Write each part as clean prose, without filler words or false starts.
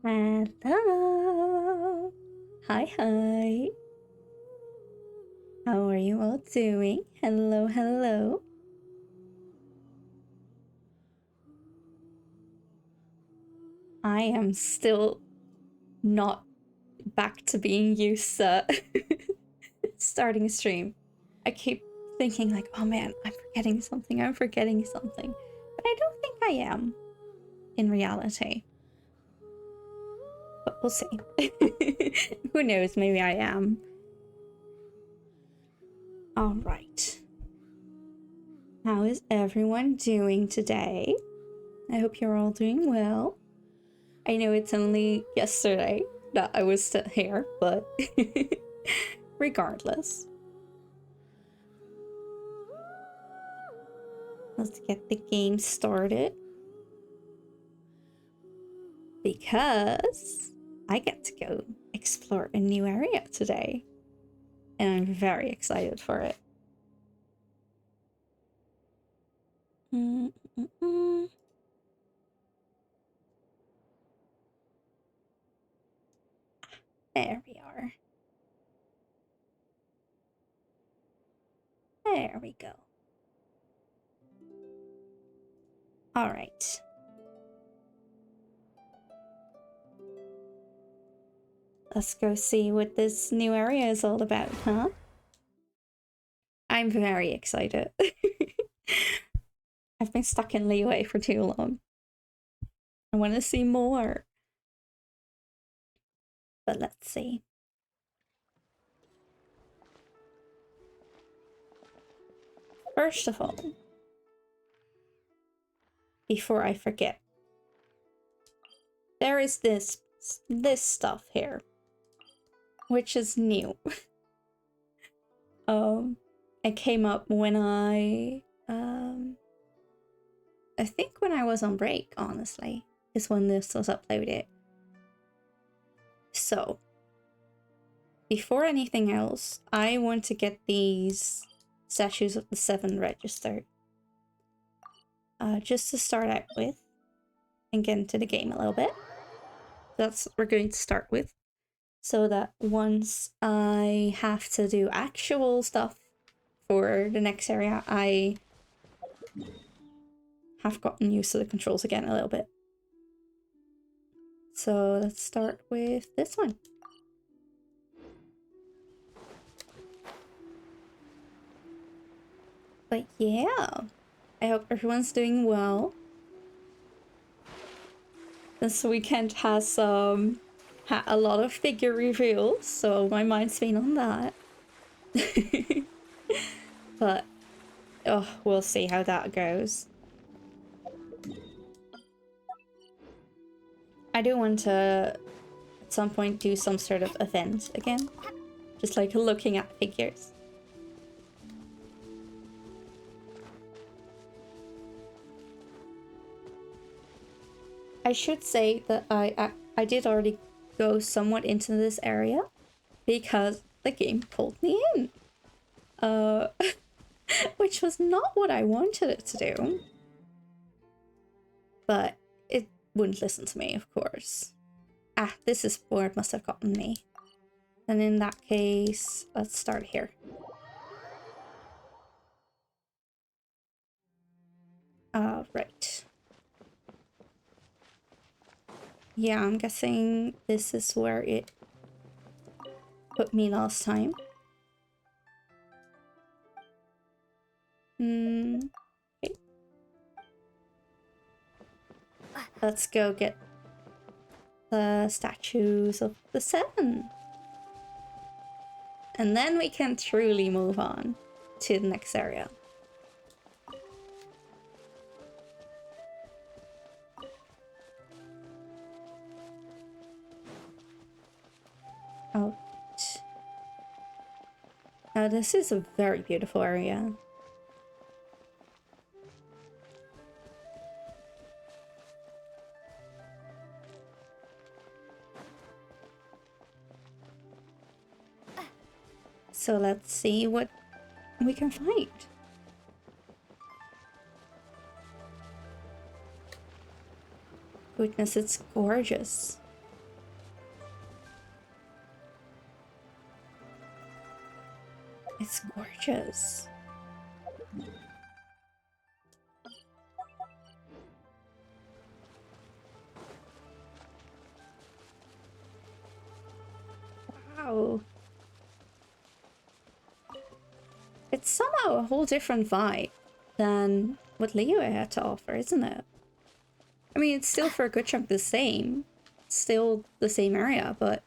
Hello. Hi, hi. How are you all doing? Hello, hello. I am still not back to being used to starting a stream. I keep thinking like, oh man, I'm forgetting something. But I don't think I am in reality. But we'll see. Who knows, maybe I am. All right. How is everyone doing today? I hope you're all doing well. I know it's only yesterday that I was still here, but regardless. Let's get the game started. Because I get to go explore a new area today. And I'm very excited for it. There we are. There we go. All right. Let's go see what this new area is all about, huh? I'm very excited. I've been stuck in Liyue for too long. I want to see more. But let's see. First of all, before I forget, there is this stuff here, which is new. It came up when I think when I was on break, honestly, is when this was uploaded. So, before anything else, I want to get these statues of the Seven registered. Just to start out with, and get into the game a little bit. That's what we're going to start with. So that once I have to do actual stuff for the next area, I have gotten used to the controls again a little bit. So let's start with this one. But yeah, I hope everyone's doing well. This weekend has a lot of figure reveals, so my mind's been on that. But oh, we'll see how that goes. I do want to at some point do some sort of event again, just like looking at figures. I should say that I did already go somewhat into this area because the game pulled me in, which was not what I wanted it to do, but it wouldn't listen to me, of course. Ah, this is where it must have gotten me. And in that case, let's start here. Right. Yeah, I'm guessing this is where it put me last time. Okay. Let's go get the statues of the Seven. And then we can truly move on to the next area. Oh. Now this is a very beautiful area. So let's see what we can find. Goodness, it's gorgeous. It's gorgeous. Wow. It's somehow a whole different vibe than what Liyue had to offer, isn't it? I mean, it's still for a good chunk the same. Still the same area, but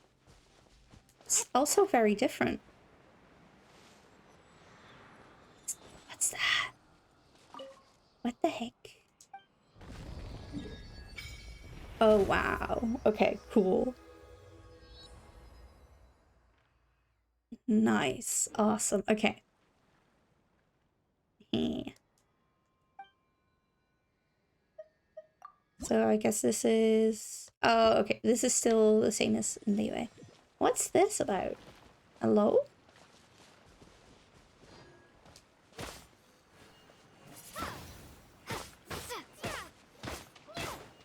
it's also very different. What's that? What the heck? Oh, wow. Okay, cool. Nice. Awesome. Okay. So I guess this is... Oh, okay. This is still the same as Liyue. What's this about? Hello?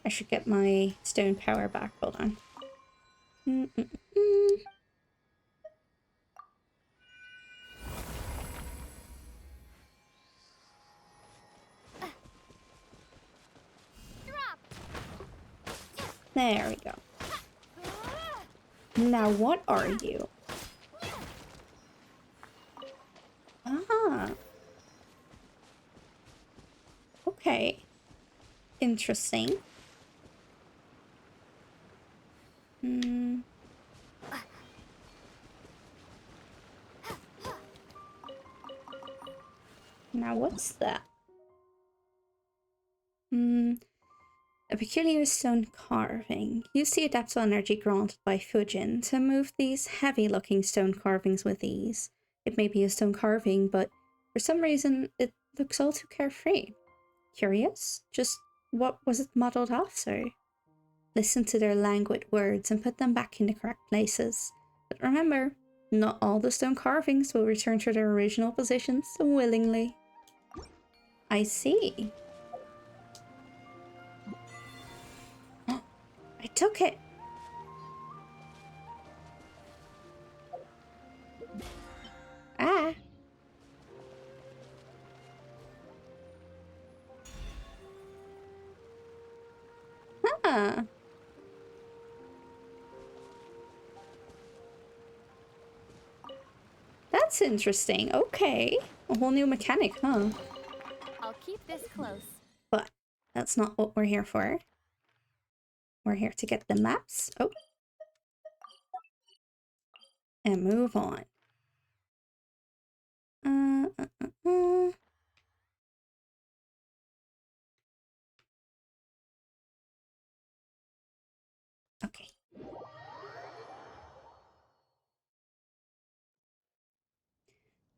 I should get my stone power back. Hold on. There we go. Now what are you? Ah. Okay. Interesting. Now what's that? A peculiar stone carving. Use the adaptable energy granted by Fujin to move these heavy-looking stone carvings with ease. It may be a stone carving, but for some reason it looks all too carefree. Curious? Just what was it modeled after? Listen to their languid words and put them back in the correct places. But remember, not all the stone carvings will return to their original positions willingly. I see. I took it. Ah. Huh. That's interesting. Okay. A whole new mechanic, huh? I'll keep this close. But that's not what we're here for. We're here to get the maps. Oh. And move on. Okay.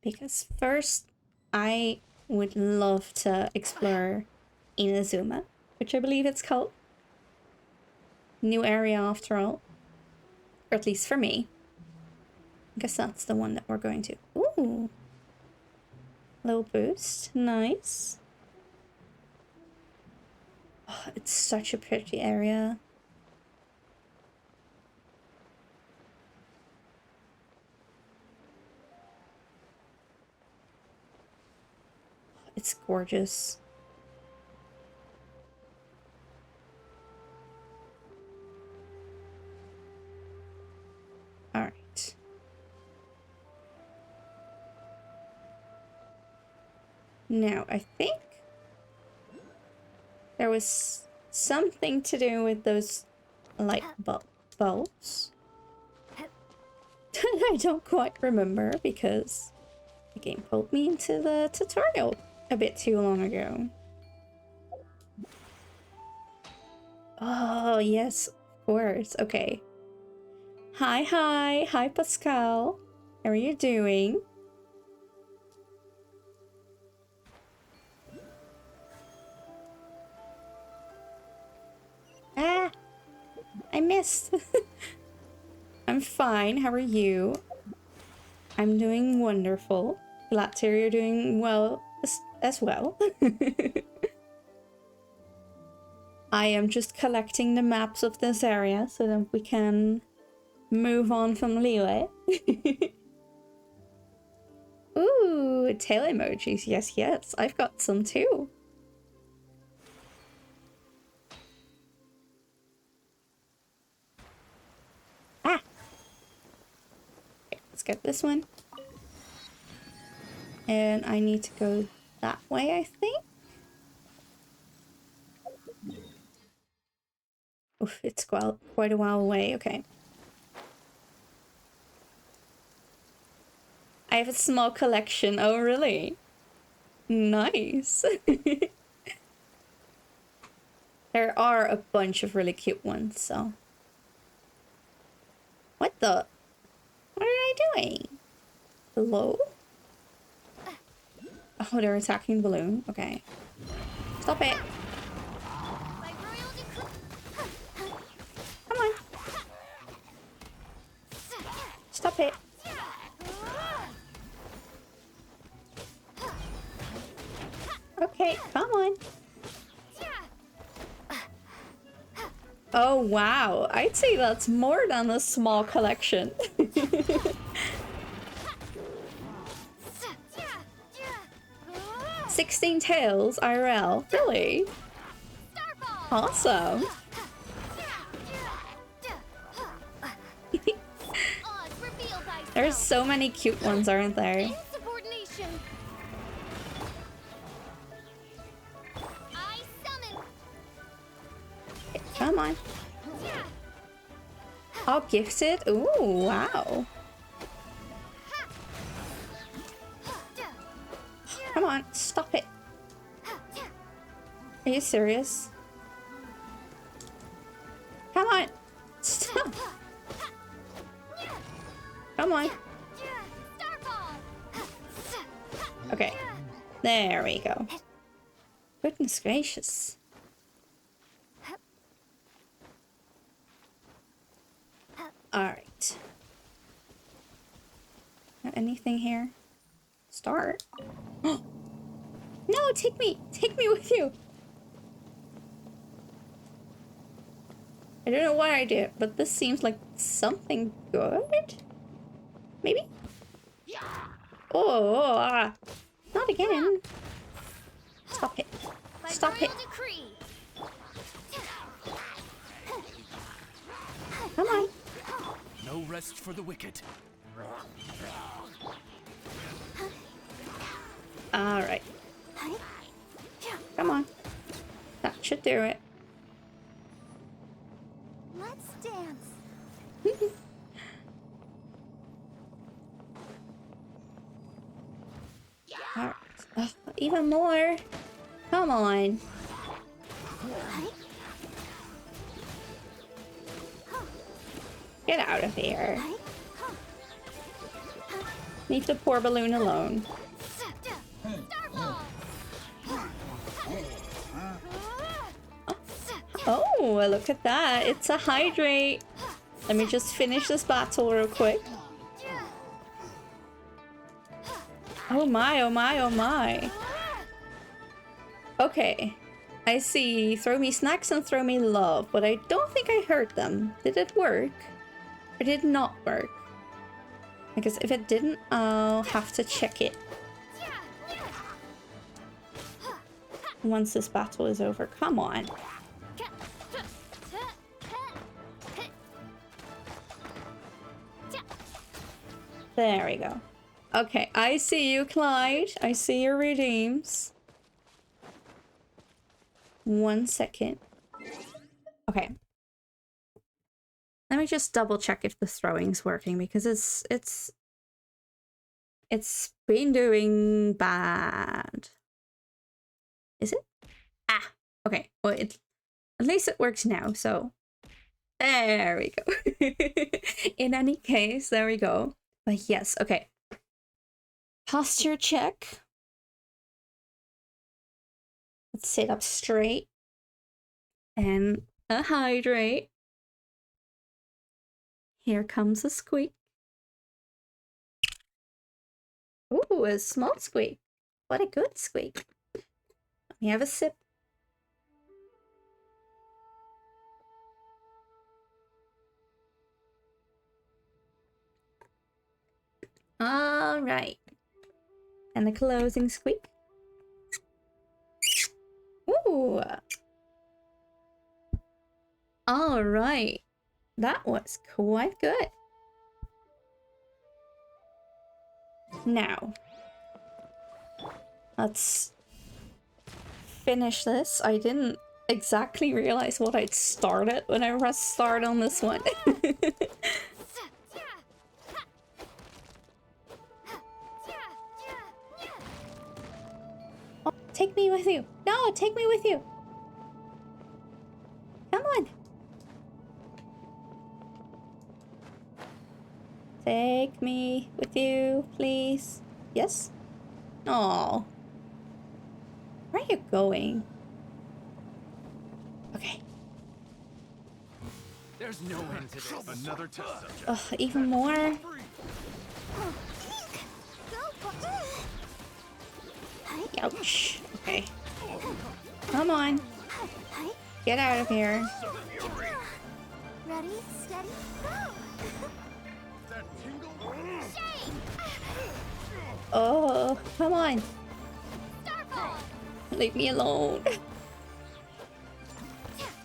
Because first, I would love to explore INAZUMA, which I believe it's called. New area after all. Or at least for me. I guess that's the one that we're going to. Ooh. Low boost. Nice. Oh, it's such a pretty area. It's gorgeous. All right. Now, I think there was something to do with those light bulbs. I don't quite remember because the game pulled me into the tutorial a bit too long ago. Oh, yes, of course. Okay. Hi, Pascal. How are you doing? Ah, I missed. I'm fine. How are you? I'm doing wonderful. Glad to hear you're doing well as well. I am just collecting the maps of this area so that we can move on from Liyue. Ooh, tail emojis. Yes, yes. I've got some too. Ah! Okay, let's get this one. And I need to go that way, I think. Oof, it's quite a while away. Okay. I have a small collection. Oh, really? Nice. There are a bunch of really cute ones, so. What the? What are they doing? Hello? Oh, they're attacking the balloon. Okay. Stop it. Come on. Stop it. Okay, come on. Oh, wow. I'd say that's more than a small collection. 16 tails IRL. Really? Awesome. There's so many cute ones, aren't there? Okay, come on. Oh, gifted? Ooh, wow. Come on, stop it. Are you serious? Come on. Stop. Come on. Okay. There we go. Goodness gracious. Alright. Anything here? Start. No, take me! Take me with you! I don't know why I did, but this seems like something good? Maybe? Oh, not again. Stop it. Stop it. Come on. No rest for the wicked. Alright. Come on. That should do it. Let's dance. Alright. Oh, even more. Come on. Get out of here. Leave the poor balloon alone. Oh, look at that. It's a hydrate. Let me just finish this battle real quick. Oh my, oh my, oh my. Okay. I see. Throw me snacks and throw me love, but I don't think I heard them. Did it work? Or did it not work? Because if it didn't, I'll have to check it once this battle is over. Come on. There we go. Okay, I see you, Clyde. I see your redeems. 1 second. Okay. Let me just double check if the throwing's working because it's been doing bad. Is it? Ah, okay. Well, at least it works now, so there we go. In any case, there we go. But yes, okay. Posture check. Let's sit up straight and hydrate. Here comes a squeak. Ooh, a small squeak. What a good squeak. Let me have a sip. All right. And the closing squeak. Ooh. All right. That was quite good. Now, let's finish this. I didn't exactly realize what I'd started when I pressed start on this one. Oh, take me with you. No, take me with you. Come on. Take me with you, please. Yes? Oh. Where are you going? Okay. There's no end to this. Another test subject. Ugh, even more. Go for Ouch. Okay. Come on. Get out of here. Ready, steady, go! That tingle. Oh, come on. Starfall! Leave me alone.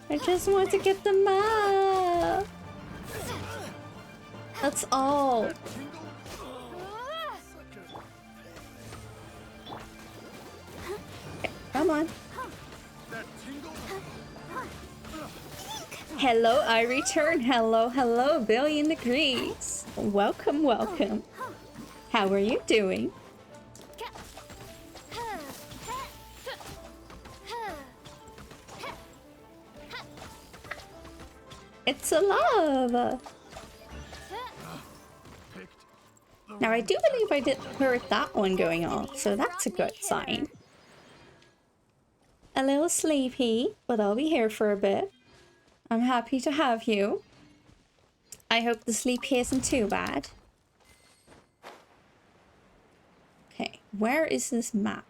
I just want to get the map. That's all. Okay, come on. That tingle. Hello, I return. Hello, hello, billion degrees. Welcome, welcome. How are you doing? It's a love. Now I do believe I did heard that one going off, so that's a good sign. A little sleepy, but I'll be here for a bit. I'm happy to have you. I hope the sleep here isn't too bad. Okay, where is this map?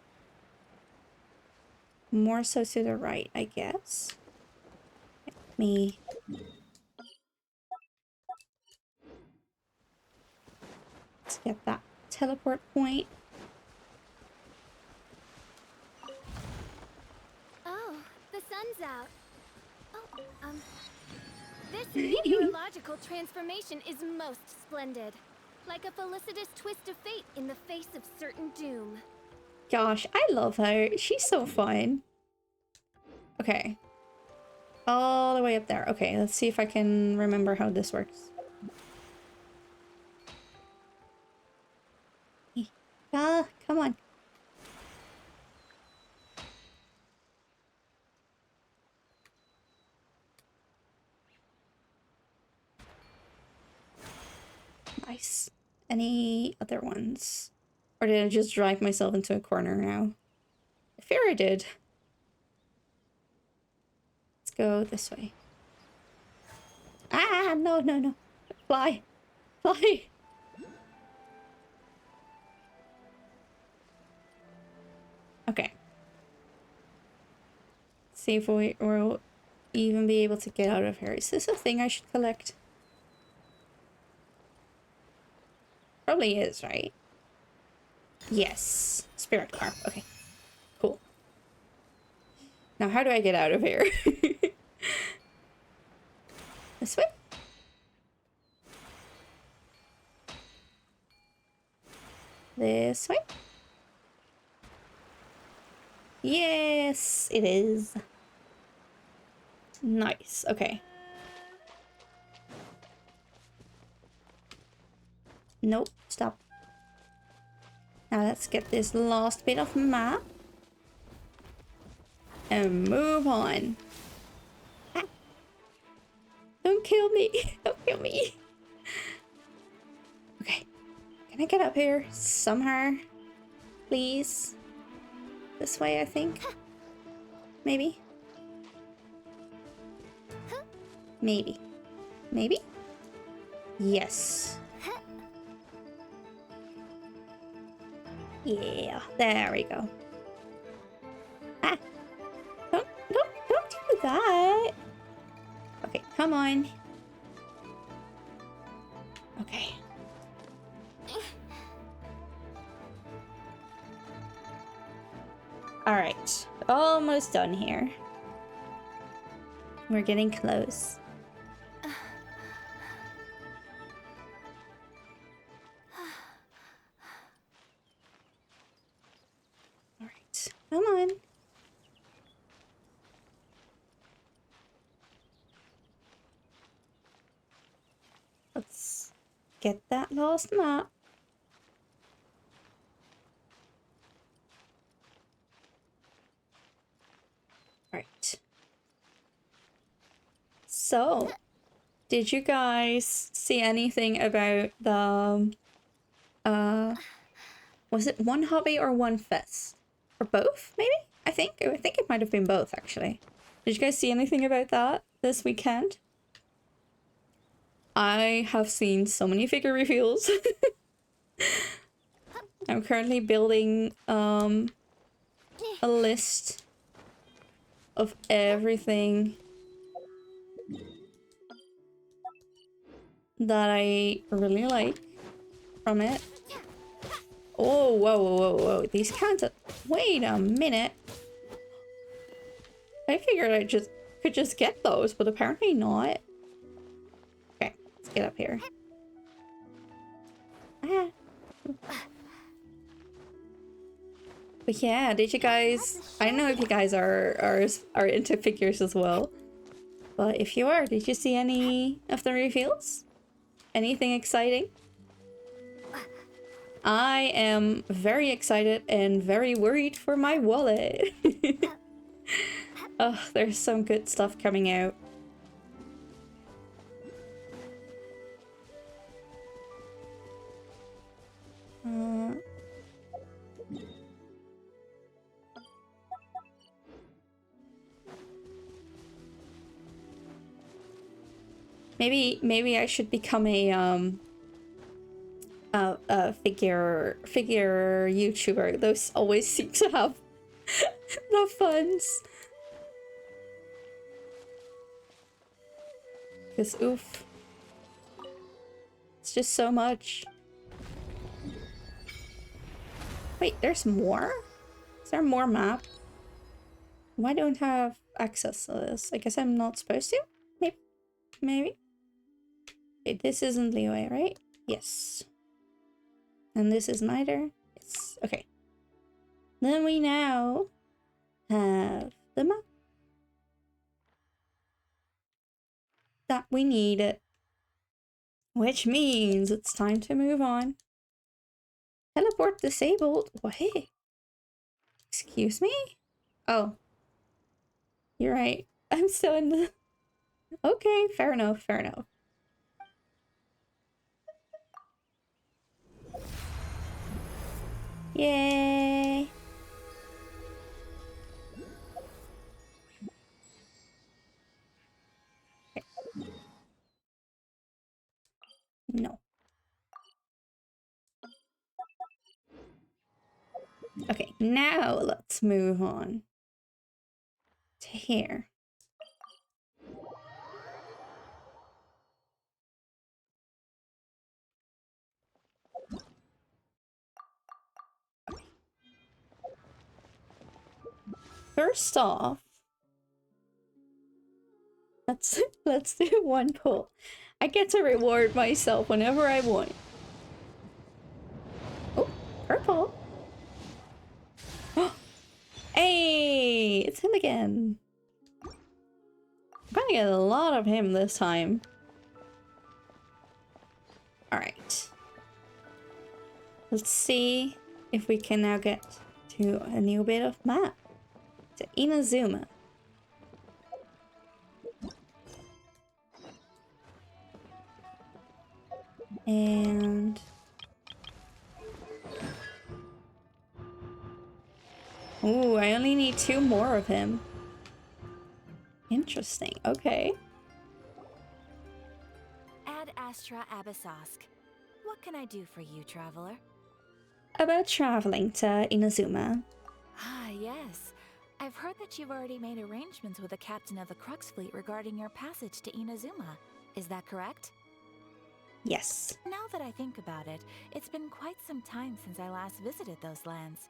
More so to the right, I guess. Let me... Let's get that teleport point. Oh, the sun's out. Oh, this meteorological transformation is most splendid. Like a felicitous twist of fate in the face of certain doom. Gosh, I love her. She's so fun. Okay. All the way up there. Okay, let's see if I can remember how this works. Ah, come on. Nice. Any other ones? Or did I just drive myself into a corner now? I fear I did. Let's go this way. Ah, no, no, no. Fly. Fly. Okay. See if we'll even be able to get out of here. Is this a thing I should collect? Probably is, right? Yes. Spirit Carp. Okay. Cool. Now, how do I get out of here? This way? This way? Yes, it is. Nice. Okay. Nope. Stop. Now let's get this last bit of map. And move on. Ah. Don't kill me. Don't kill me. Okay. Can I get up here somehow? Please? This way, I think. Maybe. Maybe. Maybe? Yes. Yeah, there we go. Ah! Don't do that! Okay, come on. Okay. Alright, almost done here. We're getting close. Alright, come on. Let's get that last map. Right. So, did you guys see anything about the was it one hobby or one fest? Or both, maybe? I think it might have been both actually. Did you guys see anything about that this weekend? I have seen so many figure reveals. I'm currently building a list of everything that I really like from it. Oh, whoa, whoa, whoa, whoa. These cans are... Wait a minute. I figured I could just get those, but apparently not. Okay, let's get up here. Ah. But yeah, did you guys... I don't know if you guys are into figures as well. But if you are, did you see any of the reveals? Anything exciting? I am very excited and very worried for my wallet. Oh, there's some good stuff coming out. Maybe I should become a figure YouTuber. Those always seem to have the funds. Cause oof. It's just so much. Wait, there's more? Is there more map? Why don't I have access to this? I guess I'm not supposed to? Maybe? Wait, this isn't leeway, right? Yes. And this is neither? Yes. Okay. Then we now have the map that we needed. Which means it's time to move on. Teleport disabled? Wait. Excuse me? Oh. You're right. I'm still in the... Okay, fair enough, fair enough. Yay! Okay. No. Okay, now let's move on to here. First off, let's do one pull. I get to reward myself whenever I want. Oh, purple. Hey, it's him again. I'm gonna get a lot of him this time. Alright. Let's see if we can now get to a new bit of map. To INAZUMA. And... ooh, I only need 2 more of him. Interesting, okay. Ad Astra Abyssosk. What can I do for you, traveler? About traveling to INAZUMA. Ah, yes. I've heard that you've already made arrangements with the captain of the Crux fleet regarding your passage to INAZUMA. Is that correct? Yes. Now that I think about it, it's been quite some time since I last visited those lands.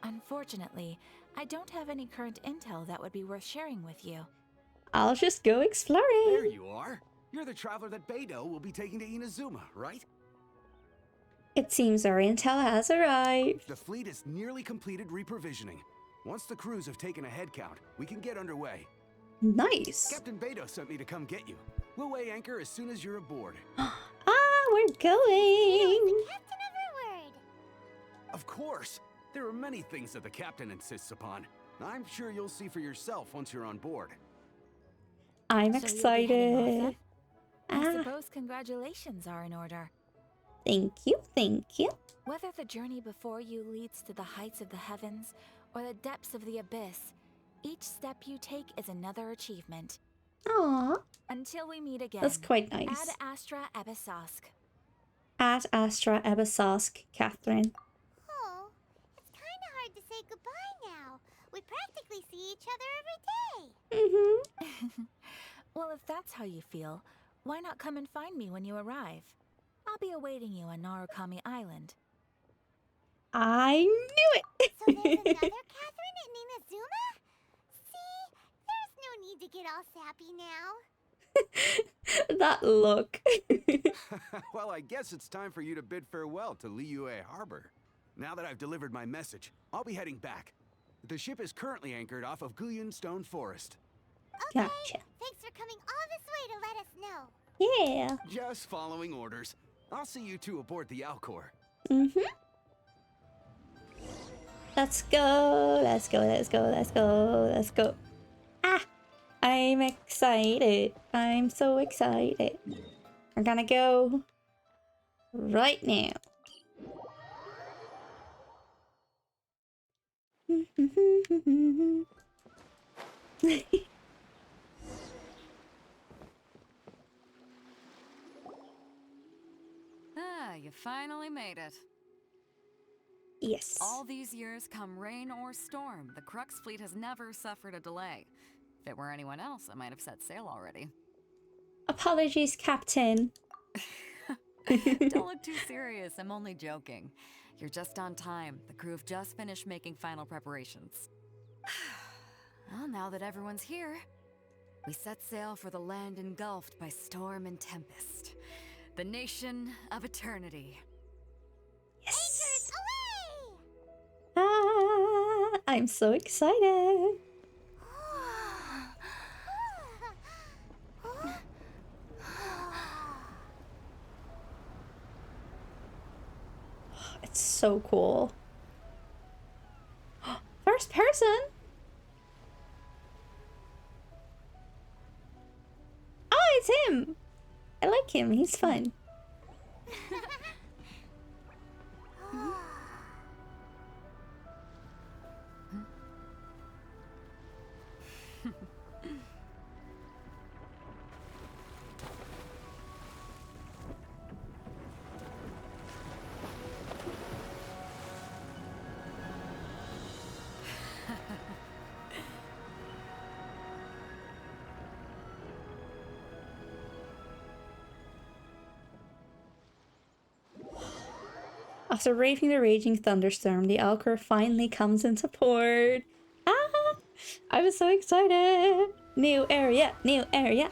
Unfortunately, I don't have any current intel that would be worth sharing with you. I'll just go exploring. There you are. You're the traveler that Beidou will be taking to Inazuma, right? It seems our intel has arrived. The fleet is nearly completed reprovisioning. Once the crews have taken a head count, we can get underway. Nice. Captain Beidou sent me to come get you. We'll weigh anchor as soon as you're aboard. We're going. The captain of her word. Of course. There are many things that the captain insists upon. I'm sure you'll see for yourself once you're on board. I'm So you'll be heading off excited. then? I Ah, suppose congratulations are in order. thank you, thank you. Whether the journey before you leads to the heights of the heavens or the depths of the abyss, each step you take is another achievement. Aw, Until we meet again. that's quite nice. Ad Astra Ebisosk. At Astra Ebisosk, Catherine. Oh, it's kind of hard to say goodbye now. We practically see each other every day. Mm-hmm. Well, if that's how you feel, why not come and find me when you arrive? I'll be awaiting you on Narukami Island. I knew it. So there's another Catherine at Inazuma? See, there's no need to get all sappy now. That look. Well, I guess it's time for you to bid farewell to Liyue Harbor. Now that I've delivered my message, I'll be heading back. The ship is currently anchored off of Guyun Stone Forest. Okay, Gotcha. thanks for coming all this way to let us know. Yeah. Just following orders. I'll see you two aboard the Alcor. Mm-hmm. Let's go, let's go, let's go, let's go, let's go. Ah! I'm excited. I'm so excited. We're gonna go right now. Ah, you finally made it. Yes. All these years, come rain or storm, the Crux fleet has never suffered a delay. If it were anyone else, I might have set sail already. Apologies, Captain. Don't look too serious, I'm only joking. You're just on time. The crew have just finished making final preparations. Well, now that everyone's here, we set sail for the land engulfed by storm and tempest. The nation of eternity. Yes. Away! Ah, I'm so excited. It's so cool. First person. Oh, it's him. I like him. He's fun. After braving the raging thunderstorm, the Alcor finally comes into port. Ah! I was so excited! New area! New area!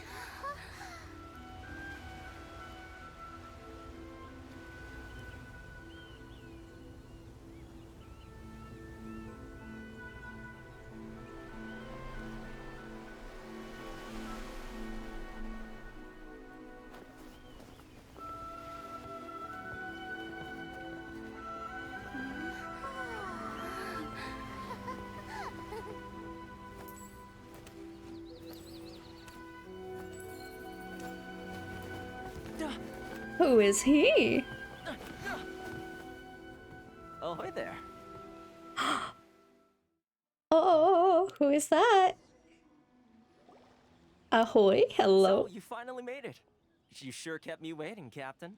Who is he? Ahoy there. Oh, who is that? Ahoy, hello. So, you finally made it. You sure kept me waiting, Captain.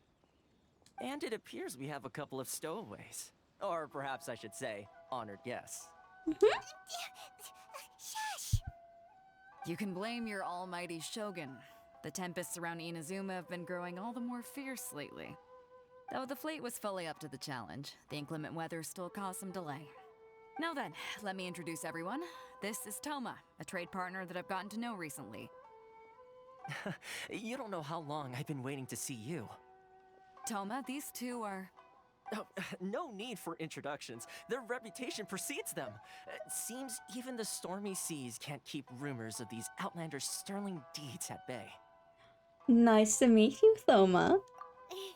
And it appears we have a couple of stowaways. Or perhaps I should say, honored guests. Shush! You can blame your almighty Shogun. The tempests around Inazuma have been growing all the more fierce lately. Though the fleet was fully up to the challenge, the inclement weather still caused some delay. Now then, let me introduce everyone. This is Toma, a trade partner that I've gotten to know recently. You don't know how long I've been waiting to see you. Toma, these two are... Oh, no need for introductions. Their reputation precedes them. Seems even the stormy seas can't keep rumors of these Outlanders' sterling deeds at bay. Nice to meet you, Thoma. Oh,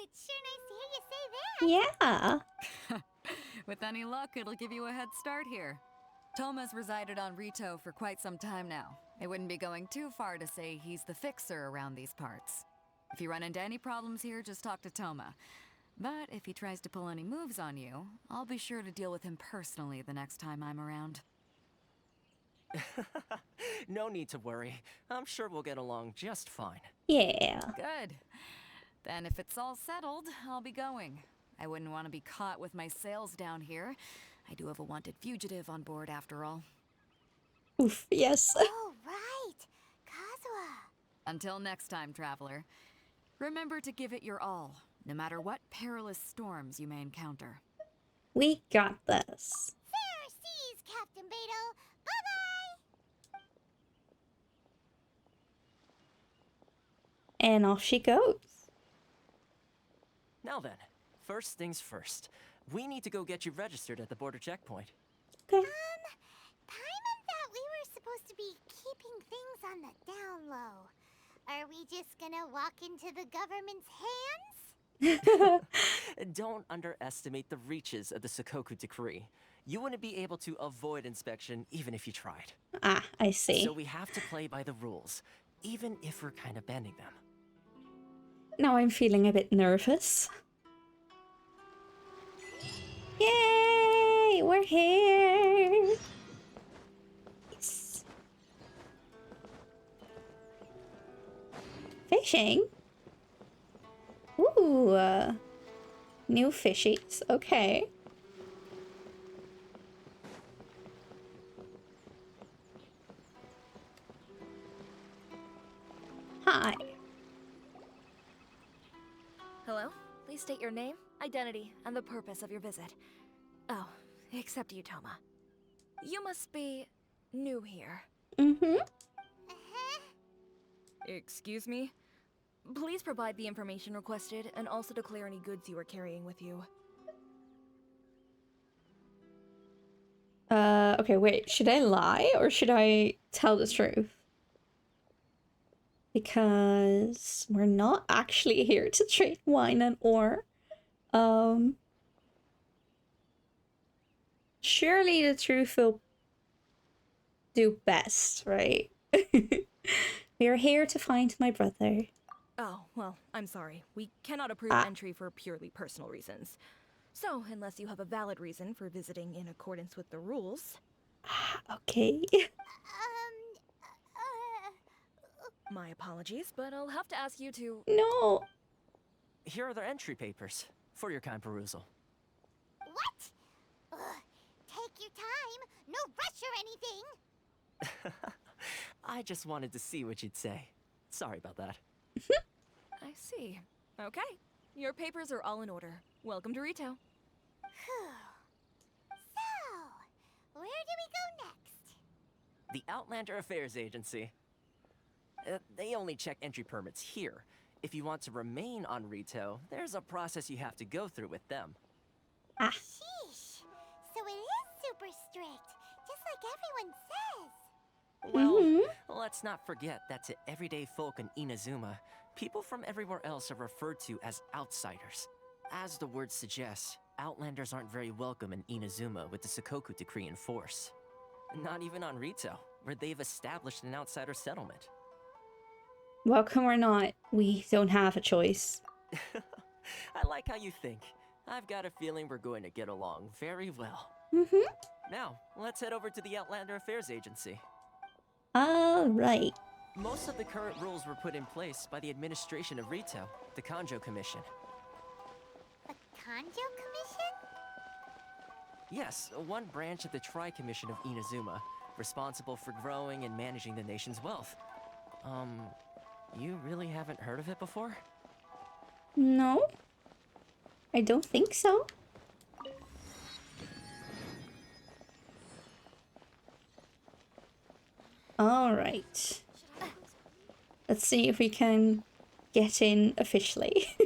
it's sure nice to hear you say that. Yeah. With any luck, it'll give you a head start here. Toma's resided on Rito for quite some time now. It wouldn't be going too far to say he's the fixer around these parts. If you run into any problems here, just talk to Toma. But if he tries to pull any moves on you, I'll be sure to deal with him personally the next time I'm around. No need to worry. I'm sure we'll get along just fine. Yeah. Good. Then if it's all settled, I'll be going. I wouldn't want to be caught with my sails down here. I do have a wanted fugitive on board after all. Oof, yes. Oh, right. Kazuha. Until next time, traveler. Remember to give it your all, no matter what perilous storms you may encounter. We got this. Fair seas, Captain Beto. Bye-bye. And off she goes. Now then, first things first. We need to go get you registered at the border checkpoint. Okay. Paimon thought we were supposed to be keeping things on the down low. Are we just gonna walk into the government's hands? Don't underestimate the reaches of the Sakoku Decree. You wouldn't be able to avoid inspection even if you tried. Ah, I see. So we have to play by the rules, even if we're kind of bending them. Now I'm feeling a bit nervous. Yay! We're here! Yes. Fishing? Ooh, new fishies. Okay. Hi. Hello? Please state your name, identity, and the purpose of your visit. Oh, except you, Toma. You must be new here. Mm-hmm. Excuse me? Please provide the information requested and also declare any goods you are carrying with you. Okay, wait. Should I lie or should I tell the truth? Because we're not actually here to trade wine and ore. Surely the truth will do best, right? We are here to find my brother. Oh, well, I'm sorry. We cannot approve entry for purely personal reasons. So, unless you have a valid reason for visiting in accordance with the rules... Okay. My apologies, but I'll have to ask you to... No. Here are the entry papers for your kind perusal. What? Ugh, take your time. No rush or anything. I just wanted to see what you'd say. Sorry about that. I see. Okay. Your papers are all in order. Welcome to Rito. So, where do we go next? The Outlander Affairs Agency. They only check entry permits here. If you want to remain on Rito, there's a process you have to go through with them. Sheesh. So it is super strict, just like everyone says. Well, let's not forget that to everyday folk in Inazuma, people from everywhere else are referred to as outsiders. As the word suggests, Outlanders aren't very welcome in Inazuma with the Sakoku Decree in force. Not even on Rito, where they've established an outsider settlement. Welcome or not, we don't have a choice. I like how you think. I've got a feeling we're going to get along very well. Now, let's head over to the Outlander Affairs Agency. All right. Most of the current rules were put in place by the administration of Rito, the Kanjo Commission. The Kanjo Commission? Yes, one branch of the Tri-Commission of Inazuma, responsible for growing and managing the nation's wealth. You really haven't heard of it before? No, I don't think so. All right. Let's see if we can get in officially.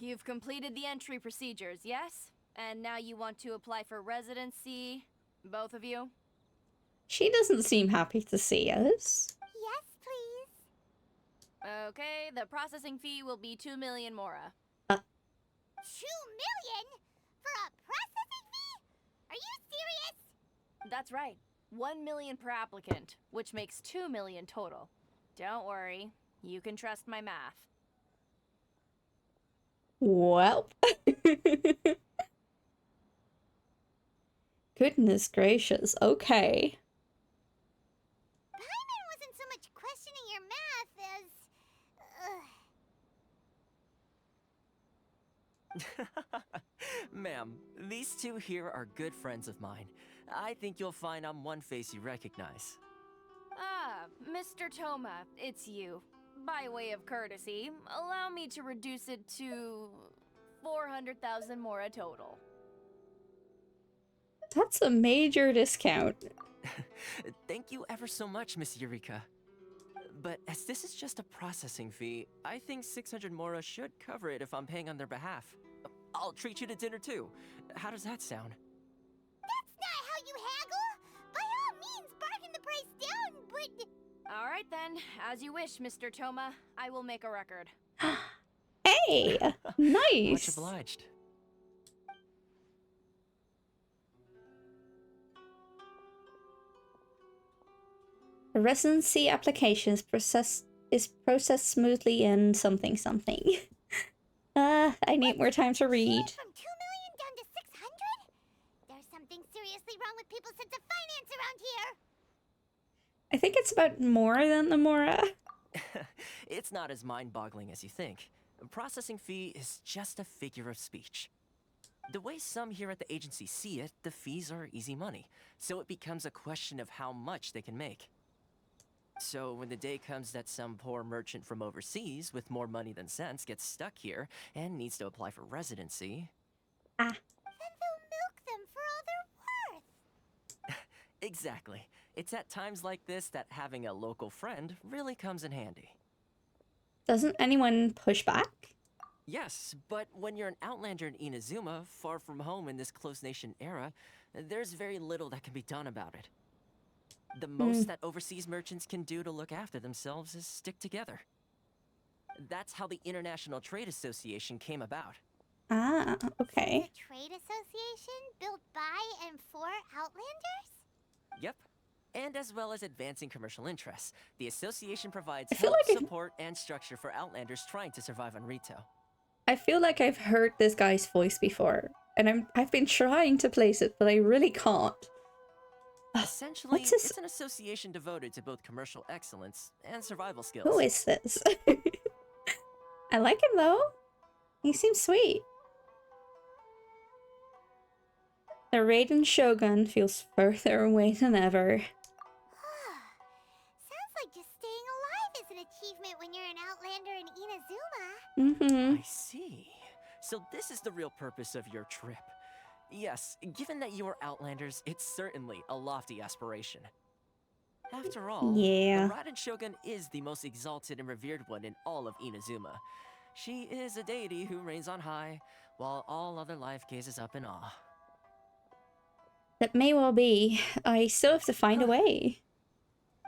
You've completed the entry procedures, yes? And now you want to apply for residency, both of you? She doesn't seem happy to see us. Yes, please. Okay, the processing fee will be 2 million mora. 2 million? For a processing fee? Are you serious? That's right. 1 million per applicant, which makes 2 million total. Don't worry, you can trust my math. Well. Goodness gracious, okay. Paimon wasn't so much questioning your math as... Ma'am, these two here are good friends of mine. I think you'll find I'm one face you recognize. Ah, Mr. Toma, it's you. By way of courtesy, allow me to reduce it to 400,000 mora total. That's a major discount. Thank you ever so much, Miss Eureka. But as this is just a processing fee, I think 600 mora should cover it if I'm paying on their behalf. I'll treat you to dinner too. How does that sound? That's not how you haggle! By all means, bargain the price down, but... All right then, as you wish, Mr. Toma. I will make a record. Hey, nice. Much obliged. The residency application is processed smoothly in something something. I need more time to read. From 2 million down to 600? There's something seriously wrong with people's sense of finance around here! I think it's about more than the Mora. It's not as mind-boggling as you think. A processing fee is just a figure of speech. The way some here at the agency see it, the fees are easy money, so it becomes a question of how much they can make. So when the day comes that some poor merchant from overseas with more money than sense gets stuck here and needs to apply for residency... Ah. Then they'll milk them for all they're worth! Exactly. It's at times like this that having a local friend really comes in handy. Doesn't anyone push back? Yes, but when you're an outlander in Inazuma, far from home in this closed nation era, there's very little that can be done about it. The most that overseas merchants can do to look after themselves is stick together. That's how the International Trade Association came about. Ah, okay. The trade association built by and for Outlanders? Yep. And as well as advancing commercial interests, the association provides I feel help, like support, and structure for Outlanders trying to survive on Rito. I feel like I've heard this guy's voice before, and I've been trying to place it, but I really can't. Essentially, What's his... it's an association devoted to both commercial excellence and survival skills. Who is this? I like him though. He seems sweet. The Raiden Shogun feels further away than ever. Sounds like just staying alive is an achievement when you're an Outlander in Inazuma. I see. So this is the real purpose of your trip. Yes, given that you are Outlanders, it's certainly a lofty aspiration. After all, yeah. the Raiden Shogun is the most exalted and revered one in all of Inazuma. She is a deity who reigns on high, while all other life gazes up in awe. That may well be. I still have to find a way.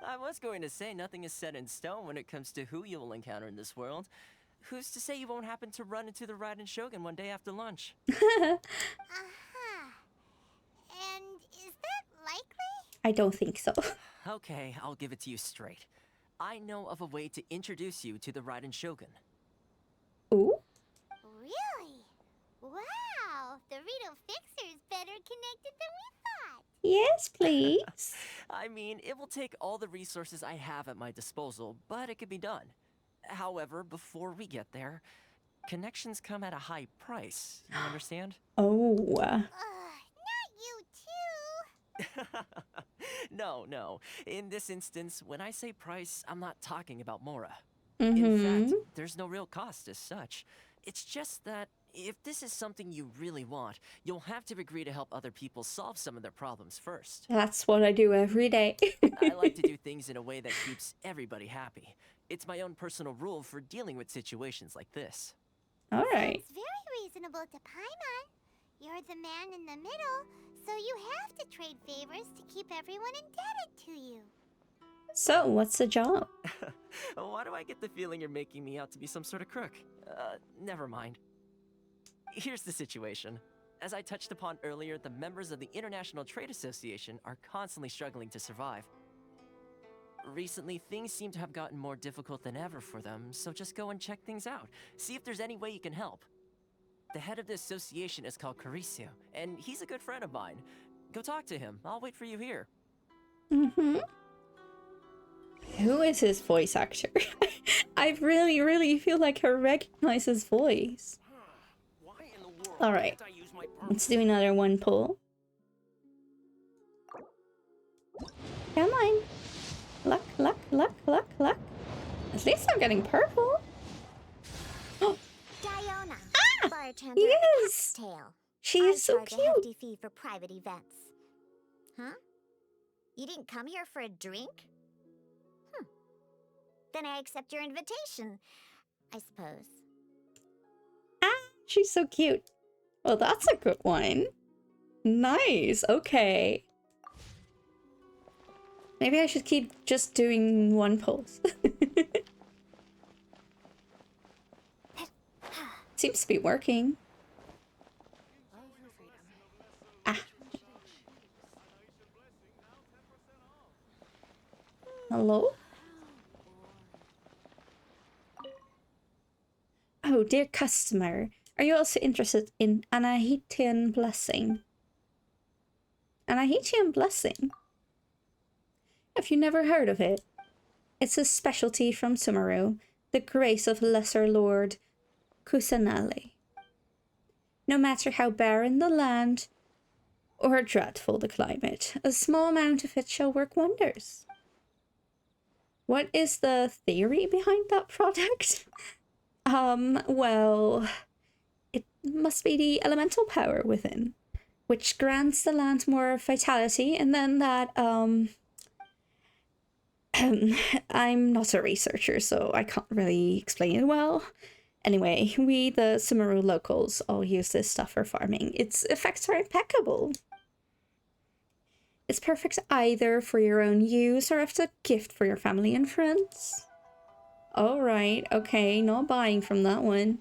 I was going to say nothing is set in stone when it comes to who you will encounter in this world. Who's to say you won't happen to run into the Raiden Shogun one day after lunch? And is that likely? I don't think so. Okay, I'll give it to you straight. I know of a way to introduce you to the Raiden Shogun. Ooh? Really? Wow, the Rito Fixer's better connected than we thought. Yes, please. I mean, it will take all the resources I have at my disposal, but it can be done. However, before we get there, connections come at a high price, you understand? Oh. Not you too. No. In this instance, when I say price, I'm not talking about Mora. In fact, there's no real cost as such. It's just that if this is something you really want, you'll have to agree to help other people solve some of their problems first. That's what I do every day. I like to do things in a way that keeps everybody happy. It's my own personal rule for dealing with situations like this. All right. It's very reasonable to Paimon. You're the man in the middle, so you have to trade favors to keep everyone indebted to you. So, what's the job? Why do I get the feeling you're making me out to be some sort of crook? Never mind. Here's the situation. As I touched upon earlier, the members of the International Trade Association are constantly struggling to survive. Recently, things seem to have gotten more difficult than ever for them, so just go and check things out. See if there's any way you can help. The head of the association is called Caricio, and he's a good friend of mine. Go talk to him. I'll wait for you here. Who is his voice actor? I really feel like I recognize his voice. Alright, let's do another one pull. Come on. Luck, luck, luck, luck, luck. At least I'm getting purple. Diona, bartender Yes! at Cocktail. She is so I charge a cute. hefty fee for private events. Huh? You didn't come here for a drink? Then I accept your invitation, I suppose. Ah, she's so cute. Well, that's a good one. Nice, okay. Maybe I should keep just doing one pulse. Seems to be working. Ah. Hello? Oh, dear customer, are you also interested in Anahitian Blessing? Anahitian Blessing? Have you never heard of it? It's a specialty from Sumeru, the grace of Lesser Lord Kusanali. No matter how barren the land or dreadful the climate, a small amount of it shall work wonders. What is the theory behind that product? Well, it must be the elemental power within, which grants the land more vitality, and then that, I'm not a researcher, so I can't really explain it well. Anyway, we, the Sumeru locals, all use this stuff for farming. Its effects are impeccable. It's perfect either for your own use or as a gift for your family and friends. Alright, okay, not buying from that one.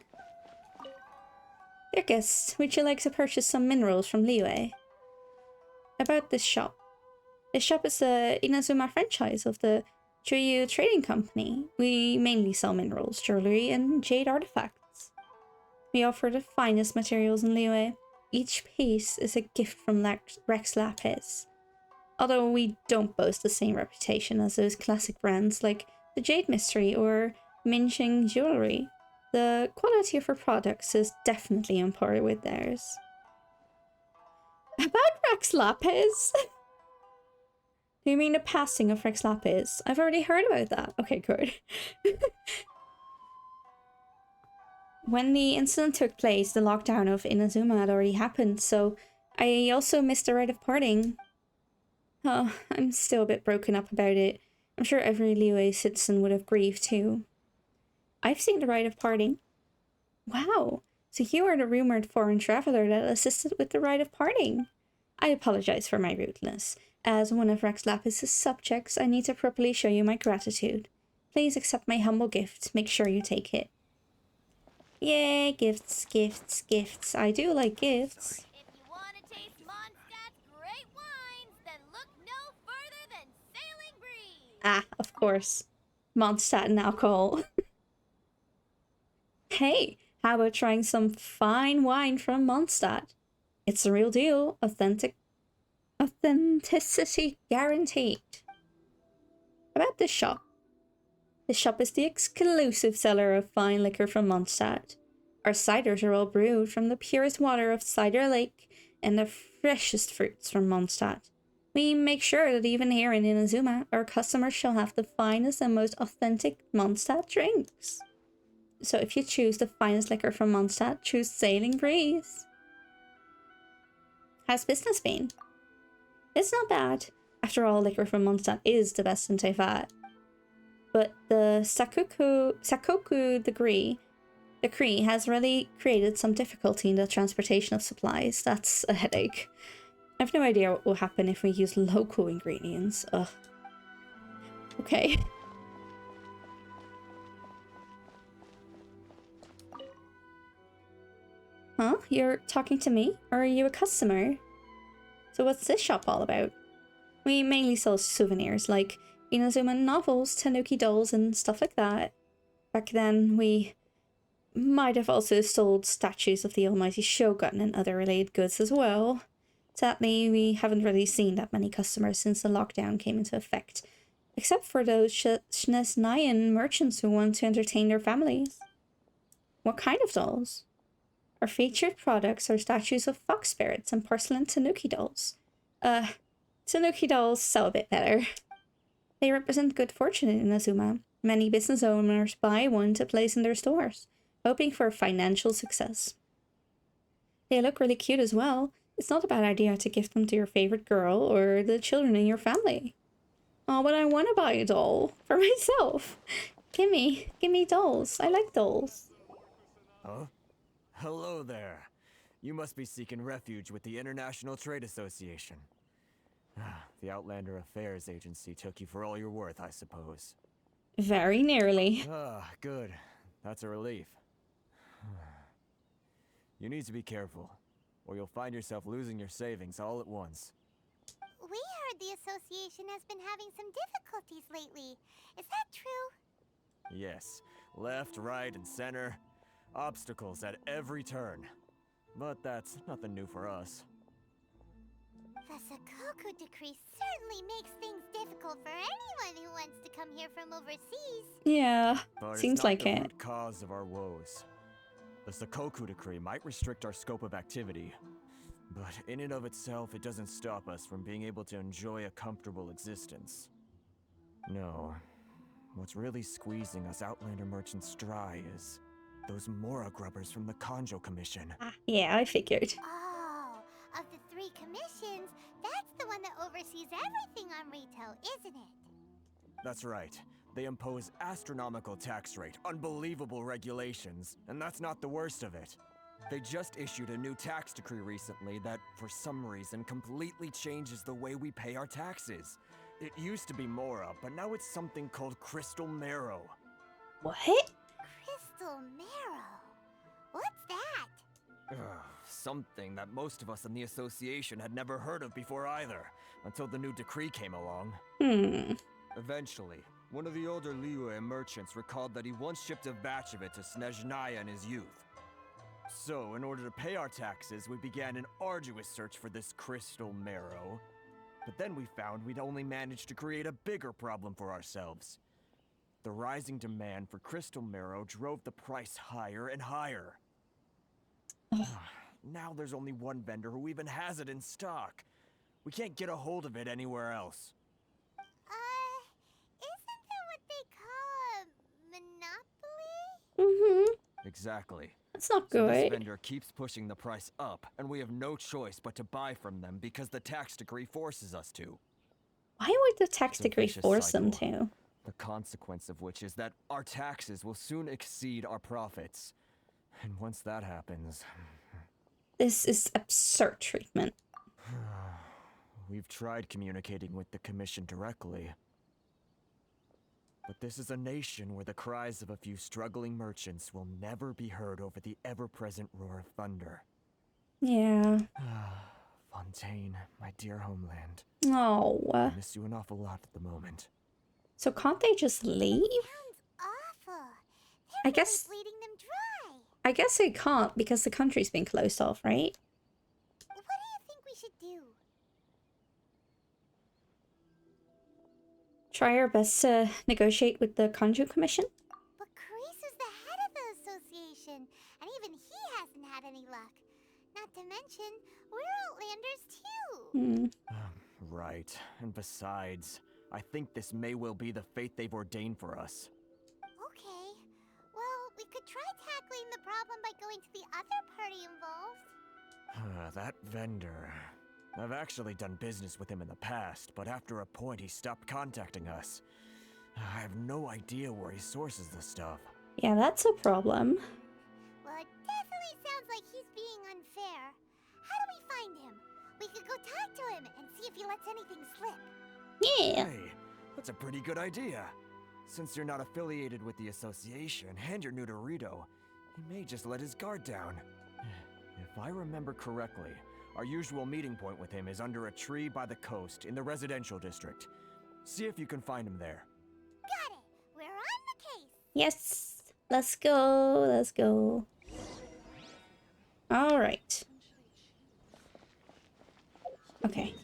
Dear guests, would you like to purchase some minerals from Liyue? About this shop. This shop is the INAZUMA franchise of the Chuyu Trading Company. We mainly sell minerals, jewelry, and jade artifacts. We offer the finest materials in Liyue. Each piece is a gift from Rex Lapis. Although we don't boast the same reputation as those classic brands like the Jade Mystery or Minxing Jewelry, the quality of our products is definitely on par with theirs. About Rex Lapis? Do you mean the passing of Rex Lapis? I've already heard about that. Okay, good. When the incident took place, the lockdown of Inazuma had already happened, so I also missed the rite of parting. Oh, I'm still a bit broken up about it. I'm sure every Liyue citizen would have grieved too. I've seen the rite of parting. Wow, so you are the rumored foreign traveler that assisted with the rite of parting. I apologize for my rudeness. As one of Rex Lapis's subjects, I need to properly show you my gratitude. Please accept my humble gift. Make sure you take it. Yay, gifts, gifts, gifts. I do like gifts. If you want to taste Mondstadt's great wines, then look no further than Sailing Breeze. Ah, of course. Mondstadt and alcohol. Hey, how about trying some fine wine from Mondstadt? It's the real deal. Authenticity guaranteed. About this shop. This shop is the exclusive seller of fine liquor from Mondstadt. Our ciders are all brewed from the purest water of Cider Lake and the freshest fruits from Mondstadt. We make sure that even here in Inazuma, our customers shall have the finest and most authentic Mondstadt drinks. So if you choose the finest liquor from Mondstadt, choose Sailing Breeze. How's business been? It's not bad. After all, liquor from Mondstadt is the best in Teyvat. But the Sakoku decree has really created some difficulty in the transportation of supplies. That's a headache. I've no idea what will happen if we use local ingredients. Ugh. Okay. Huh? You're talking to me? Or are you a customer? So what's this shop all about? We mainly sell souvenirs like Inazuma novels, Tanuki dolls, and stuff like that. Back then, we might have also sold statues of the almighty Shogun and other related goods as well. Sadly, we haven't really seen that many customers since the lockdown came into effect, except for those Shnesnayan merchants who want to entertain their families. What kind of dolls? Our featured products are statues of fox spirits and porcelain Tanuki dolls. Tanuki dolls sell a bit better. They represent good fortune in Inazuma. Many business owners buy one to place in their stores, hoping for financial success. They look really cute as well. It's not a bad idea to gift them to your favorite girl or the children in your family. Oh, but I want to buy a doll for myself. Gimme dolls. I like dolls. Huh? Hello there. You must be seeking refuge with the International Trade Association. The Outlander Affairs Agency took you for all you're worth, I suppose. Very nearly. Ah, good. That's a relief. You need to be careful, or you'll find yourself losing your savings all at once. We heard the association has been having some difficulties lately. Is that true? Yes. Left, right, and center. Obstacles at every turn. But that's nothing new for us. The Sakoku decree certainly makes things difficult for anyone who wants to come here from overseas. Yeah, But seems it's not like the it. root cause of our woes. The Sakoku decree might restrict our scope of activity, but in and of itself, it doesn't stop us from being able to enjoy a comfortable existence. No, what's really squeezing us Outlander merchants dry is those Mora grubbers from the Kanjo Commission. Yeah, I figured. Oh, of the 3 commissions, that's the one that oversees everything on retail, isn't it? That's right. They impose astronomical tax rate, unbelievable regulations, and that's not the worst of it. They just issued a new tax decree recently that, for some reason, completely changes the way we pay our taxes. It used to be Mora, but now it's something called Crystal Marrow. What? Crystal Marrow? What's that? Something that most of us in the association had never heard of before either, until the new decree came along. Eventually, one of the older Liyue merchants recalled that he once shipped a batch of it to Snezhnaya in his youth. So, in order to pay our taxes, we began an arduous search for this Crystal Marrow. But then we found we'd only managed to create a bigger problem for ourselves. The rising demand for Crystal Marrow drove the price higher and higher. Now there's only one vendor who even has it in stock. We can't get a hold of it anywhere else. Isn't that what they call a monopoly? Exactly. That's not So this good. vendor keeps pushing the price up, and we have no choice but to buy from them because the tax decree forces us to. Why would the tax It's a decree vicious force them cycle. to? The consequence of which is that our taxes will soon exceed our profits. And once that happens, This is absurd treatment. we've tried communicating with the Commission directly. But this is a nation where the cries of a few struggling merchants will never be heard over the ever-present roar of thunder. Yeah. Fontaine, my dear homeland. Oh. I miss you an awful lot at the moment. So can't they just leave? Sounds awful. I They're guess- really bleeding them dry. I guess they can't because the country's been closed off, right? What do you think we should do? Try our best to negotiate with the Kanju Commission? But Karisa's the head of the association, and even he hasn't had any luck. Not to mention, we're Outlanders too. Right. And besides, I think this may well be the fate they've ordained for us. Okay. Well, we could try tackling the problem by going to the other party involved. That vendor. I've actually done business with him in the past, but after a point he stopped contacting us. I have no idea where he sources the stuff. Yeah, that's a problem. Well, it definitely sounds like he's being unfair. How do we find him? We could go talk to him and see if he lets anything slip. Yeah. Hey, that's a pretty good idea. Since you're not affiliated with the association and you're new to Rito, he may just let his guard down. If I remember correctly, our usual meeting point with him is under a tree by the coast in the residential district. See if you can find him there. Got it. We're on the case. Yes. Let's go. Let's go. All right. Okay.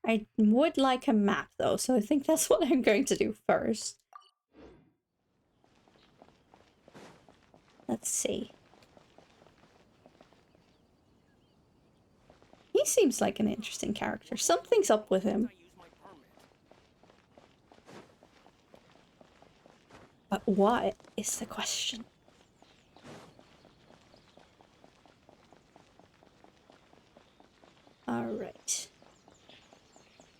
I would like a map though, so I think that's what I'm going to do first. Let's see. He seems like an interesting character. Something's up with him. But what is the question? All right.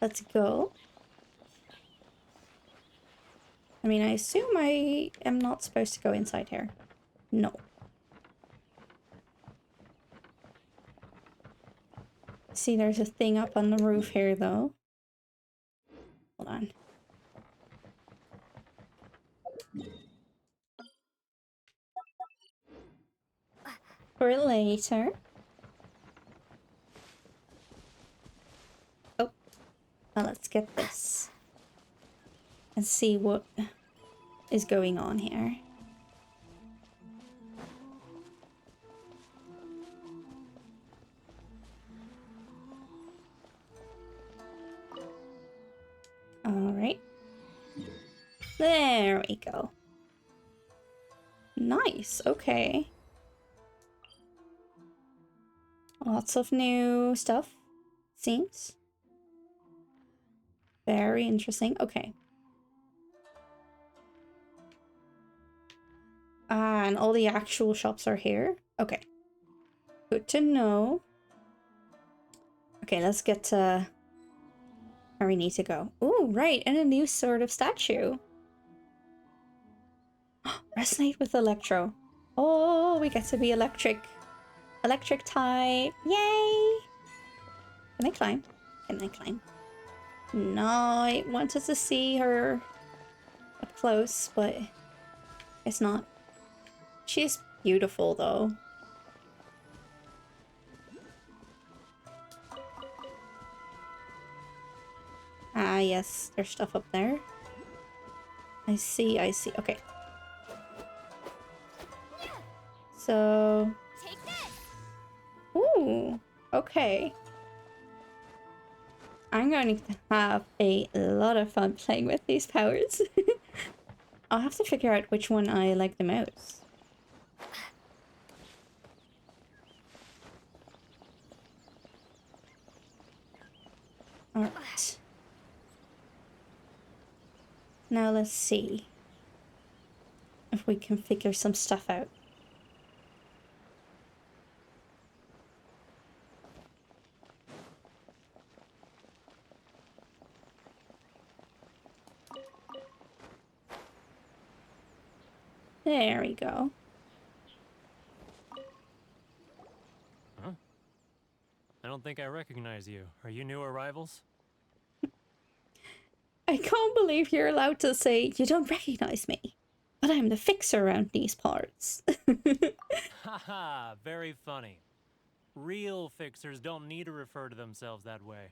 Let's go. I mean, I assume I am not supposed to go inside here. No. See, there's a thing up on the roof here, though. Hold on. For later. Oh. Now let's get this. And see what is going on here. Alright. There we go. Nice, okay. Lots of new stuff, seems. Very interesting, okay. And all the actual shops are here. Okay. Good to know. Okay, let's get to where we need to go. Oh, right, and a new sort of statue. Resonate with Electro. Oh, we get to be electric. Electric type. Yay! Can I climb? Can I climb? No, I wanted to see her up close, but it's not. She's beautiful, though. Ah, yes. There's stuff up there. I see, I see. Okay. So... Take this. Ooh, okay. I'm going to have a lot of fun playing with these powers. I'll have to figure out which one I like the most. Alright. Now let's see if we can figure some stuff out. There we go. Huh? I don't think I recognize you. Are you new arrivals? I can't believe you're allowed to say you don't recognize me, but I'm the fixer around these parts. Haha, very funny. Real fixers don't need to refer to themselves that way.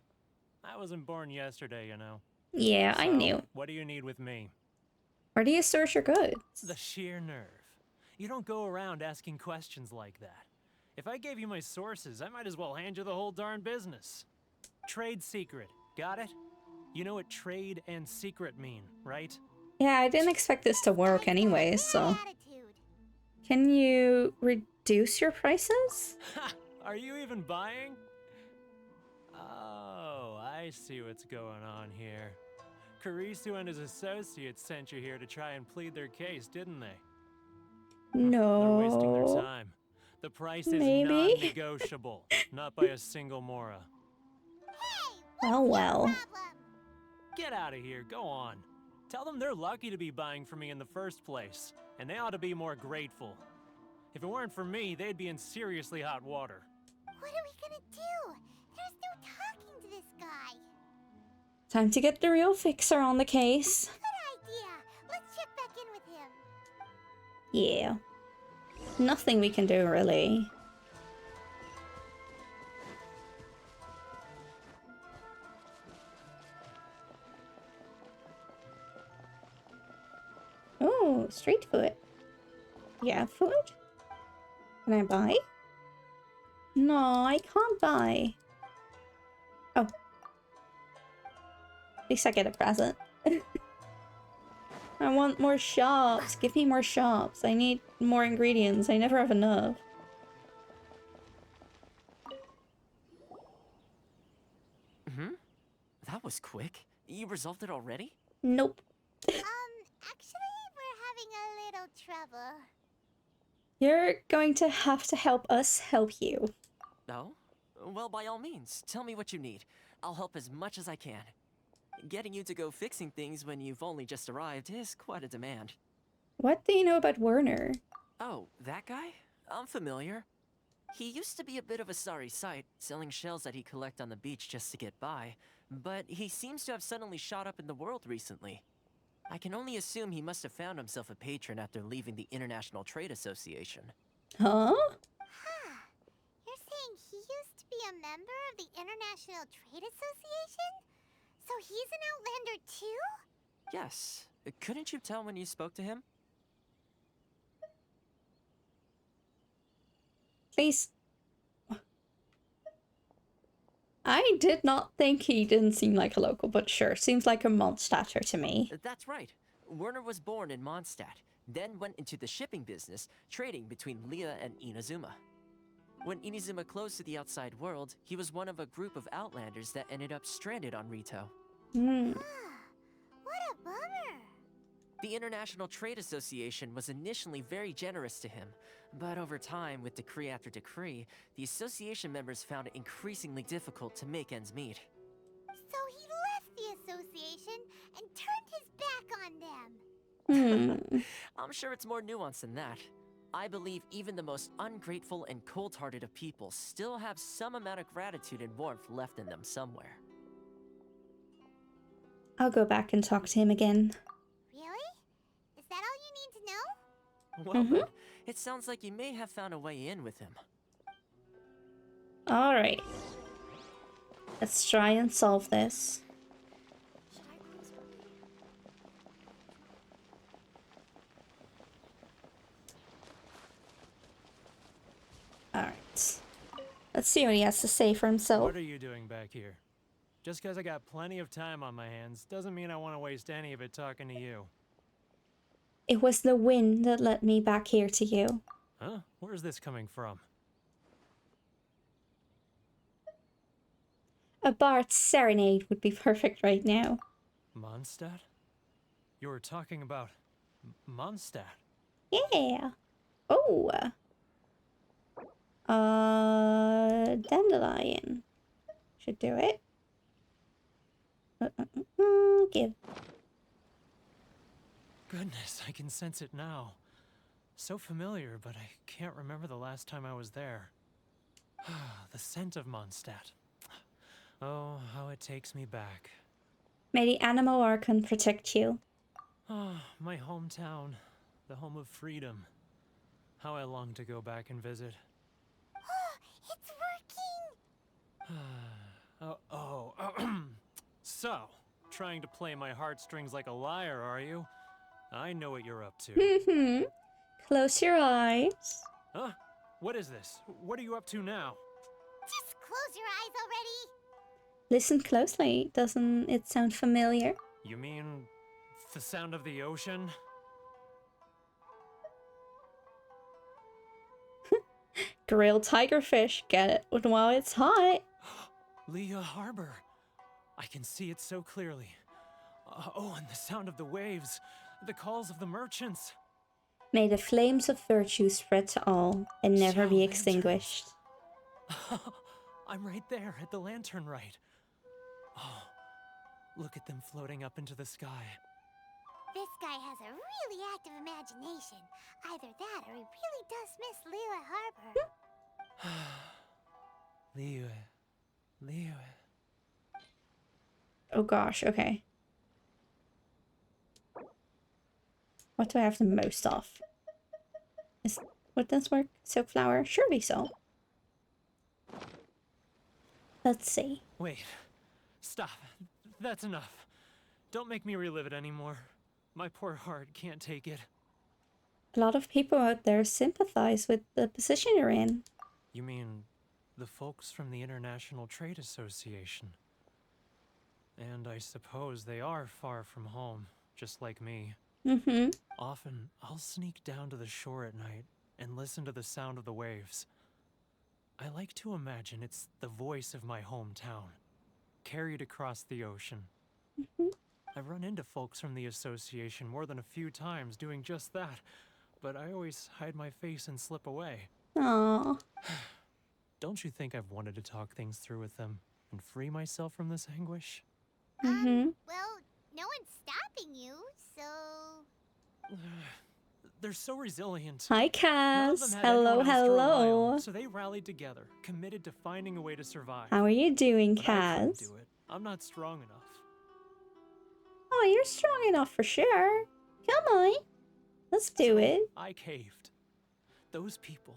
I wasn't born yesterday, you know. Yeah, I knew. What do you need with me? Where do you source your goods? The sheer nerve. You don't go around asking questions like that. If I gave you my sources, I might as well hand you the whole darn business. Trade secret, got it? You know what trade and secret mean, right? Yeah, I didn't expect this to work anyways, so... Can you reduce your prices? Ha! Are you even buying? Oh, I see what's going on here. Karisu and his associates sent you here to try and plead their case, didn't they? They're wasting their No. time. The price is Maybe. non-negotiable, not by a single Mora. Oh well. Get out of here, go on. Tell them they're lucky to be buying from me in the first place, and they ought to be more grateful. If it weren't for me, they'd be in seriously hot water. What are we gonna do? There's no talking to this guy. Time to get the real fixer on the case. Good idea. Let's check back in with him. Yeah. Nothing we can do, really. Oh, street food. Yeah, food? Can I buy? No, I can't buy. Oh. At least I get a present. I want more shops. Give me more shops. I need more ingredients. I never have enough. That was quick. You resolved it already? Nope. Actually, we're having a little trouble. You're going to have to help us help you. No? Well, by all means, tell me what you need. I'll help as much as I can. Getting you to go fixing things when you've only just arrived is quite a demand. What do you know about Werner? Oh, that guy? I'm familiar. He used to be a bit of a sorry sight, selling shells that he collect on the beach just to get by, but he seems to have suddenly shot up in the world recently. I can only assume he must have found himself a patron after leaving the International Trade Association. Huh? You're saying he used to be a member of the International Trade Association? So he's an Outlander too? Yes. Couldn't you tell when you spoke to him? Please. I did not think he didn't seem like a local, but sure, seems like a Mondstadter to me. That's right. Werner was born in Mondstadt, then went into the shipping business, trading between Leah and Inazuma. When Inazuma closed to the outside world, he was one of a group of Outlanders that ended up stranded on Rito. What a bummer. The International Trade Association was initially very generous to him, but over time, with decree after decree, the association members found it increasingly difficult to make ends meet. So he left the association and turned his back on them. I'm sure it's more nuanced than that. I believe even the most ungrateful and cold-hearted of people still have some amount of gratitude and warmth left in them somewhere. I'll go back and talk to him again. Really? Is that all you need to know? Well then, it sounds like you may have found a way in with him. Alright. Let's try and solve this. Alright. Let's see what he has to say for himself. What are you doing back here? Just because I got plenty of time on my hands doesn't mean I want to waste any of it talking to you. It was the wind that led me back here to you. Huh? Where's this coming from? A bard's serenade would be perfect right now. Mondstadt? You were talking about Mondstadt? Yeah. Oh. Dandelion. Should do it. Give. Goodness, I can sense it now. So familiar, but I can't remember the last time I was there. The scent of Mondstadt. Oh, how it takes me back. May the Animal Archon protect you. Oh, my hometown. The home of freedom. How I long to go back and visit. It's working! So, trying to play my heartstrings like a liar, are you? I know what you're up to. Close your eyes. Huh? What is this? What are you up to now? Just close your eyes already! Listen closely. Doesn't it sound familiar? You mean the sound of the ocean? Grilled tigerfish. Get it while it's hot. Liyue Harbor. I can see it so clearly. Oh, and the sound of the waves. The calls of the merchants. May the flames of virtue spread to all and never be Xiao extinguished. lanterns. I'm right there at the lantern right. Oh, look at them floating up into the sky. This guy has a really active imagination. Either that or he really does miss Liyue Harbor. Liyue. Oh gosh, okay. What do I have the most of? Would this work? Silk flower? Surely so. Let's see. Wait. Stop. That's enough. Don't make me relive it anymore. My poor heart can't take it. A lot of people out there sympathize with the position you're in. You mean the folks from the International Trade Association? And I suppose they are far from home, just like me. Mm-hmm. Often, I'll sneak down to the shore at night and listen to the sound of the waves. I like to imagine it's the voice of my hometown, carried across the ocean. Mm-hmm. I've run into folks from the association more than a few times doing just that, but I always hide my face and slip away. Aww. Don't you think I've wanted to talk things through with them and free myself from this anguish? Mm-hmm. Well, no one's stopping you, so... They're so resilient. Hi, None of Kaz. them had Hello, anyone else to rely hello. on, so they rallied together, committed to finding a way to survive. How are you doing, But I couldn't Kaz? do it. I'm not strong enough. Oh, you're strong enough for sure. Come on. Let's do So it. I caved. Those people,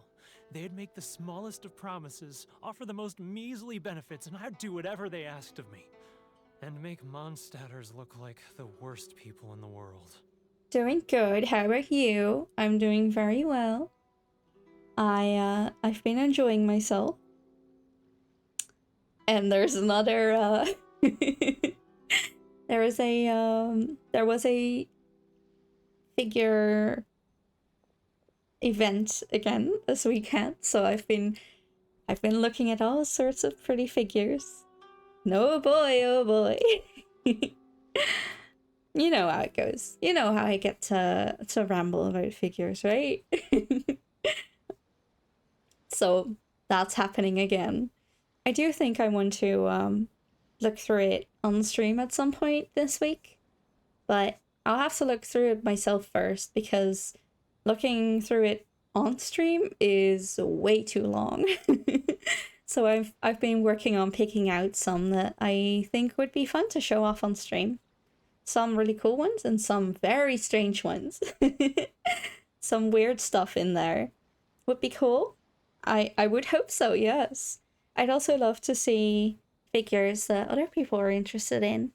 they'd make the smallest of promises, offer the most measly benefits, and I'd do whatever they asked of me. And make Mondstadters look like the worst people in the world. Doing good. How about you? I'm doing very well. I've been enjoying myself. And there's another there was a figure event again this weekend, so I've been looking at all sorts of pretty figures. No boy, oh boy. You know how it goes. You know how I get to ramble about figures, right? So that's happening again. I do think I want to look through it on stream at some point this week, but I'll have to look through it myself first because looking through it on stream is way too long. So I've been working on picking out some that I think would be fun to show off on stream. Some really cool ones and some very strange ones. Some weird stuff in there. Would be cool. I would hope so, yes. I'd also love to see figures that other people are interested in.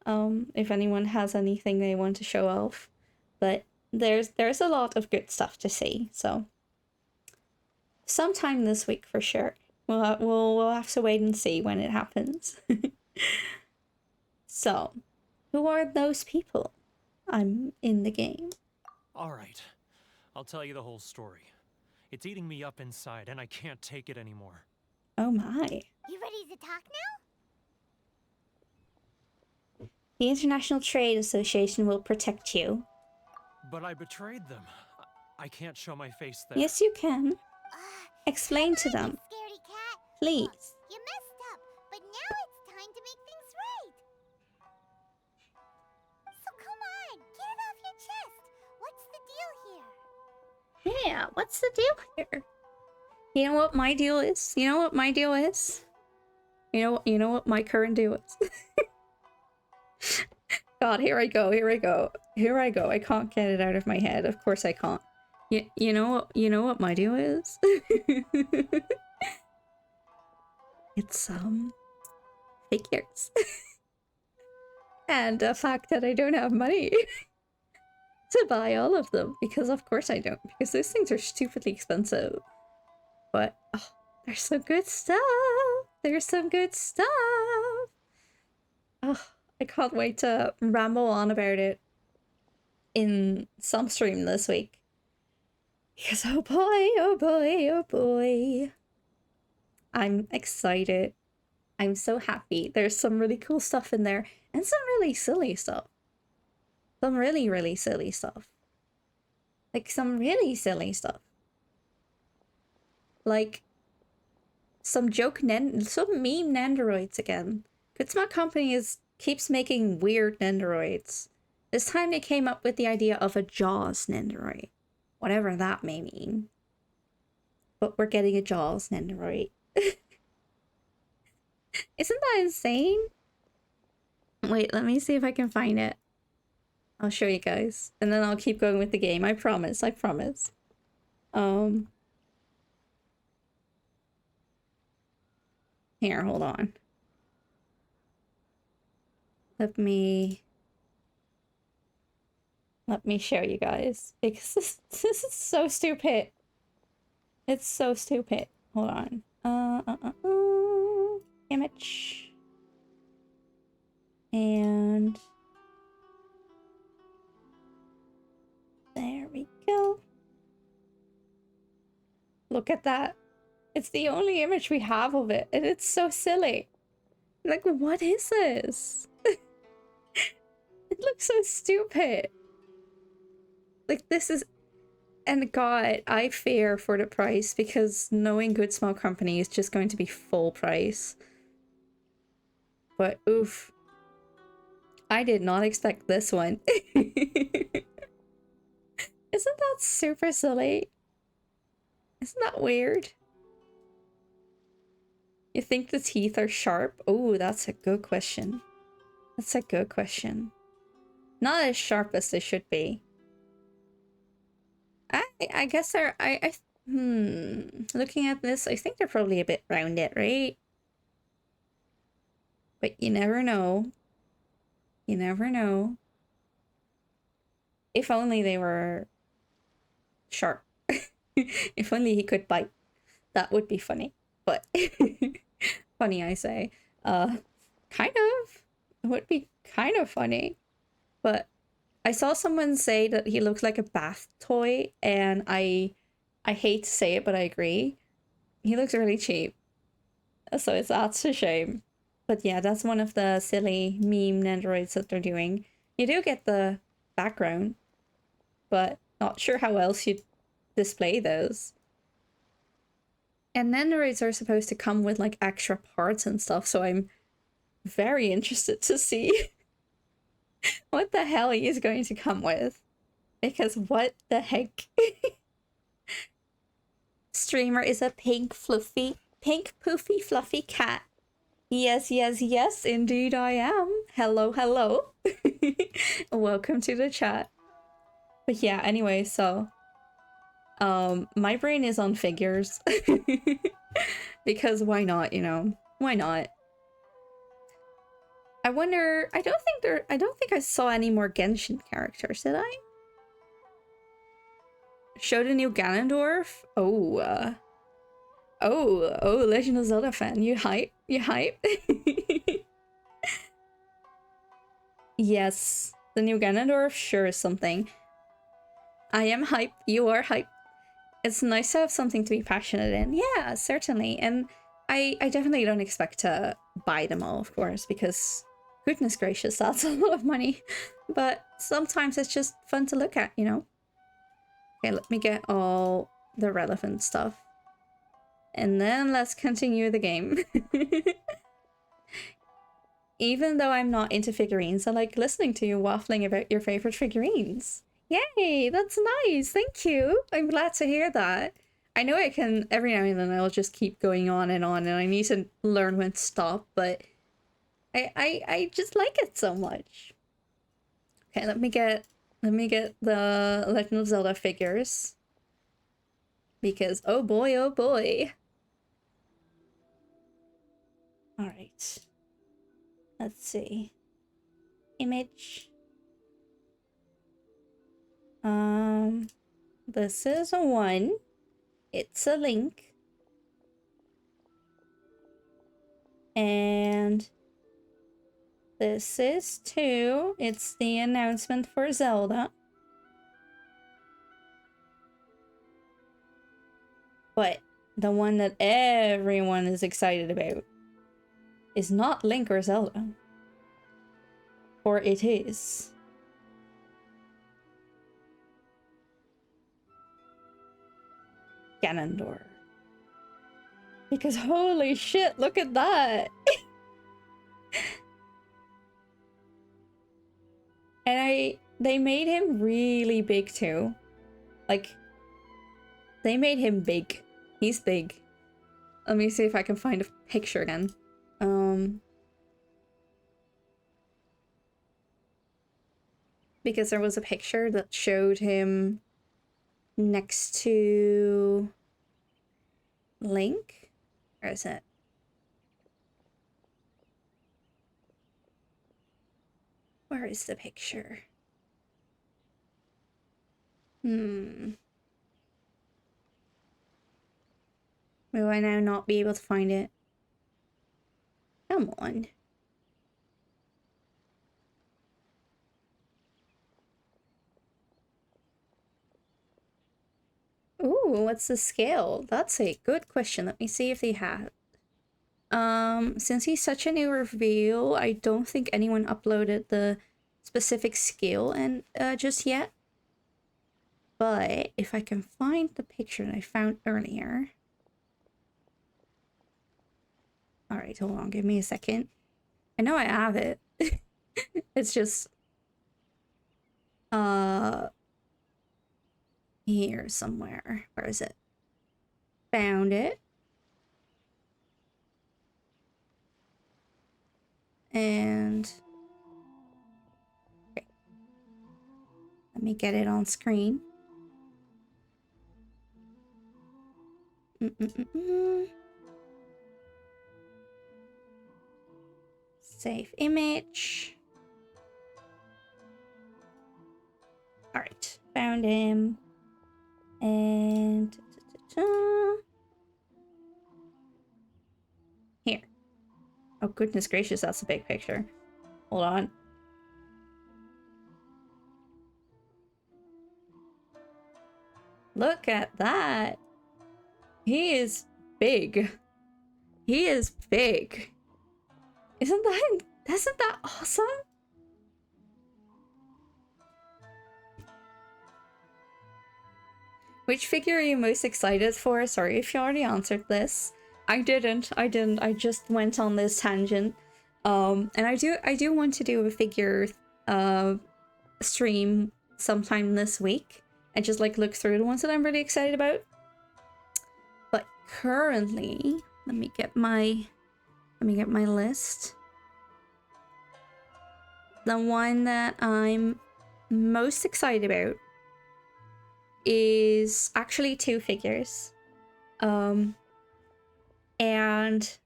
If anyone has anything they want to show off. But there's a lot of good stuff to see, so sometime this week for sure. We'll have to wait and see when it happens. So, who are those people? I'm in the game. All right, I'll tell you the whole story. It's eating me up inside, and I can't take it anymore. Oh my. You ready to talk now? The International Trade Association will protect you. But I betrayed them. I can't show my face there. Yes, you can. Explain to them. Scaredy cat. Please. Look, you messed up, but now it's time to make things right. So come on, get it off your chest. What's the deal here? Yeah, what's the deal here? You know what my deal is? You know what my deal is? You know what my current deal is? God, here I go. I can't get it out of my head. Of course I can't. You know what my deal is? It's figures. And the fact that I don't have money to buy all of them, because of course I don't, because those things are stupidly expensive. But oh, there's some good stuff. There's some good stuff. Oh, I can't wait to ramble on about it in some stream this week. Because oh boy, oh boy, oh boy. I'm excited. I'm so happy. There's some really cool stuff in there and some really silly stuff. Some really, really silly stuff. Like some really silly stuff. Like some some meme Nendoroids again. Good Smart Company keeps making weird Nendoroids. This time they came up with the idea of a Jaws Nendoroid. Whatever that may mean. But we're getting a Jaws Nendoroid. Isn't that insane? Wait, let me see if I can find it. I'll show you guys. And then I'll keep going with the game. I promise. I promise. Here, hold on. Let me show you guys. Because this is so stupid. It's so stupid. Hold on. Image. And there we go. Look at that. It's the only image we have of it, and it's so silly. Like, what is this? It looks so stupid. Like, this is... And God, I fear for the price, because knowing Good Small Company is just going to be full price. But, oof. I did not expect this one. Isn't that super silly? Isn't that weird? You think the teeth are sharp? Oh, that's a good question. That's a good question. Not as sharp as they should be. I guess they're... Looking at this, I think they're probably a bit rounded, right? But you never know. You never know. If only they were sharp. If only he could bite. That would be funny. But funny, I say. Kind of. It would be kind of funny. But I saw someone say that he looks like a bath toy, and I hate to say it, but I agree. He looks really cheap. So that's a shame. But yeah, that's one of the silly meme Nendoroids that they're doing. You do get the background, but not sure how else you'd display those. And Nendoroids are supposed to come with like extra parts and stuff, so I'm very interested to see what the hell he is going to come with. Because what the heck? Streamer is a pink poofy fluffy cat. Yes, yes, yes, indeed I am. Hello, hello. Welcome to the chat. But yeah, anyway, so my brain is on figures. Because why not, you know? Why not? I wonder, I don't think I saw any more Genshin characters, did I? Showed a new Ganondorf? Oh, oh, Legend of Zelda fan, you hype? You hype? Yes, the new Ganondorf sure is something. I am hype, you are hype. It's nice to have something to be passionate in. Yeah, certainly. And I definitely don't expect to buy them all, of course, because goodness gracious, that's a lot of money. But sometimes it's just fun to look at, you know? Okay, let me get all the relevant stuff. And then let's continue the game. Even though I'm not into figurines, I like listening to you waffling about your favorite figurines. Yay, that's nice. Thank you. I'm glad to hear that. I know I can, every now and then I'll just keep going on, and I need to learn when to stop, but I just like it so much. Okay, let me get the Legend of Zelda figures. Because, oh boy, oh boy. Alright. Let's see. Image. This is a 1. It's a Link. And this is 2. It's the announcement for Zelda. But the one that everyone is excited about is not Link or Zelda. Or it is. Ganondorf. Because holy shit, look at that! And they made him really big too. Like, they made him big. He's big. Let me see if I can find a picture again. Because there was a picture that showed him next to Link. Where is it? Where is the picture? Will I now not be able to find it? Come on. Ooh, what's the scale? That's a good question. Let me see if they have. Since he's such a new reveal, I don't think anyone uploaded the specific scale and just yet. But if I can find the picture that I found earlier. Alright, hold on, give me a second. I know I have it. It's just here somewhere. Where is it? Found it. And okay. Let me get it on screen. Save image. All right, found him. And here. Oh goodness gracious, that's a big picture. Hold on. Look at that. He is big. He is big. Isn't that awesome? Which figure are you most excited for? Sorry if you already answered this. I didn't. I just went on this tangent. And I do want to do a figure stream sometime this week and just like look through the ones that I'm really excited about. But currently, let me get my list. The one that I'm most excited about is actually two figures. And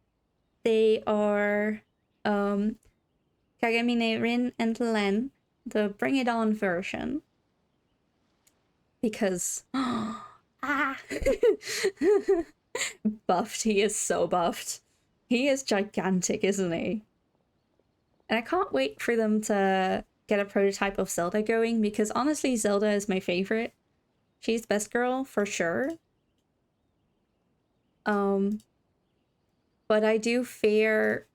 they are Kagamine Rin and Len, the Bring It On version. Because buffed, he is so buffed. He is gigantic, isn't he? And I can't wait for them to get a prototype of Zelda going, because honestly, Zelda is my favorite. She's best girl for sure. But I do fear,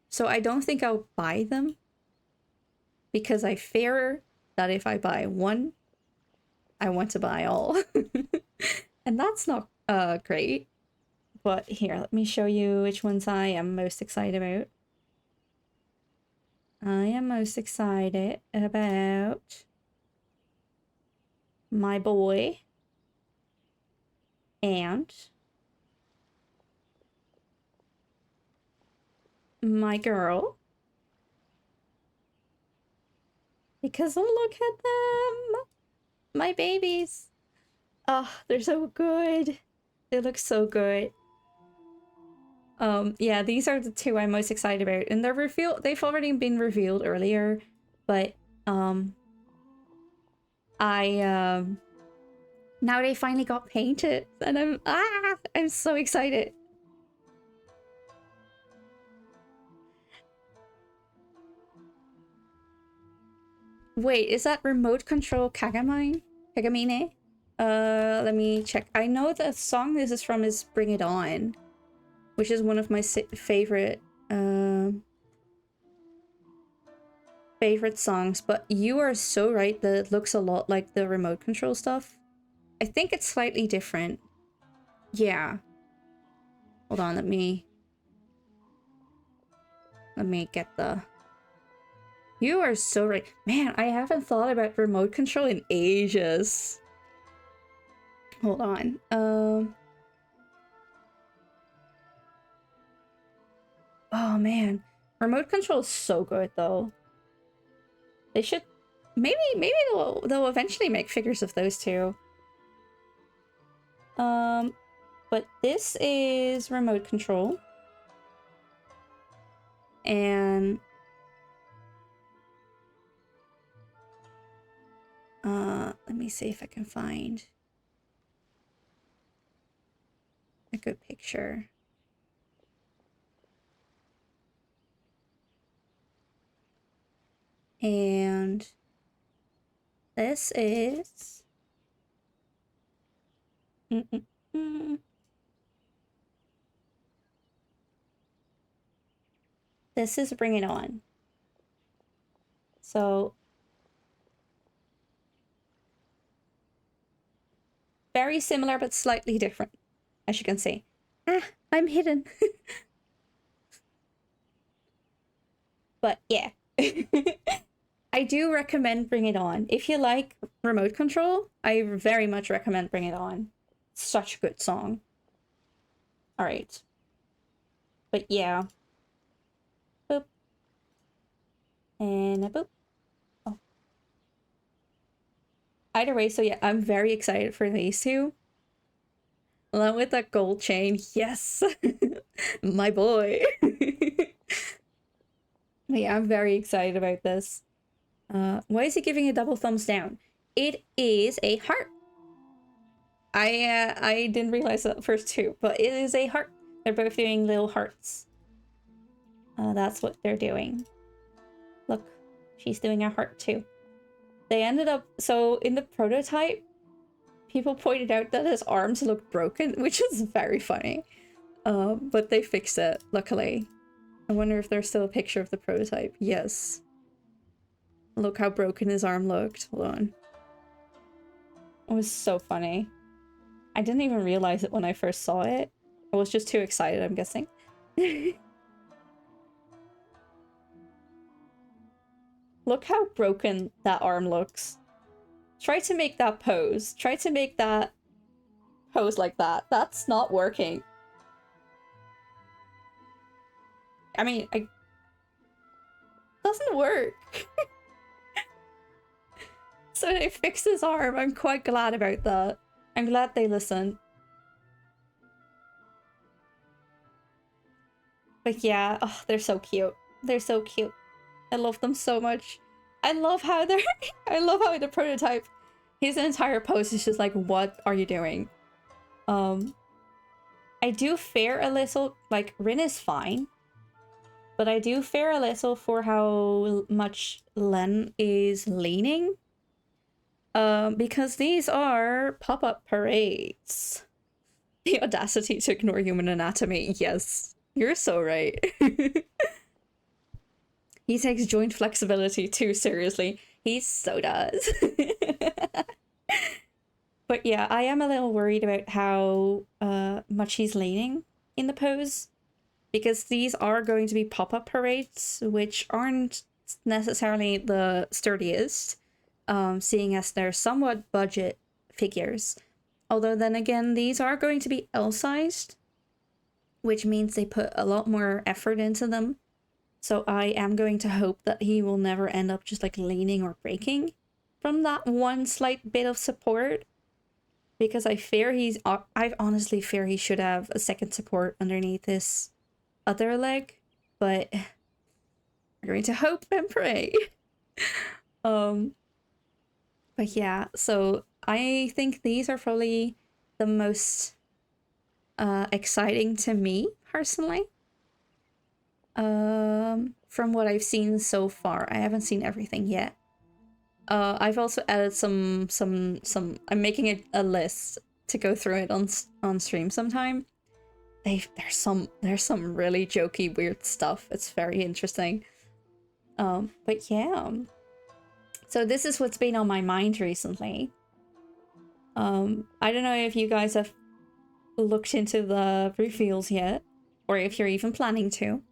so I don't think I'll buy them, because I fear that if I buy one, I want to buy all. And that's not great. But here, let me show you which ones I am most excited about. I am most excited about my boy and my girl, because look at them, my babies. Oh, they're so good. They look so good. Yeah, these are the two I'm most excited about, and they've already been revealed earlier, but now they finally got painted, and I'm so excited. Wait, is that remote control Kagamine? Let me check. I know the song this is from is Bring It On, which is one of my favorite favorite songs, but you are so right that it looks a lot like the remote control stuff. I think it's slightly different. Yeah. Hold on, let me get the... You are so right. Man, I haven't thought about remote control in ages. Hold on. Oh man. Remote control is so good though. They should maybe they'll eventually make figures of those two. But this is remote control. And let me see if I can find a good picture. And this is this is Bring It On. So very similar but slightly different, as you can see. Ah, I'm hidden. But yeah. I do recommend Bring It On. If you like remote control, I very much recommend Bring It On. Such a good song. Alright. But yeah. Boop. And a boop. Oh. Either way, so yeah, I'm very excited for these two. Along with that gold chain. Yes! My boy! Yeah, I'm very excited about this. Why is he giving a double thumbs down? It is a heart. I didn't realize that first too, but it is a heart. They're both doing little hearts. That's what they're doing. Look, she's doing a heart too. They ended up, so in the prototype, people pointed out that his arms looked broken, which is very funny. But they fixed it, luckily. I wonder if there's still a picture of the prototype. Yes. Look how broken his arm looked. Hold on. It was so funny. I didn't even realize it when I first saw it. I was just too excited, I'm guessing. Look how broken that arm looks. Try to make that pose. Try to make that pose like that. That's not working. I mean, doesn't work. So they fixed his arm. I'm quite glad about that. I'm glad they listened. But yeah, oh, they're so cute. They're so cute. I love them so much. I love how they're I love how in the prototype his entire pose is just like, what are you doing? I do fear a little, like, Rin is fine. But I do fear a little for how much Len is leaning. Because these are pop-up parades. The audacity to ignore human anatomy. Yes, you're so right. He takes joint flexibility too seriously. He so does. But yeah, I am a little worried about how much he's leaning in the pose. Because these are going to be pop-up parades, which aren't necessarily the sturdiest. Seeing as they're somewhat budget figures. Although then again, these are going to be L-sized, which means they put a lot more effort into them. So I am going to hope that he will never end up just like leaning or breaking from that one slight bit of support. Because I fear I honestly fear he should have a second support underneath his other leg. But we're going to hope and pray. But yeah, so I think these are probably the most exciting to me personally. From what I've seen so far. I haven't seen everything yet. I've also added some I'm making a list to go through it on stream sometime. There's some really jokey weird stuff. It's very interesting. But yeah. So this is what's been on my mind recently. I don't know if you guys have looked into the reveals yet, or if you're even planning to.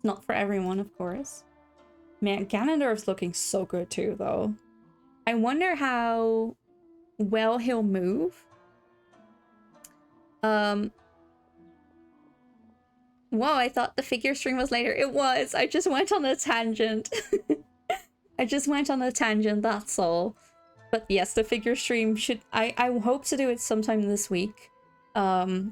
Not for everyone, of course. Man, Ganondorf's looking so good too, though. I wonder how well he'll move. Whoa, I thought the figure stream was later. It was. I just went on a tangent. I just went on a tangent, that's all. But yes, the figure stream should... I hope to do it sometime this week. I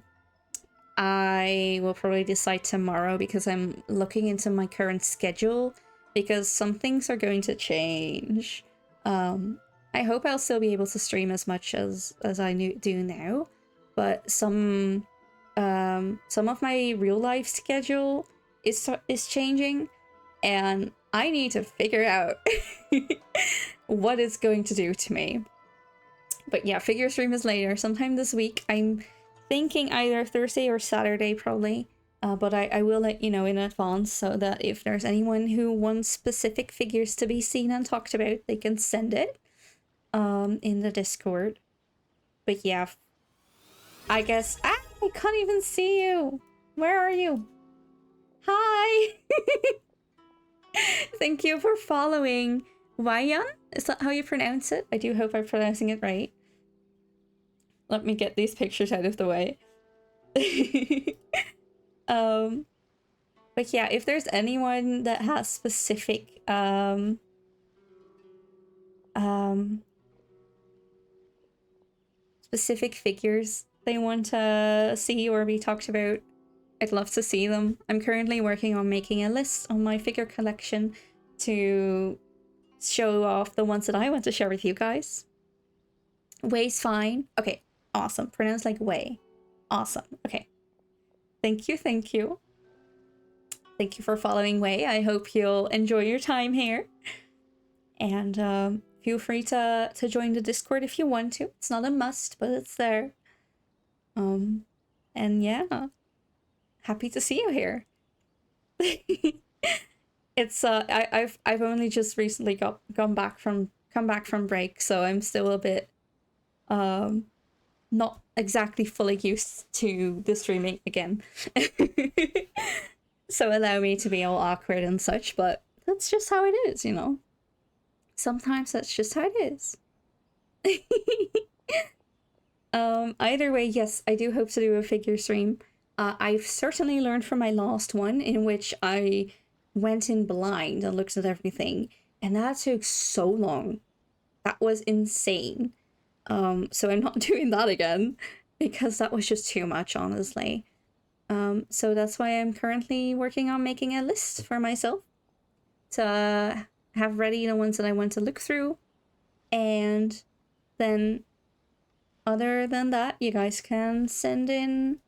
will probably decide tomorrow because I'm looking into my current schedule because some things are going to change. I hope I'll still be able to stream as much as I do now, but some of my real life schedule is changing, and I need to figure out what it's going to do to me. But yeah, figure stream is later, sometime this week. I'm thinking either Thursday or Saturday probably, but I will let you know in advance so that if there's anyone who wants specific figures to be seen and talked about, they can send it in the Discord. But yeah, I guess... I can't even see you! Where are you? Hi! Thank you for following. Wayan? Is that how you pronounce it? I do hope I'm pronouncing it right. Let me get these pictures out of the way. But yeah, if there's anyone that has specific specific figures they want to see or be talked about, I'd love to see them. I'm currently working on making a list on my figure collection to show off the ones that I want to share with you guys. Way's fine. Okay, awesome. Pronounced like Way. Awesome. Okay. Thank you, thank you. Thank you for following Way. I hope you'll enjoy your time here. And feel free to join the Discord if you want to. It's not a must, but it's there. And yeah. Happy to see you here. It's I've only just recently come back from break, so I'm still a bit not exactly fully used to the streaming again. So allow me to be all awkward and such, but that's just how it is, you know. Sometimes that's just how it is. Either way, yes, I do hope to do a figure stream. I've certainly learned from my last one, in which I went in blind and looked at everything, and that took so long. That was insane. So I'm not doing that again, because that was just too much, honestly. So that's why I'm currently working on making a list for myself to have ready the ones that I want to look through, and then other than that, you guys can send in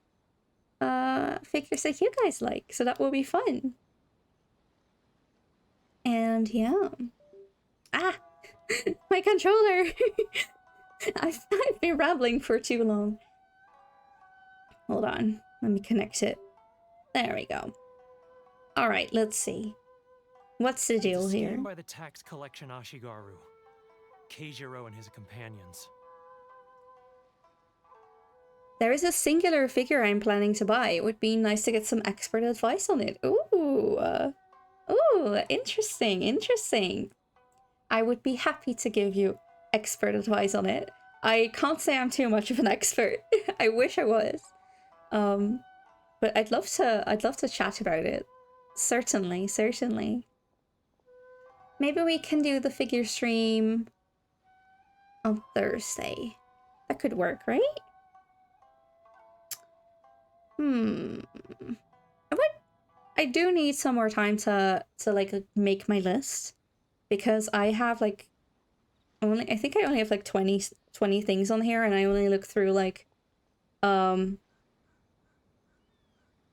figures that you guys like, so that will be fun. And yeah. Ah! My controller! I've been rambling for too long. Hold on, let me connect it. There we go. Alright, let's see. What's the deal here? By the tax collection Ashigaru, Keijiro and his companions. There is a singular figure I'm planning to buy. It would be nice to get some expert advice on it. Ooh. Ooh, interesting, interesting. I would be happy to give you expert advice on it. I can't say I'm too much of an expert. I wish I was. But I'd love to chat about it. Certainly, certainly. Maybe we can do the figure stream on Thursday. That could work, right? I do need some more time to like make my list, because I have like I think I only have like 20 things on here, and I only look through like not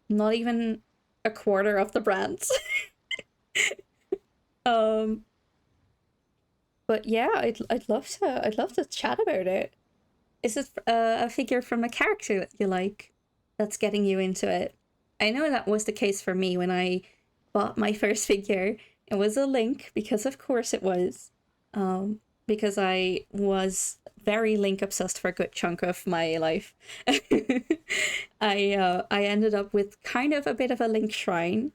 even a quarter of the brands. But yeah, I'd love to chat about it. Is it a figure from a character that you like that's getting you into it? I know that was the case for me when I bought my first figure. It was a Link, because of course it was. Because I was very Link obsessed for a good chunk of my life. I ended up with kind of a bit of a Link shrine,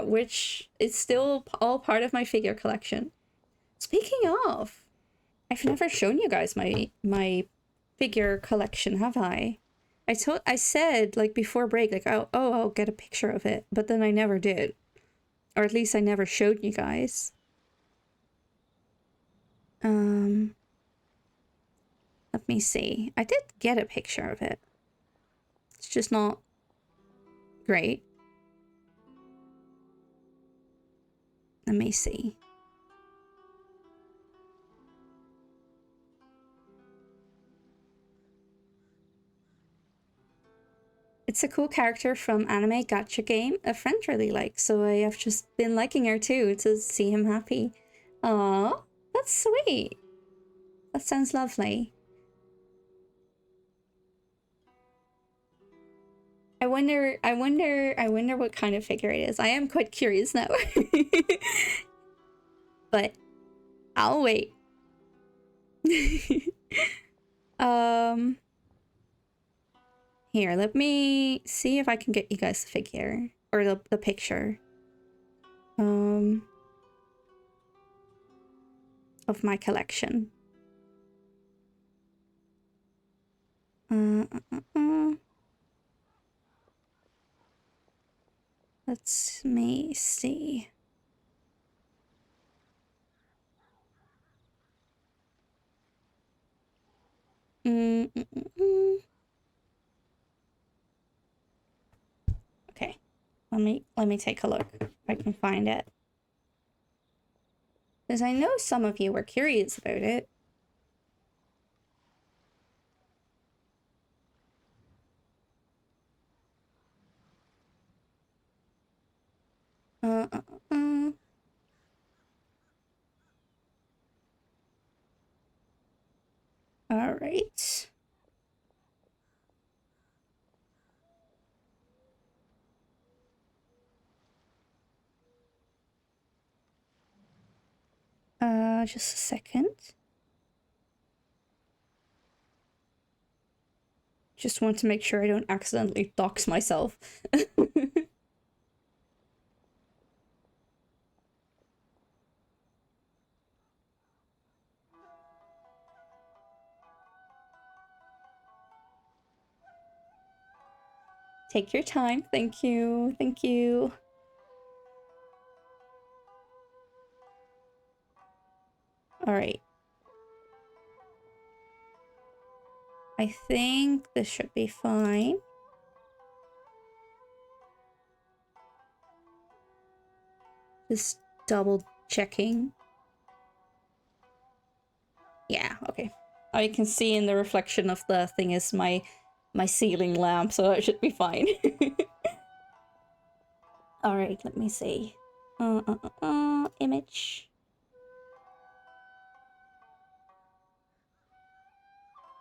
which is still all part of my figure collection. Speaking of, I've never shown you guys my figure collection, have I? I said like before break, like I'll get a picture of it, but then I never did, or at least I never showed you guys. Let me see. I did get a picture of it. It's just not great. Let me see. It's a cool character from anime gacha game a friend really likes, so I have just been liking her too to see him happy. Aww, that's sweet. That sounds lovely. I wonder what kind of figure it is. I am quite curious now. But I'll wait. Here, let me see if I can get you guys the figure or the picture. Of my collection. Let me see. Okay, let me take a look if I can find it, because I know some of you were curious about it. All right. Just a second. Just want to make sure I don't accidentally dox myself. Take your time. Thank you. Thank you. All right. I think this should be fine. Just double checking. Yeah, okay. I can see in the reflection of the thing is my ceiling lamp, so it should be fine. All right, let me see. Image.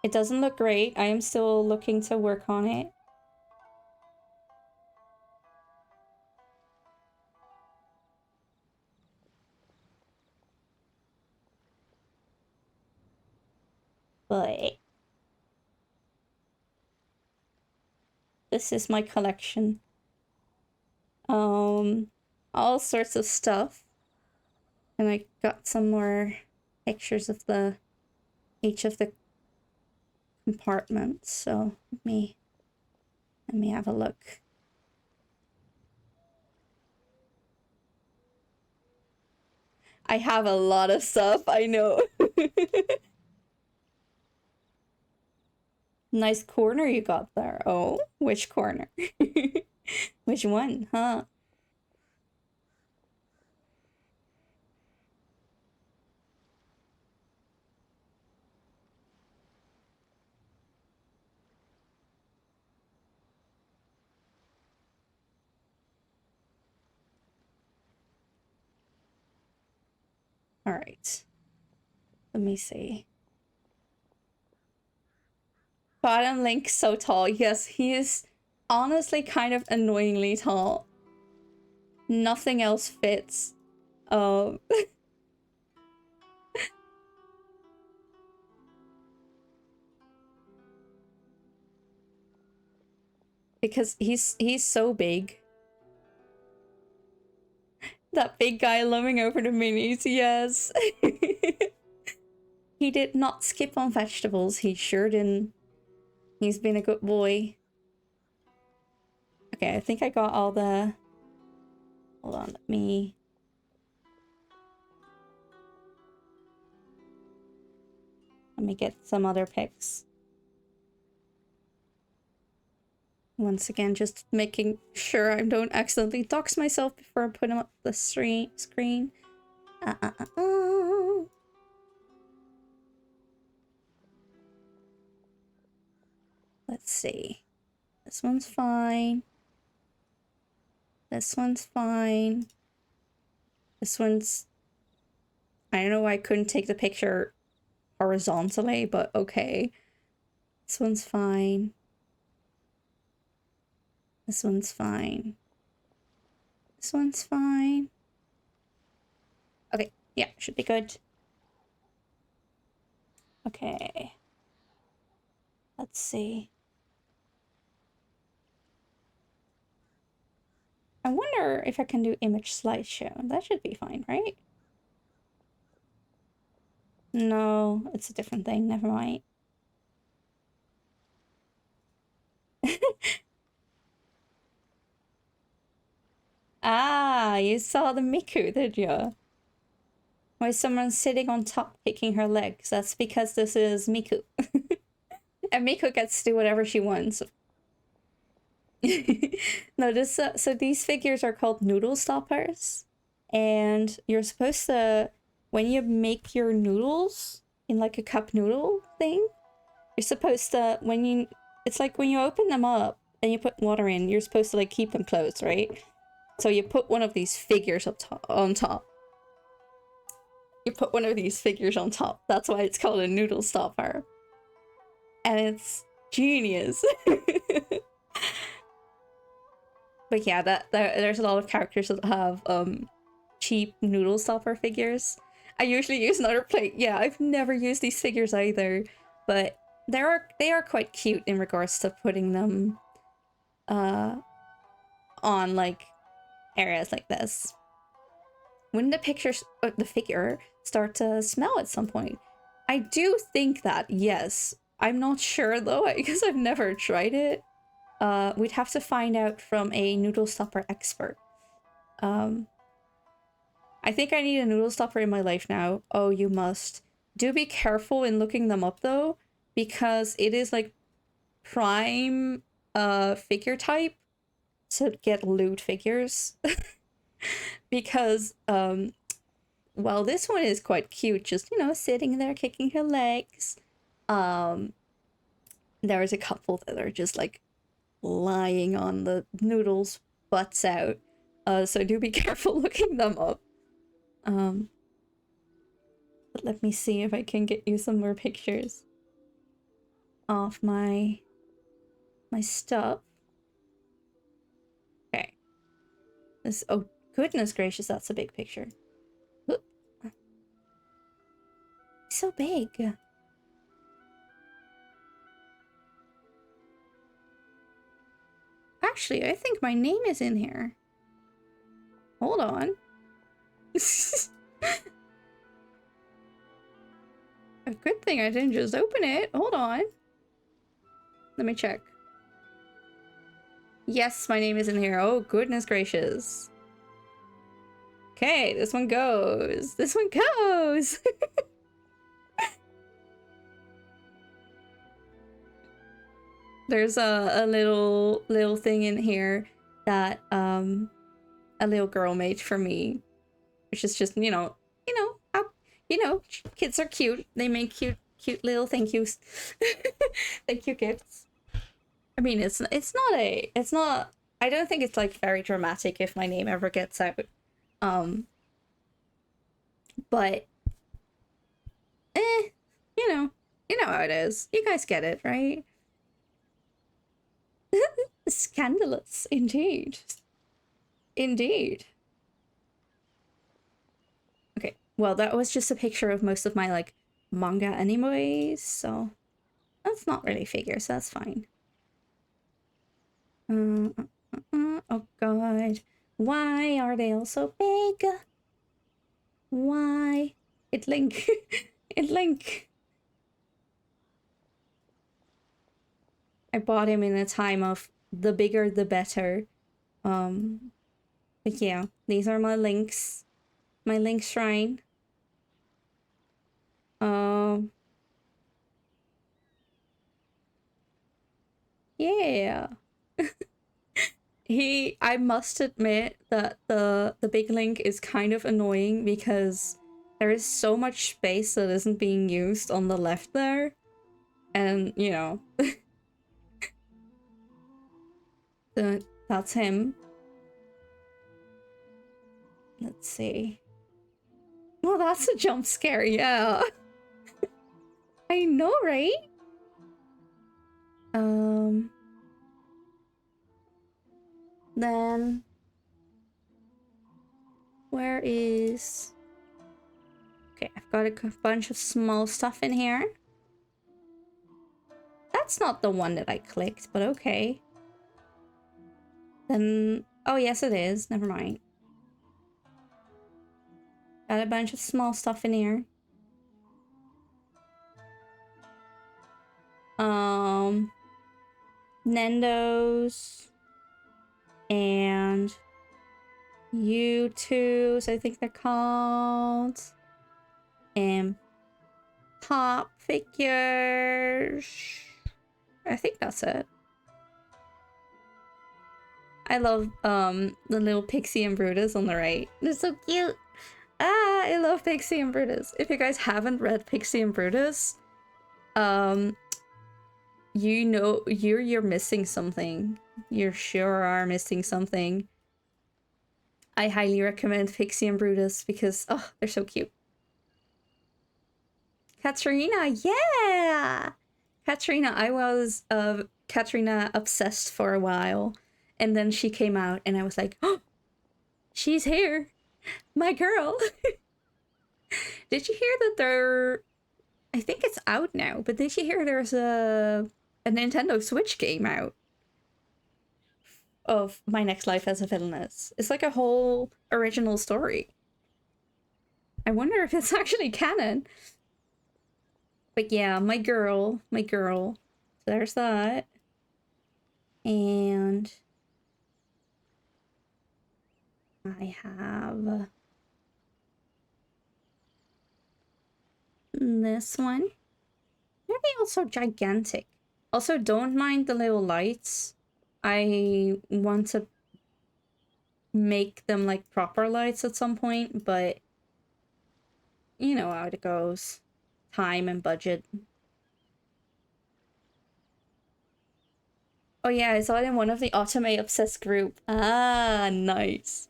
It doesn't look great. I am still looking to work on it. But this is my collection. All sorts of stuff. And I got some more pictures of each of the compartments. So let me have a look. I have a lot of stuff, I know. Nice corner you got there. Oh, which corner? Which one, huh? All right. Let me see. Bottom Link so tall. Yes, he is honestly kind of annoyingly tall. Nothing else fits. Um, because he's so big. That big guy loving over the minis, yes. He did not skip on vegetables, he sure didn't. He's been a good boy. Okay, I think I got all the... Hold on, let me get some other pics. Once again, just making sure I don't accidentally dox myself before I put them up the screen. Let's see. This one's fine. This one's fine. This one's... I don't know why I couldn't take the picture horizontally, but okay. This one's fine. This one's fine. This one's fine. Okay, yeah, should be good. Okay. Let's see. I wonder if I can do image slideshow. That should be fine, right? No, it's a different thing. Never mind. Ah, you saw the Miku, did you? Why someone's sitting on top kicking her legs. That's because this is Miku. And Miku gets to do whatever she wants. No, this so these figures are called noodle stoppers. And you're supposed to, when you make your noodles in like a cup noodle thing, you're supposed to, it's like when you open them up and you put water in, you're supposed to like keep them closed, right? So you put one of these figures on top. You put one of these figures on top. That's why it's called a noodle stopper. And it's genius. But yeah, there's a lot of characters that have cheap noodle stopper figures. I usually use another plate. Yeah, I've never used these figures either, but they are quite cute in regards to putting them on like areas like this. Wouldn't the figure start to smell at some point? I do think that, yes. I'm not sure though, because I've never tried it. We'd have to find out from a noodle stopper expert. I think I need a noodle stopper in my life now. Oh, you must. Do be careful in looking them up though, because it is like prime figure type to get lewd figures. Because well, this one is quite cute, just, you know, sitting there kicking her legs. There's a couple that are just like lying on the noodles, butts out. So do be careful looking them up. But let me see if I can get you some more pictures of my stuff. Okay. This, oh goodness gracious, that's a big picture. Oop. So big. Actually, I think my name is in here. Hold on. A good thing I didn't just open it. Hold on. Let me check. Yes, my name is in here. Oh, goodness gracious. Okay, this one goes. This one goes. There's a little thing in here that a little girl made for me, which is just, you know how, kids are cute. They make cute little thank yous. Thank you gifts. I mean, it's not, I don't think it's like very dramatic if my name ever gets out. But you know how it is. You guys get it, right? Scandalous, indeed. Indeed. well, that was just a picture of most of my, like, manga anyways, so that's not really figures, that's fine. Oh god. Why are they all so big? Why? It Link. It Link. I bought him in a time of the bigger the better. But yeah, these are my links. My Link shrine. Yeah. I must admit that the big Link is kind of annoying because there is so much space that isn't being used on the left there. And, you know, that's him. Let's see. Well, that's a jump scare, yeah. I know, right? Then where is... Okay, I've got a bunch of small stuff in here. That's not the one that I clicked, but okay. Then, oh yes it is, never mind. Got a bunch of small stuff in here. Nendos. And U2s, I think they're called. And pop figures. I think that's it. I love the little Pixie and Brutus on the right. They're so cute. Ah, I love Pixie and Brutus. If you guys haven't read Pixie and Brutus, you know you're missing something. You sure are missing something. I highly recommend Pixie and Brutus because oh, they're so cute. Katrina, yeah! Katrina, I was Katrina obsessed for a while, and then she came out and I was like, oh, she's here. My girl. Did you hear that there... I think it's out now, but did you hear there's a Nintendo Switch game out of My Next Life as a Villainess? It's like a whole original story. I wonder if it's actually canon. But yeah, my girl. So there's that. And I have this one. They're also gigantic. Also, don't mind the little lights. I want to make them like proper lights at some point, but you know how it goes. Time and budget. Oh yeah, I saw it in one of the Otome Obsessed group. Ah, nice.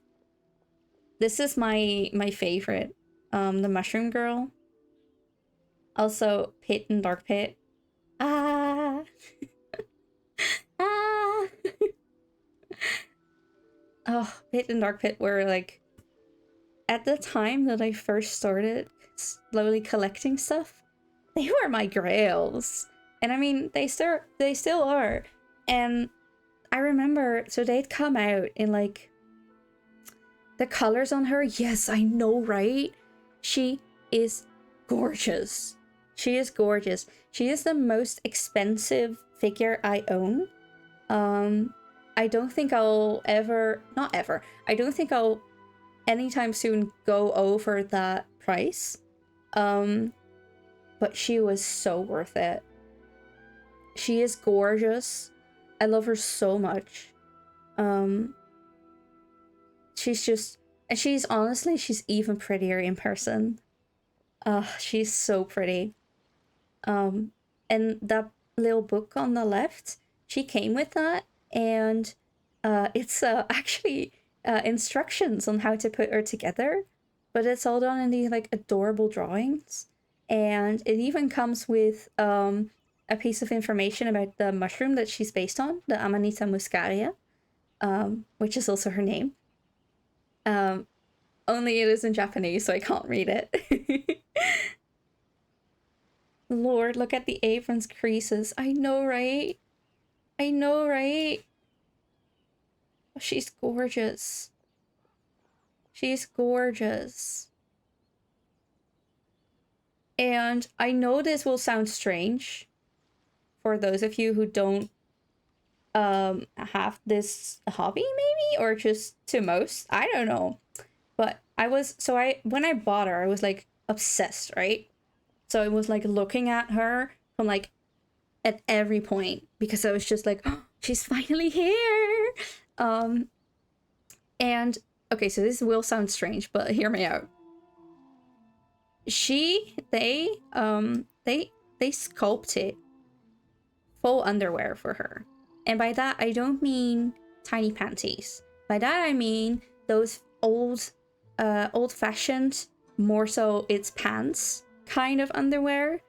This is my favorite. The Mushroom Girl. Also, Pit and Dark Pit. Ah! Ah! Oh, Pit and Dark Pit were like... At the time that I first started slowly collecting stuff, they were my grails. And I mean, they still are. And I remember, so they'd come out in like... The colors on her, yes, I know, right? She is gorgeous. She is gorgeous. She is the most expensive figure I own. I don't think I'll ever... Not ever. I don't think I'll anytime soon go over that price. But she was so worth it. She is gorgeous. I love her so much. She's just... And she's honestly, she's even prettier in person. She's so pretty. And that little book on the left, she came with that, and it's actually instructions on how to put her together, but it's all done in these like adorable drawings, and it even comes with a piece of information about the mushroom that she's based on, the Amanita muscaria, which is also her name. Only it is in Japanese, so I can't read it. Lord, look at the apron's creases. I know, right? I know, right? She's gorgeous. She's gorgeous. And I know this will sound strange for those of you who don't have this hobby, maybe, or just to most, I don't know. But when I bought her, I was like obsessed, right? So I was like looking at her from like at every point because I was just like, oh, she's finally here. And okay, so this will sound strange, but hear me out. They sculpted full underwear for her. And by that, I don't mean tiny panties. By that, I mean those old-fashioned, more so it's pants kind of underwear.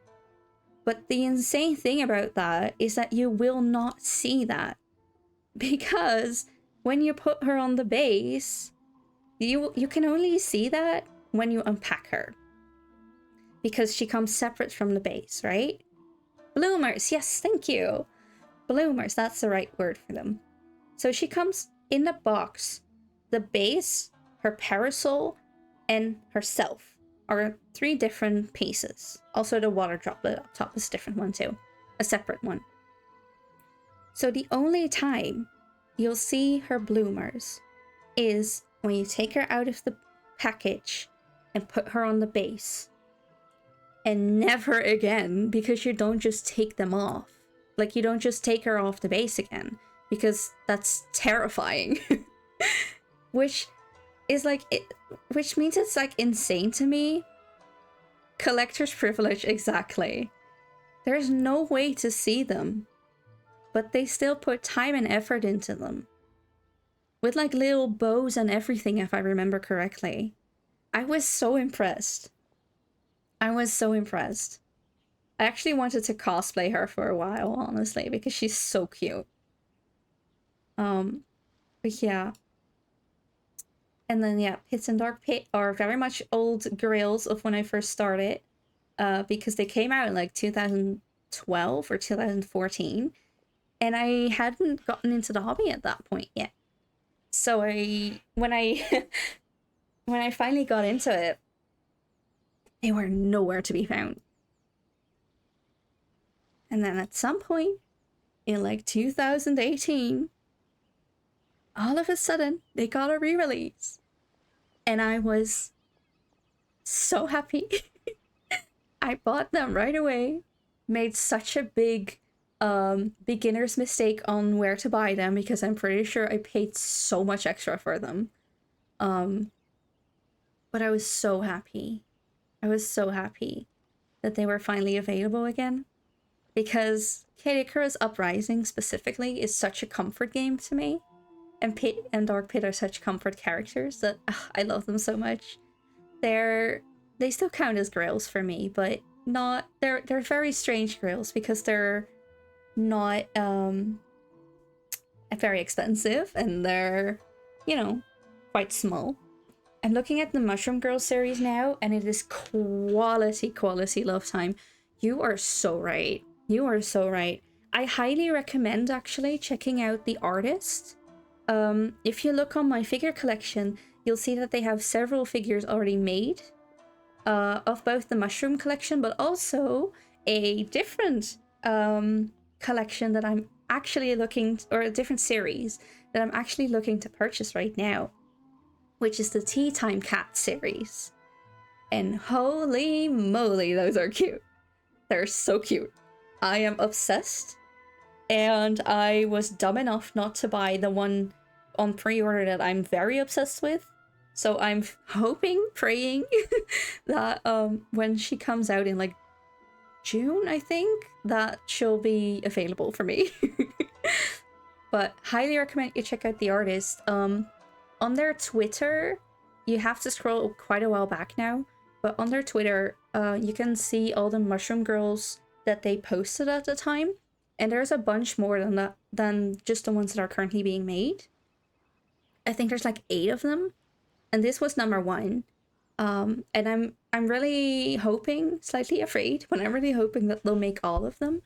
But the insane thing about that is that you will not see that. Because when you put her on the base, you can only see that when you unpack her. Because she comes separate from the base, right? Bloomers, yes, thank you. Bloomers, that's the right word for them. So she comes in the box. The base, her parasol, and herself are 3 different pieces. Also the water droplet up top is a different one too. A separate one. So the only time you'll see her bloomers is when you take her out of the package and put her on the base. And never again, because you don't just take them off. Like, you don't just take her off the base again, because that's terrifying. Which is like, which means it's like insane to me. Collector's privilege, exactly. There's no way to see them, but they still put time and effort into them. With like little bows and everything, if I remember correctly. I was so impressed. I was so impressed. I actually wanted to cosplay her for a while, honestly, because she's so cute. But yeah. And then yeah, Pits and Dark Pit are very much old grails of when I first started. Because they came out in like 2012 or 2014. And I hadn't gotten into the hobby at that point yet. So when I finally got into it, they were nowhere to be found. And then at some point, in like 2018, all of a sudden, they got a re-release. And I was so happy. I bought them right away. Made such a big beginner's mistake on where to buy them because I'm pretty sure I paid so much extra for them. But I was so happy. I was so happy that they were finally available again. Because Kid Icarus Uprising specifically is such a comfort game to me. And Pit and Dark Pit are such comfort characters that I love them so much. They still count as grails for me, but not they're very strange grails because they're not very expensive and they're, you know, quite small. I'm looking at the Mushroom Girl series now, and it is quality love time. You are so right. You are so right. I highly recommend actually checking out the artist. If you look on my figure collection, you'll see that they have several figures already made of both the Mushroom collection, but also a different collection that I'm actually or a different series that I'm actually looking to purchase right now, which is the Tea Time Cat series. And holy moly, those are cute. They're so cute. I am obsessed. And I was dumb enough not to buy the one on pre-order that I'm very obsessed with. So I'm hoping, praying that when she comes out in like June, I think, that she'll be available for me. But highly recommend you check out the artist. On their Twitter, you have to scroll quite a while back now, but on their Twitter, you can see all the Mushroom Girls that they posted at the time. And there's a bunch more than that, than just the ones that are currently being made. I think there's like 8 of them. and this was number 1. And I'm really hoping, slightly afraid, but I'm really hoping that they'll make all of them,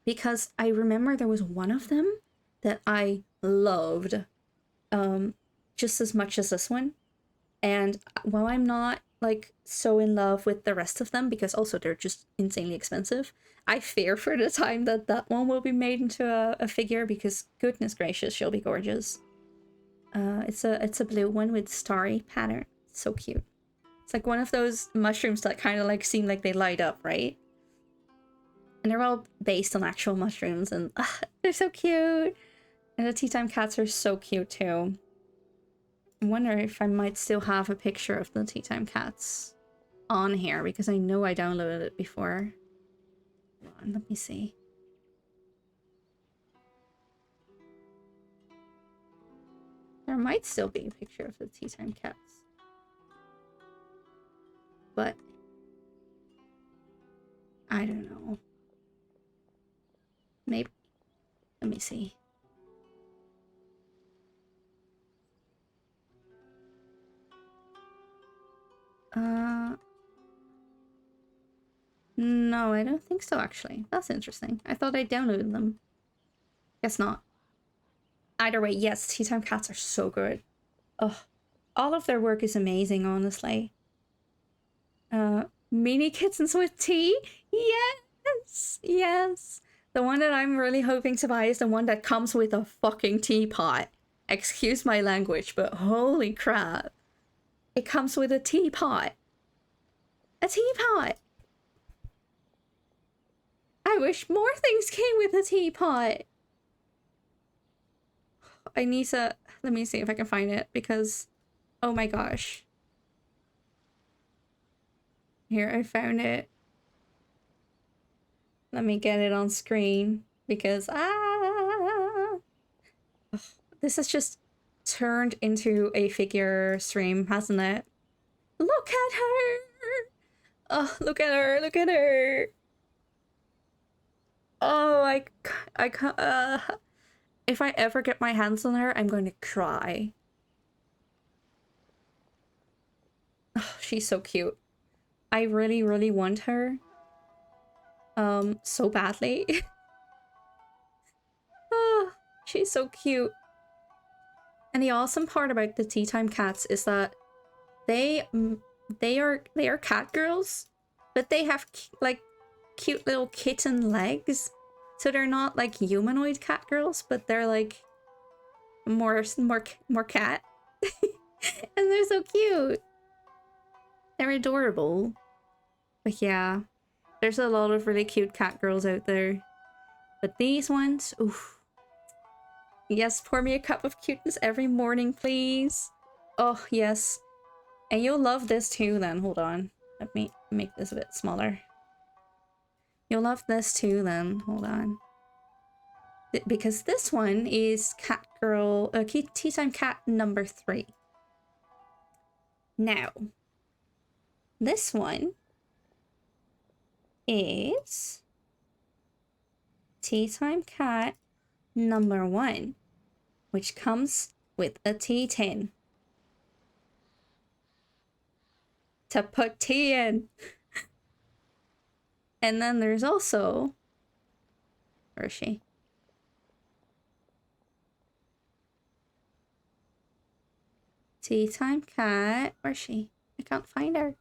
because I remember there was one of them that I loved just as much as this one. And while I'm not like so in love with the rest of them, because also they're just insanely expensive, I fear for the time that that one will be made into a figure, because goodness gracious, she'll be gorgeous. It's a blue one with starry pattern. It's so cute. It's like one of those mushrooms that kind of like seem like they light up, right? And they're all based on actual mushrooms, and they're so cute. And the tea time cats are so cute too. I wonder if I might still have a picture of the tea time cats on here, because I know I downloaded it before. Hold on, let me see. There might still be a picture of the tea time cats. But I don't know. Maybe. Let me see. No, I don't think so, actually. That's interesting. I thought I downloaded them. Guess not. Either way, yes, tea time cats are so good. Ugh. All of their work is amazing, honestly. Mini kittens with tea? Yes! Yes! The one that I'm really hoping to buy is the one that comes with a fucking teapot. Excuse my language, but holy crap. It comes with a teapot. A teapot! I wish more things came with a teapot. I need to... Let me see if I can find it, because... Oh my gosh. Here, I found it. Let me get it on screen, because... Ugh, this has just turned into a figure stream, hasn't it? Look at her! Oh, look at her, look at her! Oh, I can't... if I ever get my hands on her, I'm going to cry. Oh, she's so cute. I really, really want her. So badly. Oh, she's so cute. And the awesome part about the tea time cats is that they are cat girls, but they have like cute little kitten legs. So they're not like humanoid cat girls, but they're like more cat. And they're so cute. They're adorable. But yeah, there's a lot of really cute cat girls out there. But these ones, oof. Yes, pour me a cup of cuteness every morning, please. Oh, yes. And you'll love this too then. Hold on. Let me make this a bit smaller. You'll love this too then. Hold on. Because this one is cat girl, tea time cat number 3. Now, this one is tea time cat number 1, which comes with a tea tin to put tea in. And then there's also, where is she? Tea time cat, where's she? I can't find her.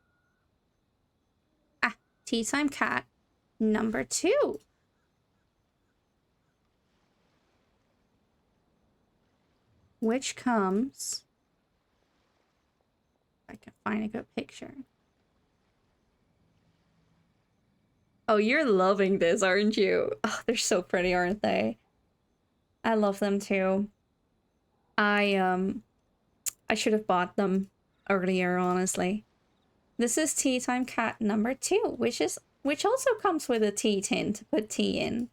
Ah, tea time cat number 2. Which comes, if I can find a good picture. Oh, you're loving this, aren't you? Oh, they're so pretty, aren't they? I love them too. I should have bought them earlier, honestly. This is tea time cat number 2, which also comes with a tea tin to put tea in.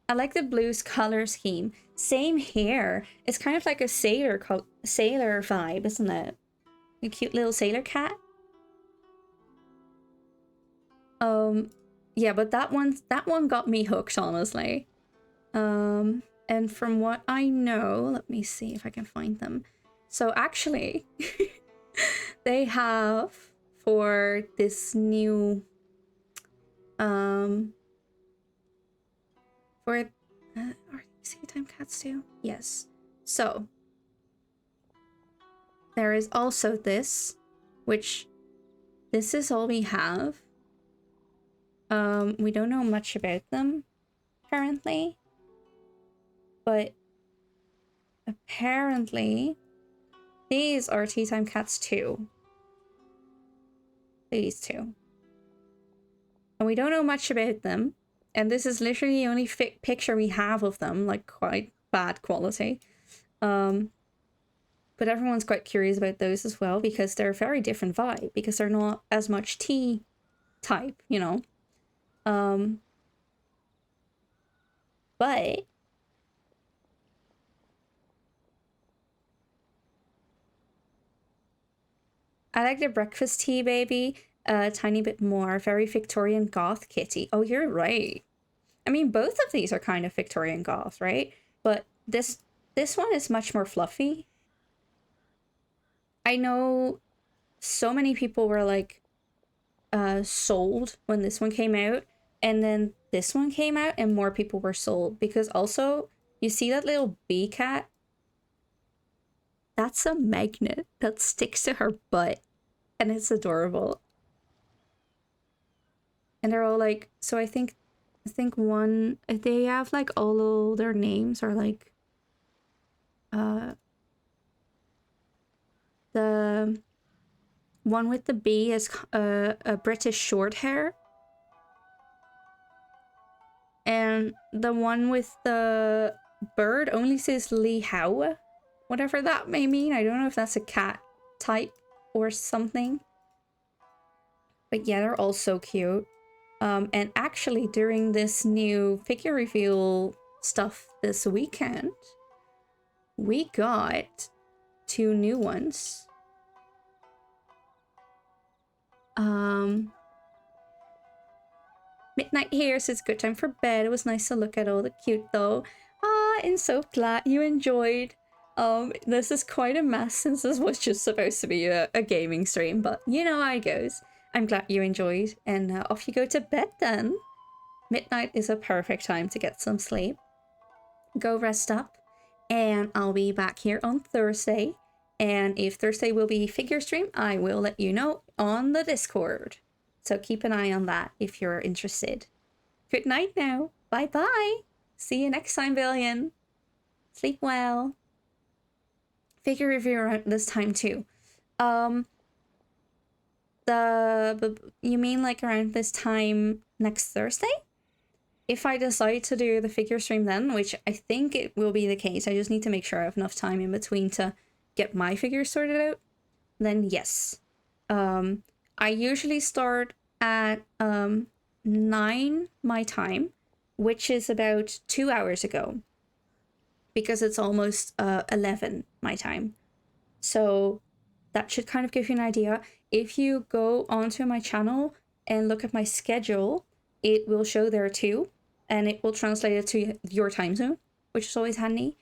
I like the blue's color scheme. Same here. It's kind of like a sailor vibe, isn't it? A cute little sailor cat. Yeah, but that one got me hooked, honestly. And from what I know, let me see if I can find them. So actually, they have for this new for are these Tea-Time Cats too? Yes. So there is also this, which this is all we have. We don't know much about them currently, but apparently these are Tea-Time Cats too. These two. And we don't know much about them. And this is literally the only picture we have of them, like quite bad quality. But everyone's quite curious about those as well because they're a very different vibe because they're not as much tea type, you know. But I like the breakfast tea baby a tiny bit more. Very Victorian goth kitty. Oh, you're right. I mean, both of these are kind of Victorian goth, right? But this one is much more fluffy. I know so many people were like sold when this one came out, and then this one came out and more people were sold because also you see that little bee cat? That's a magnet that sticks to her butt and it's adorable. And they're all like, so I think one, they have like all their names are like the one with the bee is a British short hair. And the one with the bird only says Lee Howe. Whatever that may mean. I don't know if that's a cat type or something. But yeah, they're all so cute. And actually during this new figure reveal stuff this weekend, we got 2 new ones. Midnight here says good time for bed. It was nice to look at all the cute though. Ah, and so glad you enjoyed. This is quite a mess since this was just supposed to be a gaming stream, but you know how it goes. I'm glad you enjoyed, and off you go to bed then. Midnight is a perfect time to get some sleep. Go rest up, and I'll be back here on Thursday. And if Thursday will be figure stream, I will let you know on the Discord. So keep an eye on that if you're interested. Good night now. Bye-bye. See you next time, Billion. Sleep well. Figure review around this time too. You mean like around this time next Thursday? If I decide to do the figure stream then, which I think it will be the case, I just need to make sure I have enough time in between to get my figures sorted out, then yes. I usually start at 9 my time, which is about 2 hours ago, because it's almost 11 my time. So that should kind of give you an idea. If you go onto my channel and look at my schedule, it will show there too, and it will translate it to your time zone, which is always handy.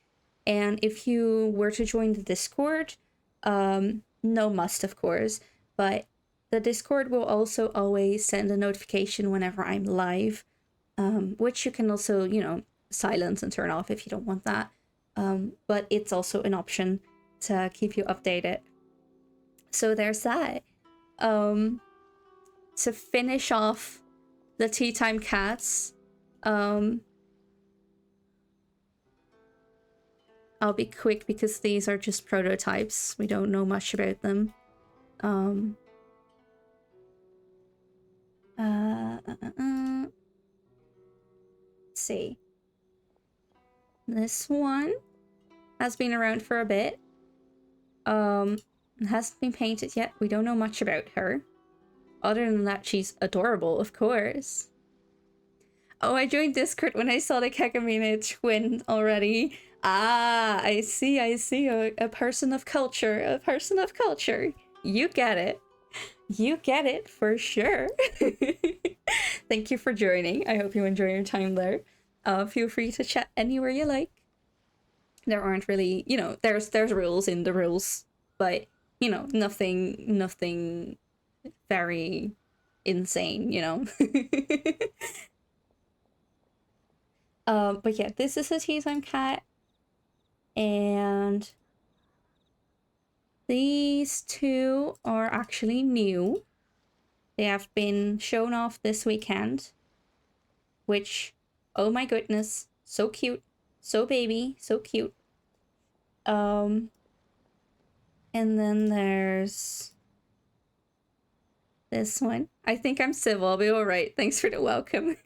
And if you were to join the Discord, no must of course, but the Discord will also always send a notification whenever I'm live, which you can also, you know, silence and turn off if you don't want that. But it's also an option to keep you updated. So there's that. To finish off the Tea-Time Cats, I'll be quick because these are just prototypes. We don't know much about them. Let's see. This one has been around for a bit. It hasn't been painted yet. We don't know much about her. Other than that, she's adorable, of course. Oh, I joined Discord when I saw the Kakamine twin already. Ah, I see. A person of culture. A person of culture. You get it. You get it for sure. Thank you for joining. I hope you enjoy your time there. Feel free to chat anywhere you like. There aren't really, you know, there's rules in the rules, but you know, nothing very insane, you know. But yeah, this is a tea time cat, and these two are actually new. They have been shown off this weekend, which, oh my goodness, so cute, so baby, so cute. And then there's this one. I think I'm civil. I'll be all right. Thanks for the welcome.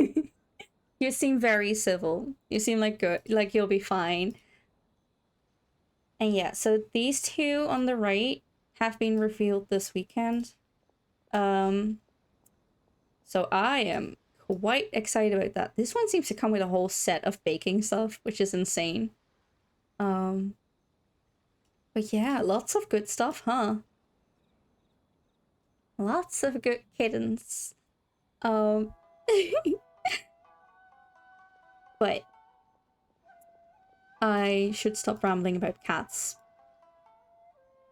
You seem very civil. You seem like good, like you'll be fine. And yeah, so these two on the right have been revealed this weekend. So I am quite excited about that. This one seems to come with a whole set of baking stuff, which is insane. But yeah, lots of good stuff, huh? Lots of good kittens. But I should stop rambling about cats.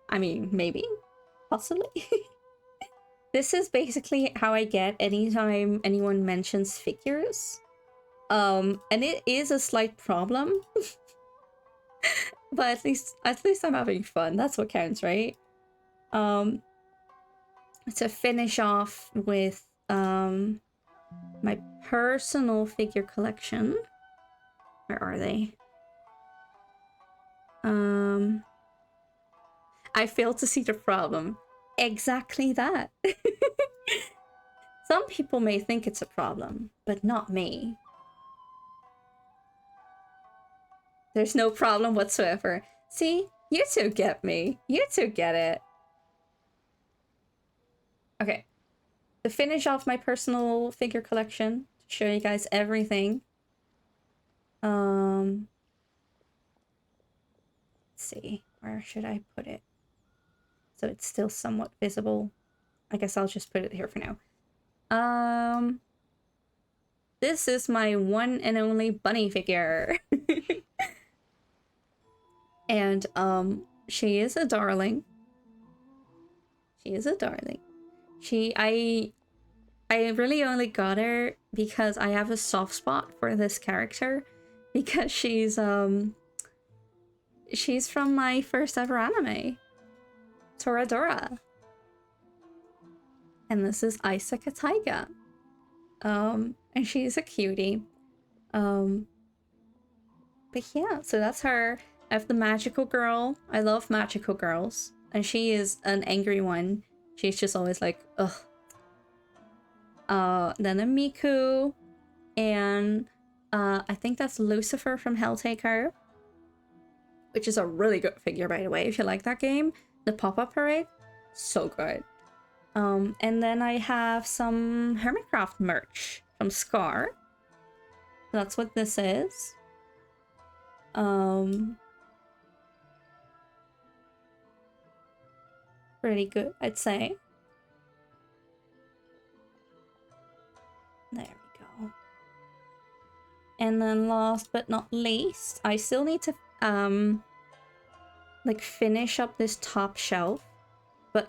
I mean, maybe, possibly. This is basically how I get anytime anyone mentions figures. And it is a slight problem. But at least I'm having fun. That's what counts, right? To finish off with my personal figure collection. Where are they? I fail to see the problem. Exactly that. Some people may think it's a problem, but not me. There's no problem whatsoever. See? You two get me. You two get it. Okay. To finish off my personal figure collection, to show you guys everything. Let's see. Where should I put it? So it's still somewhat visible. I guess I'll just put it here for now. This is my one and only bunny figure. And she is a darling. She is a darling. I really only got her because I have a soft spot for this character, because she's from my first ever anime, Toradora. And this is Isaka Taiga. And she's a cutie. But yeah, so that's her. I have the magical girl. I love magical girls. And she is an angry one. She's just always like, ugh. Then a Miku. And I think that's Lucifer from Helltaker. Which is a really good figure, by the way, if you like that game. The Pop-Up Parade, so good. And then I have some Hermitcraft merch from Scar. That's what this is. Pretty good, I'd say. There we go. And then last but not least, I still need to like finish up this top shelf, but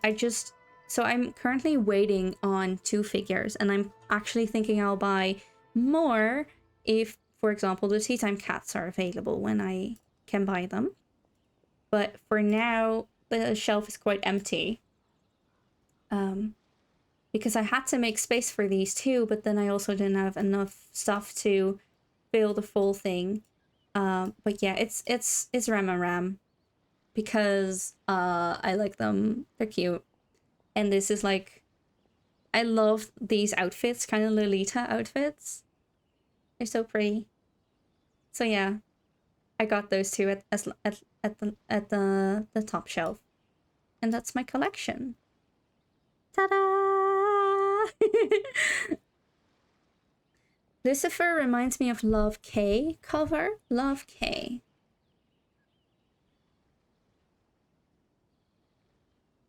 so I'm currently waiting on 2 figures, and I'm actually thinking I'll buy more if, for example, the Tea Time cats are available when I can buy them. But for now, the shelf is quite empty. Because I had to make space for these 2, but then I also didn't have enough stuff to fill the full thing. But yeah, it's Ram and Ram. Because I like them. They're cute. And this is like, I love these outfits, kind of Lolita outfits. They're so pretty. So yeah, I got those 2 at the top shelf. And that's my collection. Ta-da! Lucifer reminds me of Love K cover. Love K.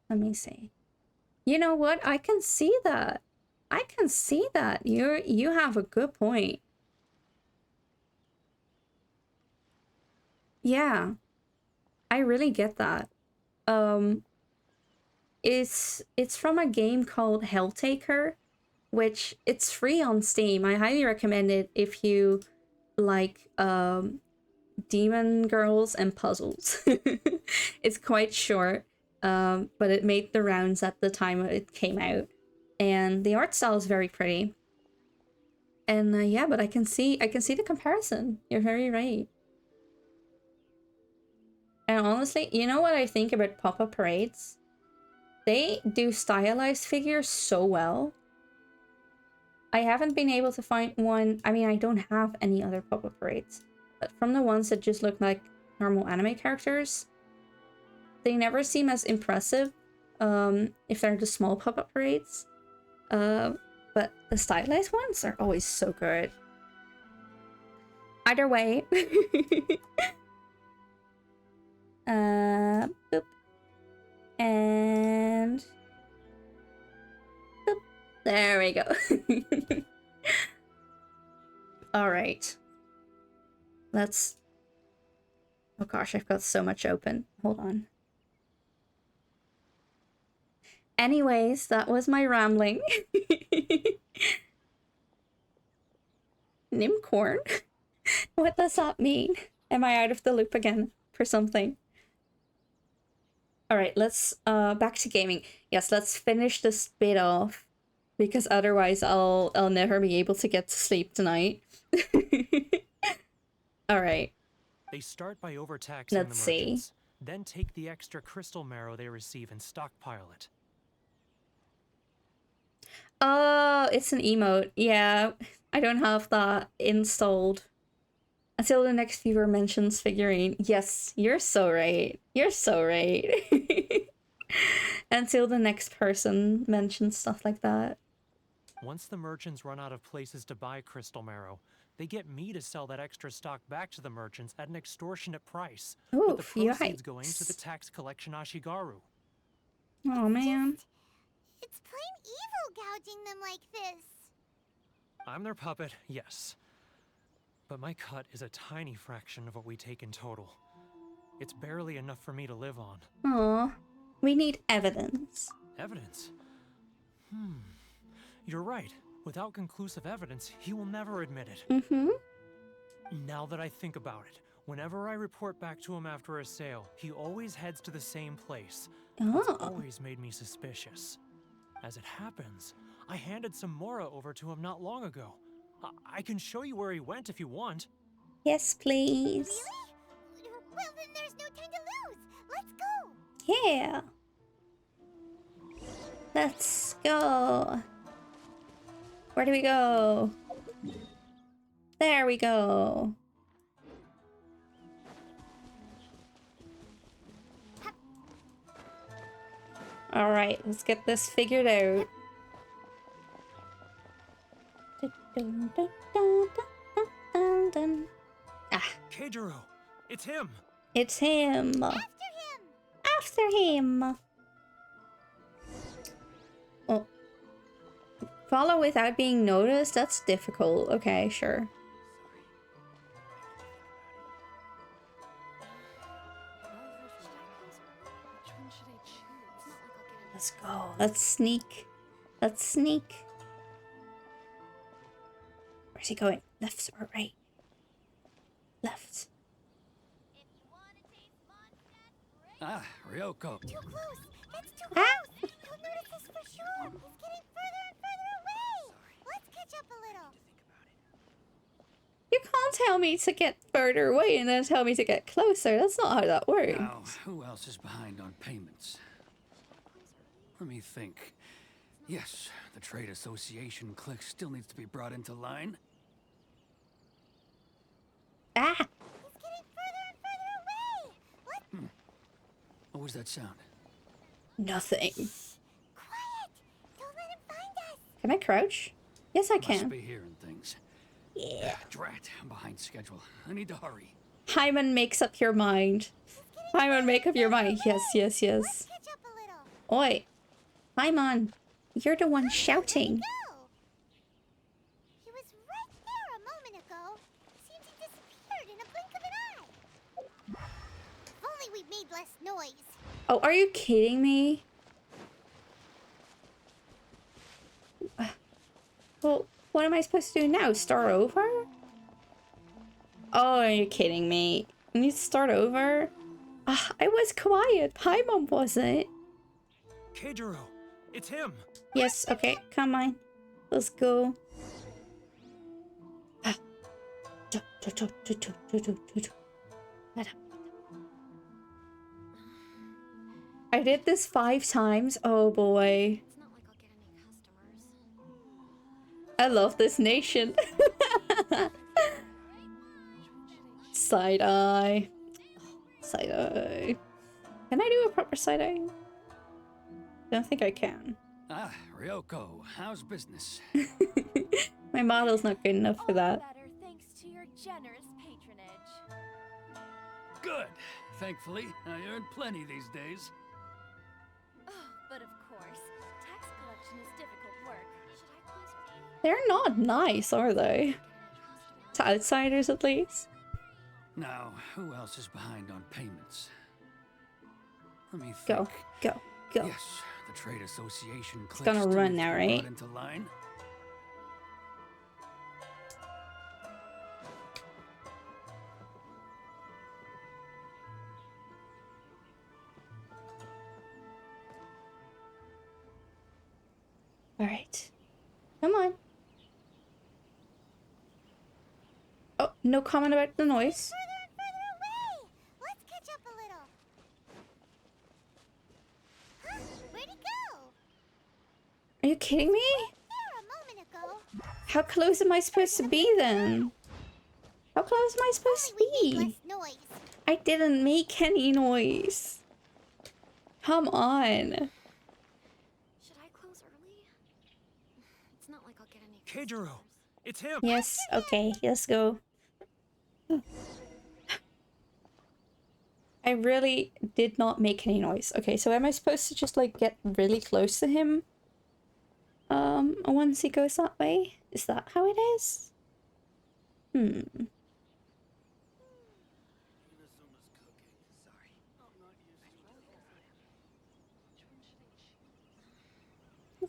Let me see. You know what? I can see that. I can see that. You have a good point. Yeah, I really get that. It's from a game called Helltaker, which it's free on Steam. I highly recommend it if you like demon girls and puzzles. It's quite short, but it made the rounds at the time it came out, and the art style is very pretty. And yeah, but I can see the comparison. You're very right. And honestly, you know what I think about pop-up parades? They do stylized figures so well. I haven't been able to find one. I mean, I don't have any other pop-up parades, but from the ones that just look like normal anime characters, they never seem as impressive if they're the small pop-up parades. But the stylized ones are always so good. Either way. Boop. And boop. There we go. All right. Let's... Oh gosh, I've got so much open. Hold on. Anyways, that was my rambling. Nimcorn? What does that mean? Am I out of the loop again for something? Alright, let's back to gaming. Yes, let's finish this bit off, because otherwise I'll never be able to get to sleep tonight. Alright. They start by overtaxing Let's the merchants, see. then take the extra crystal marrow they receive and stockpile it. Oh, it's an emote. Yeah, I don't have that installed. Until the next viewer mentions figurine. Yes, you're so right. You're so right. Until the next person mentions stuff like that. Once the merchants run out of places to buy crystal marrow, they get me to sell that extra stock back to the merchants at an extortionate price, with the proceeds going to the tax collection Ashigaru. Oh man. It's plain evil gouging them like this. I'm their puppet, yes. But my cut is a tiny fraction of what we take in total. It's barely enough for me to live on. Aw, we need evidence. Evidence? You're right. Without conclusive evidence, he will never admit it. Mm-hmm. Now that I think about it, whenever I report back to him after a sale, he always heads to the same place. That's always made me suspicious. As it happens, I handed some Mora over to him not long ago. I can show you where he went if you want. Yes, please. Really? Well, then there's no time to lose. Let's go. Yeah. Let's go. Where do we go? There we go. All right, let's get this figured out. Ah. Keijiro, it's him. It's him. After him. Oh. Follow without being noticed? That's difficult. Okay, sure. Let's go. Let's sneak. Let's sneak. Where's he going? Left or right? Left. Ah, Ryoko. Too close. That's too close. He'll notice us for sure. He's getting further and further away. Let's catch up a little. You can't tell me to get further away and then tell me to get closer. That's not how that works. Now, who else is behind on payments? Let me think. Yes, the trade association clique still needs to be brought into line. Ah! He's getting further and further away. What? What was that sound? Nothing. Quiet. Don't let him find us. Can I crouch? Yes, I can. Must be hearing things. Yeah. Drat, I'm behind schedule. I need to hurry. Hyman makes up your mind. Hyman, make up your mind. Yes, yes, yes. Let's catch up a little. Oi. Hyman, you're the one shouting. He was right there a moment ago. Seems he disappeared in a blink of an eye. noise. Oh, are you kidding me? Well, what am I supposed to do now? Start over? Oh, are you kidding me? I need to start over? Ah, I was quiet. Paimon wasn't. Keijiro, it's him. Yes, okay, come on. Let's go. I did this 5 times. Oh boy. It's not like I'll get any customers. I love this nation. Side eye. Side eye. Can I do a proper side eye? Don't think I can. Ah, Ryoko, how's business? My model's not good enough for that. Better thanks to your generous patronage. Good. Thankfully, I earn plenty these days. Oh, but of course, tax collection is difficult work. Should I please? They're not nice, are they? To outsiders, at least. Now, who else is behind on payments? Let me Go, think. go, go. Yes, the trade association It's gonna run now, right? Into line. All right. Come on. Oh, no comment about the noise. Further and further away. Let's catch up a little. Huh? Where'd he go? Are you kidding me? There a moment ago. How close am I supposed to be then? How close am I supposed to Only we make be? less noise. I didn't make any noise. Come on. Should I close early? It's not like I'll get any Keijiro, customers. it's him. Yes, okay, let's go. I really did not make any noise. Okay, so am I supposed to just like get really close to him? Once he goes that way? Is that how it is?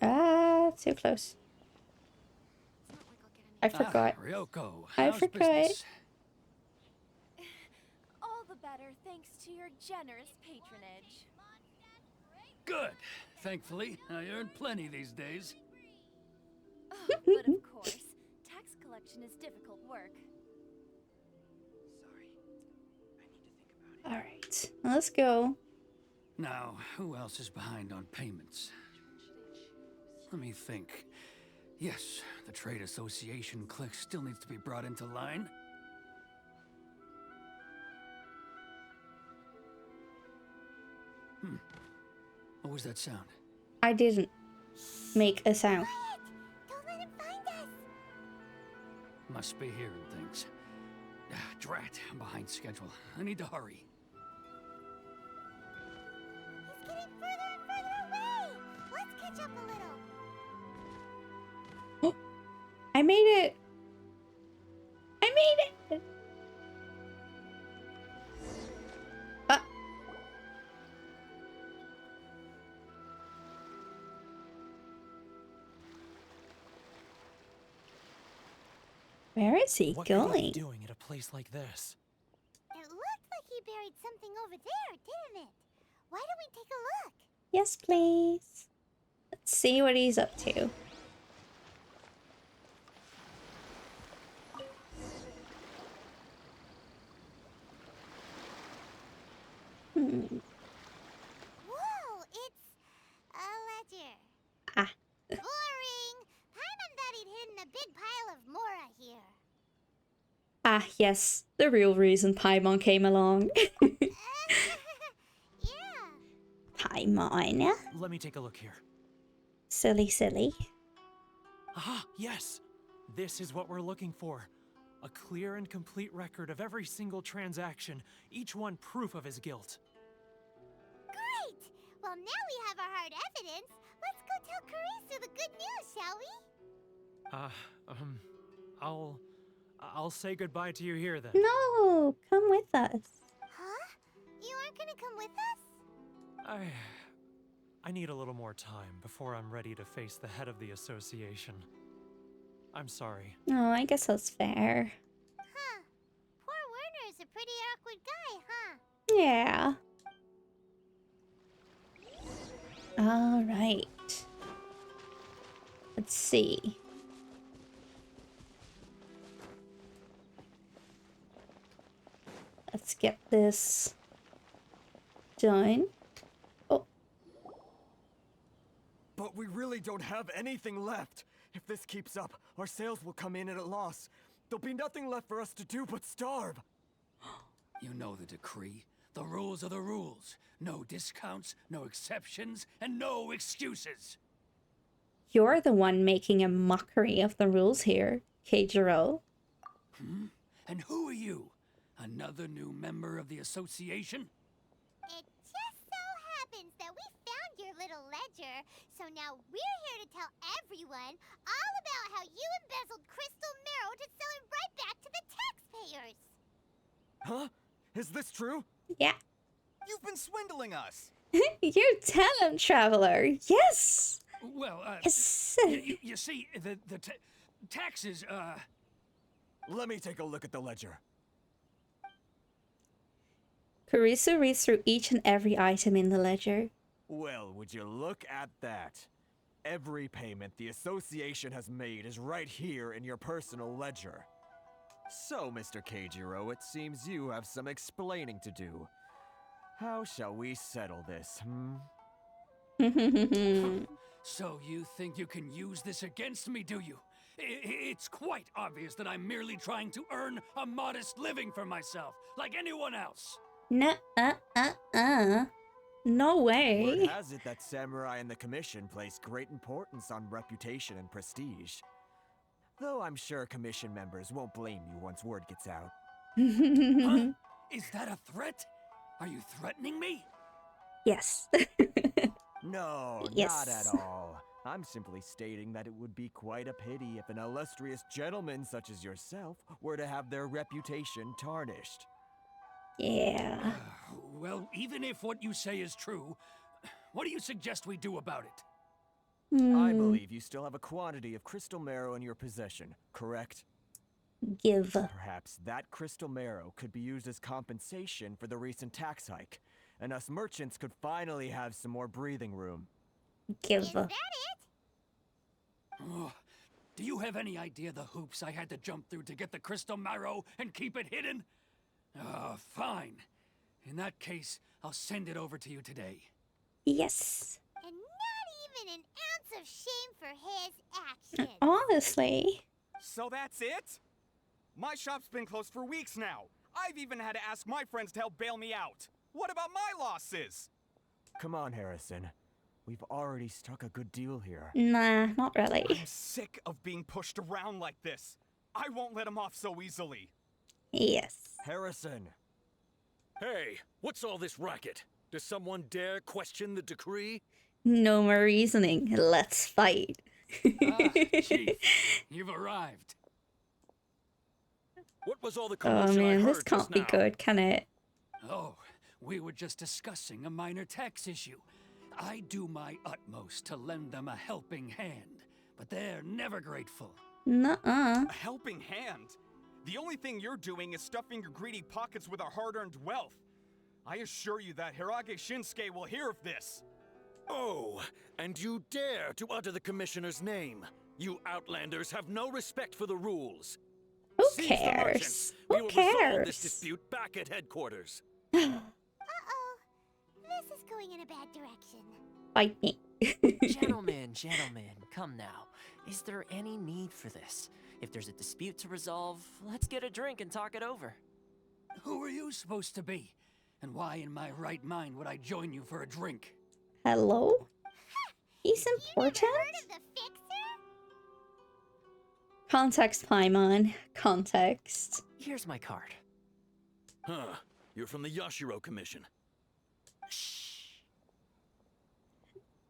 Ah, too close. It's not like I'll get any. I forgot. Ryoko, I how's forgot. business? All the better thanks to your generous patronage. Good. Thankfully, I earn plenty these days. Oh, but of course, tax collection is difficult work. All right, let's go. Now, who else is behind on payments? Let me think. Yes, the trade association clique still needs to be brought into line. What was that sound? I didn't make a sound. Quiet! Don't let him find us. Must be hearing things. Ah, drat, I'm behind schedule. I need to hurry. He's getting further and further away. Let's catch up a little. I made it. I made it. Where is he What could he be going? doing at a place like this? It looked like he buried something over there, didn't it? Why don't we take a look? Yes, please. Let's see what he's up to. Whoa, it's a ledger. Ah. Boring. Paimon thought he'd hidden a big pile of Mora here. Ah, yes. The real reason Paimon came along. Yeah. Paimon. Let me take a look here. Silly, silly. Aha, yes! This is what we're looking for. A clear and complete record of every single transaction, each one proof of his guilt. Great! Well, now we have our hard evidence. Let's go tell Karisu the good news, shall we? I'll say goodbye to you here then. No, come with us. Huh? You aren't gonna come with us? I need a little more time before I'm ready to face the head of the association. I'm sorry. Oh, I guess that's fair. Huh. Poor Werner's a pretty awkward guy, huh? Yeah. All right. Let's see. Let's get this done. Oh. But we really don't have anything left. If this keeps up, our sales will come in at a loss. There'll be nothing left for us to do but starve. You know the decree. The rules are the rules. No discounts, no exceptions, and no excuses. You're the one making a mockery of the rules here, Keijiro. And who are you? Another new member of the association? It just so happens that we found your little ledger, so now we're here to tell everyone all about how you embezzled crystal marrow to sell it right back to the taxpayers. Huh? Is this true? Yeah. You've been swindling us. You tell him, traveler. Yes. Well, Yes. you see, the taxes, Let me take a look at the ledger. Kurisu reads through each and every item in the ledger. Well, would you look at that? Every payment the association has made is right here in your personal ledger. So, Mr. Keijiro, it seems you have some explaining to do. How shall we settle this, So you think you can use this against me, do you? It's quite obvious that I'm merely trying to earn a modest living for myself, like anyone else. No, no way. Word has it that samurai and the commission place great importance on reputation and prestige. Though I'm sure commission members won't blame you once word gets out. Huh? Is that a threat? Are you threatening me? Yes. No, Yes. not at all. I'm simply stating that it would be quite a pity if an illustrious gentleman such as yourself were to have their reputation tarnished. Yeah. Well, even if what you say is true, what do you suggest we do about it? I believe you still have a quantity of crystal marrow in your possession, correct? Give. Perhaps that crystal marrow could be used as compensation for the recent tax hike, and us merchants could finally have some more breathing room. Give. Is that it? Oh, do you have any idea the hoops I had to jump through to get the crystal marrow and keep it hidden? Fine. In that case, I'll send it over to you today. Yes. And not even an ounce of shame for his actions. Honestly. So that's it? My shop's been closed for weeks now. I've even had to ask my friends to help bail me out. What about my losses? Come on, Harrison. We've already struck a good deal here. Nah, not really. I'm sick of being pushed around like this. I won't let him off so easily. Yes. Harrison! Hey, what's all this racket? Does someone dare question the decree? No more reasoning. Let's fight. Chief, you've arrived. What was all the Oh commotion I man, heard this can't just be now? good, can it? Oh, we were just discussing a minor tax issue. I do my utmost to lend them a helping hand, but they're never grateful. Nuh-uh. A helping hand? The only thing you're doing is stuffing your greedy pockets with our hard-earned wealth. I assure you that Hirage Shinsuke will hear of this. Oh, and you dare to utter the commissioner's name. You outlanders have no respect for the rules. Who Seize the cares? merchants. We Who will resolve this cares? dispute back at headquarters. Uh-oh. This is going in a bad direction. Fight me. Gentlemen, come now. Is there any need for this? If there's a dispute to resolve, let's get a drink and talk it over. Who are you supposed to be? And why in my right mind would I join you for a drink? Hello? He's important? You never heard of the Fixer? Context, Paimon. Context. Here's my card. Huh. You're from the Yashiro Commission.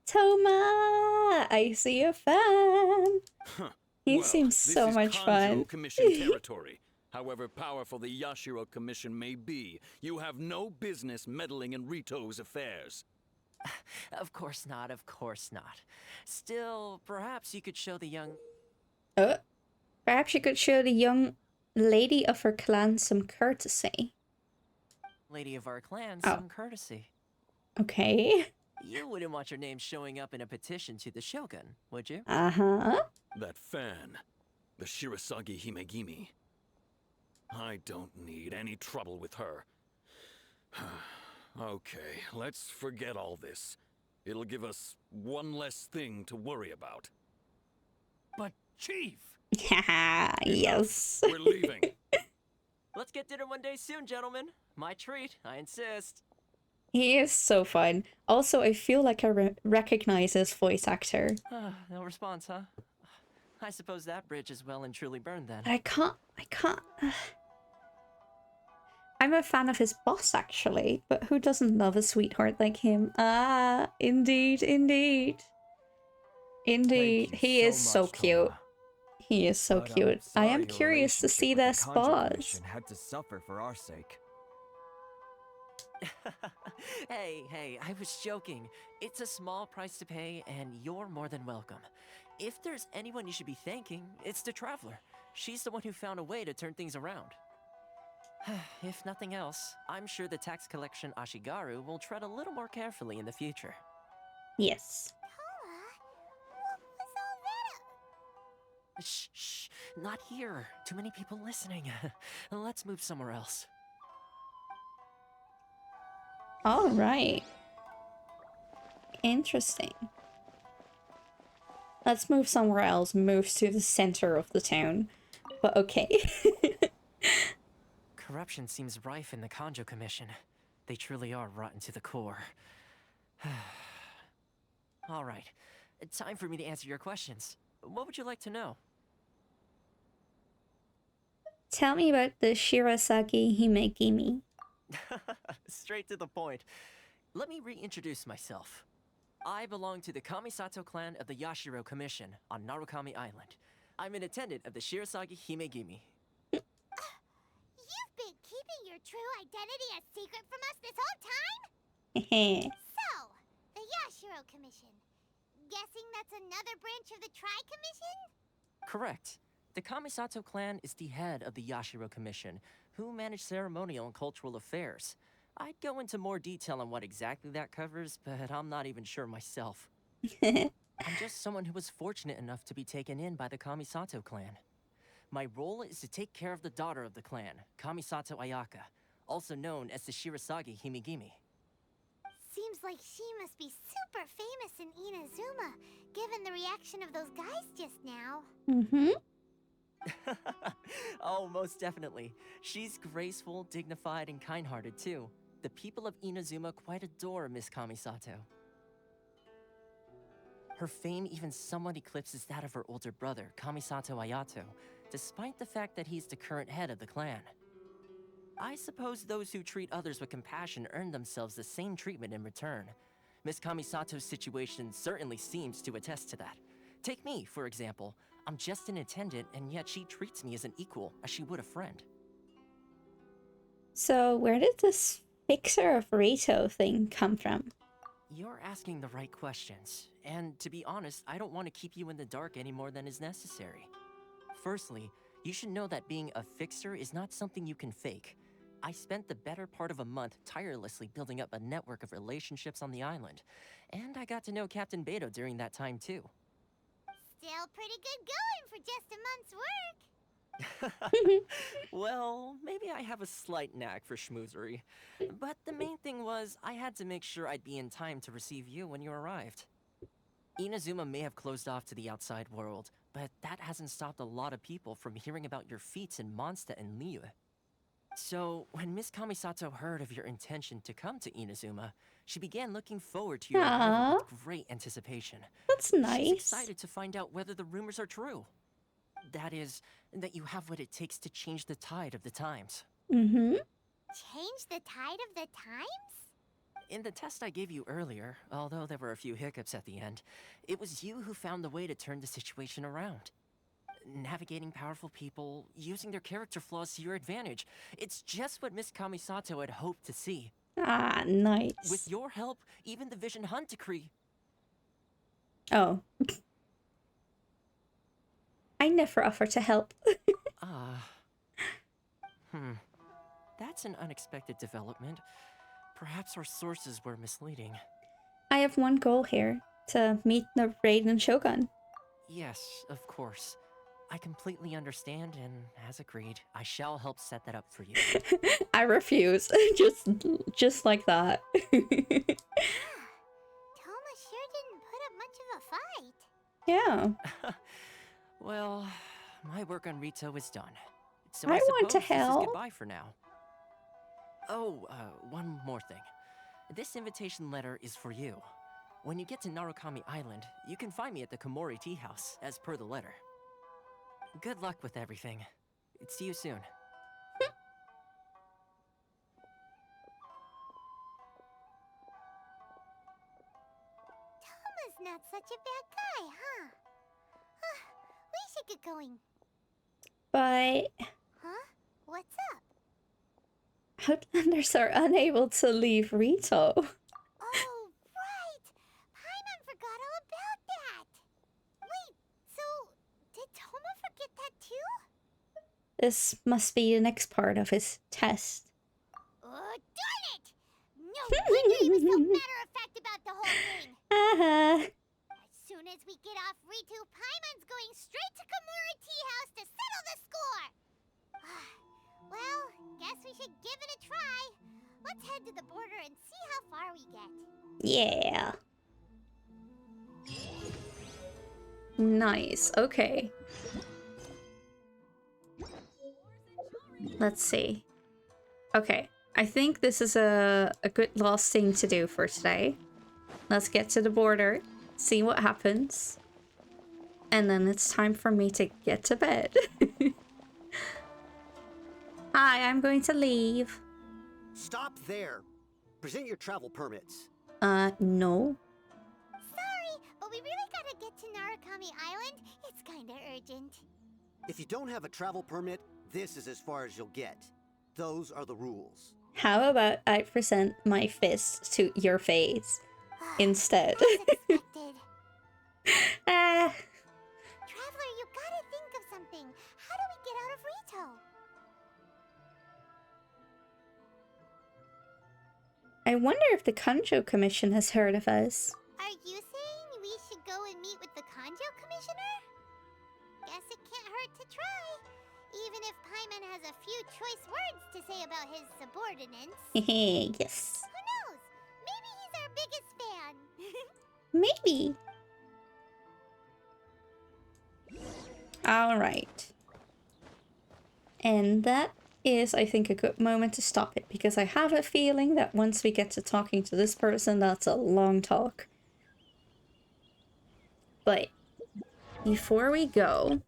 Toma! I see a fan. Huh. He Well, seems so this is much Kanjo fun. Commission territory. However powerful the Yashiro Commission may be, you have no business meddling in Rito's affairs. Of course not, of course not. Still, perhaps you could show the young... Perhaps you could show the young lady of her clan some courtesy. Lady of our clan Oh. some courtesy. Okay. You wouldn't want your name showing up in a petition to the Shogun, would you? Uh-huh. That fan, the Shirasagi Himegimi. I don't need any trouble with her. Okay, let's forget all this. It'll give us one less thing to worry about. But, Chief! Haha, yes. We're leaving. Let's get dinner one day soon, gentlemen. My treat, I insist. He is so fun. Also, I feel like I recognize his voice actor. No response, huh? I suppose that bridge is well and truly burned then. But I can't... I'm a fan of his boss, actually. But who doesn't love a sweetheart like him? Ah, indeed, indeed. Indeed. He is so cute. He is so cute. I am curious to see their spas. Had to suffer for our sake. Hey, I was joking. It's a small price to pay, and you're more than welcome. If there's anyone you should be thanking, it's the Traveler. She's the one who found a way to turn things around. If nothing else, I'm sure the tax collection Ashigaru will tread a little more carefully in the future. Yes. Shh, not here. Too many people listening. Let's move somewhere else. All right. Interesting. Let's move somewhere else. Moves to the center of the town. But okay. Corruption seems rife in the Kanjo Commission. They truly are rotten to the core. All right. Time for me to answer your questions. What would you like to know? Tell me about the Shirasagi Himegimi. Straight to the point. Let me reintroduce myself. I belong to the Kamisato clan of the Yashiro Commission on Narukami Island. I'm an attendant of the Shirasagi Himegimi. You've been keeping your true identity a secret from us this whole time? So, the Yashiro Commission. Guessing that's another branch of the Tri-Commission? Correct. The Kamisato clan is the head of the Yashiro Commission, who manage ceremonial and cultural affairs. I'd go into more detail on what exactly that covers, but I'm not even sure myself. I'm just someone who was fortunate enough to be taken in by the Kamisato clan. My role is to take care of the daughter of the clan, Kamisato Ayaka, also known as the Shirasagi Himegimi. Seems like she must be super famous in Inazuma, given the reaction of those guys just now. Mm-hmm. Oh, most definitely. She's graceful, dignified, and kind-hearted too. The people of Inazuma quite adore Miss Kamisato. Her fame even somewhat eclipses that of her older brother, Kamisato Ayato, despite the fact that he's the current head of the clan. I suppose those who treat others with compassion earn themselves the same treatment in return. Miss Kamisato's situation certainly seems to attest to that. Take me, for example. I'm just an attendant, and yet she treats me as an equal, as she would a friend. So, where did this fixer of Rito thing come from? You're asking the right questions, and to be honest, I don't want to keep you in the dark any more than is necessary. Firstly, you should know that being a fixer is not something you can fake. I spent the better part of a month tirelessly building up a network of relationships on the island, and I got to know Captain Beto during that time too. Still pretty good going for just a month's work. Well, maybe I have a slight knack for schmoozery. But the main thing was, I had to make sure I'd be in time to receive you when you arrived. Inazuma may have closed off to the outside world, but that hasn't stopped a lot of people from hearing about your feats in Mondstadt and Liyue. So, when Miss Kamisato heard of your intention to come to Inazuma, she began looking forward to your arrival with great anticipation. That's nice. She's excited to find out whether the rumors are true. That is, that you have what it takes to change the tide of the times. Mm-hmm. Change the tide of the times? In the test I gave you earlier, although there were a few hiccups at the end, it was you who found the way to turn the situation around. Navigating powerful people, using their character flaws to your advantage. It's just what Miss Kamisato had hoped to see. Ah, nice. With your help, even the Vision Hunt decree. Oh. I never offer to help. That's an unexpected development. Perhaps our sources were misleading. I have one goal here, to meet the Raiden Shogun. Yes, of course. I completely understand, and as agreed, I shall help set that up for you. I refuse. just like that. Toma sure didn't put up much of a fight. Yeah. Well, my work on Rito is done. So I want to suppose help. This is goodbye for now. Oh, one more thing. This invitation letter is for you. When you get to Narukami Island, you can find me at the Komori Tea House, as per the letter. Good luck with everything. See you soon. Toma's not such a bad guy, huh? We should get going. But Huh? What's up? Outlanders are unable to leave Rito. Oh, right! Paimon forgot all about that! Wait, so did Toma forget that too? This must be the next part of his test. Oh, darn it! No wonder he was so matter-of-fact about the whole thing! As soon as we get off Ritu, Paimon's going straight to Komori Tea House to settle the score! Well, guess we should give it a try. Let's head to the border and see how far we get. Yeah. Nice. Okay. Let's see. Okay. I think this is a good last thing to do for today. Let's get to the border, see what happens. And then it's time for me to get to bed. Hi, I'm going to leave. Stop there. Present your travel permits. No. Sorry, but we really gotta get to Narukami Island. It's kinda urgent. If you don't have a travel permit, this is as far as you'll get. Those are the rules. How about I present my fist to your face instead? Traveler, you gotta think of something. How do we get out of Rito? I wonder if the Kanjo Commission has heard of us. Are you saying we should go and meet with the Kanjo Commissioner? Guess it can't hurt to try. Even if Paimon has a few choice words to say about his subordinates. Yes. Who knows? Maybe he's our biggest fan. Maybe. Alright. And that is, I think, a good moment to stop it, because I have a feeling that once we get to talking to this person, that's a long talk. But before we go,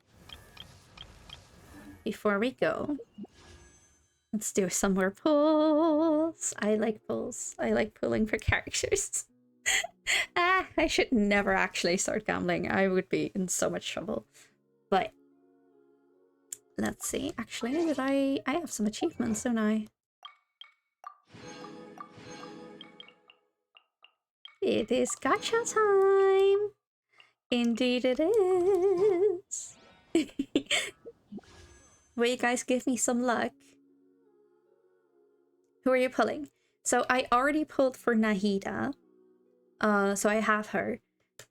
let's do some more pulls. I like pulls. I like pulling for characters. I should never actually start gambling. I would be in so much trouble. But let's see. Actually, did I have some achievements, don't I? It is gacha time. Indeed it is. Will you guys give me some luck? Who are you pulling? So I already pulled for Nahida. So I have her.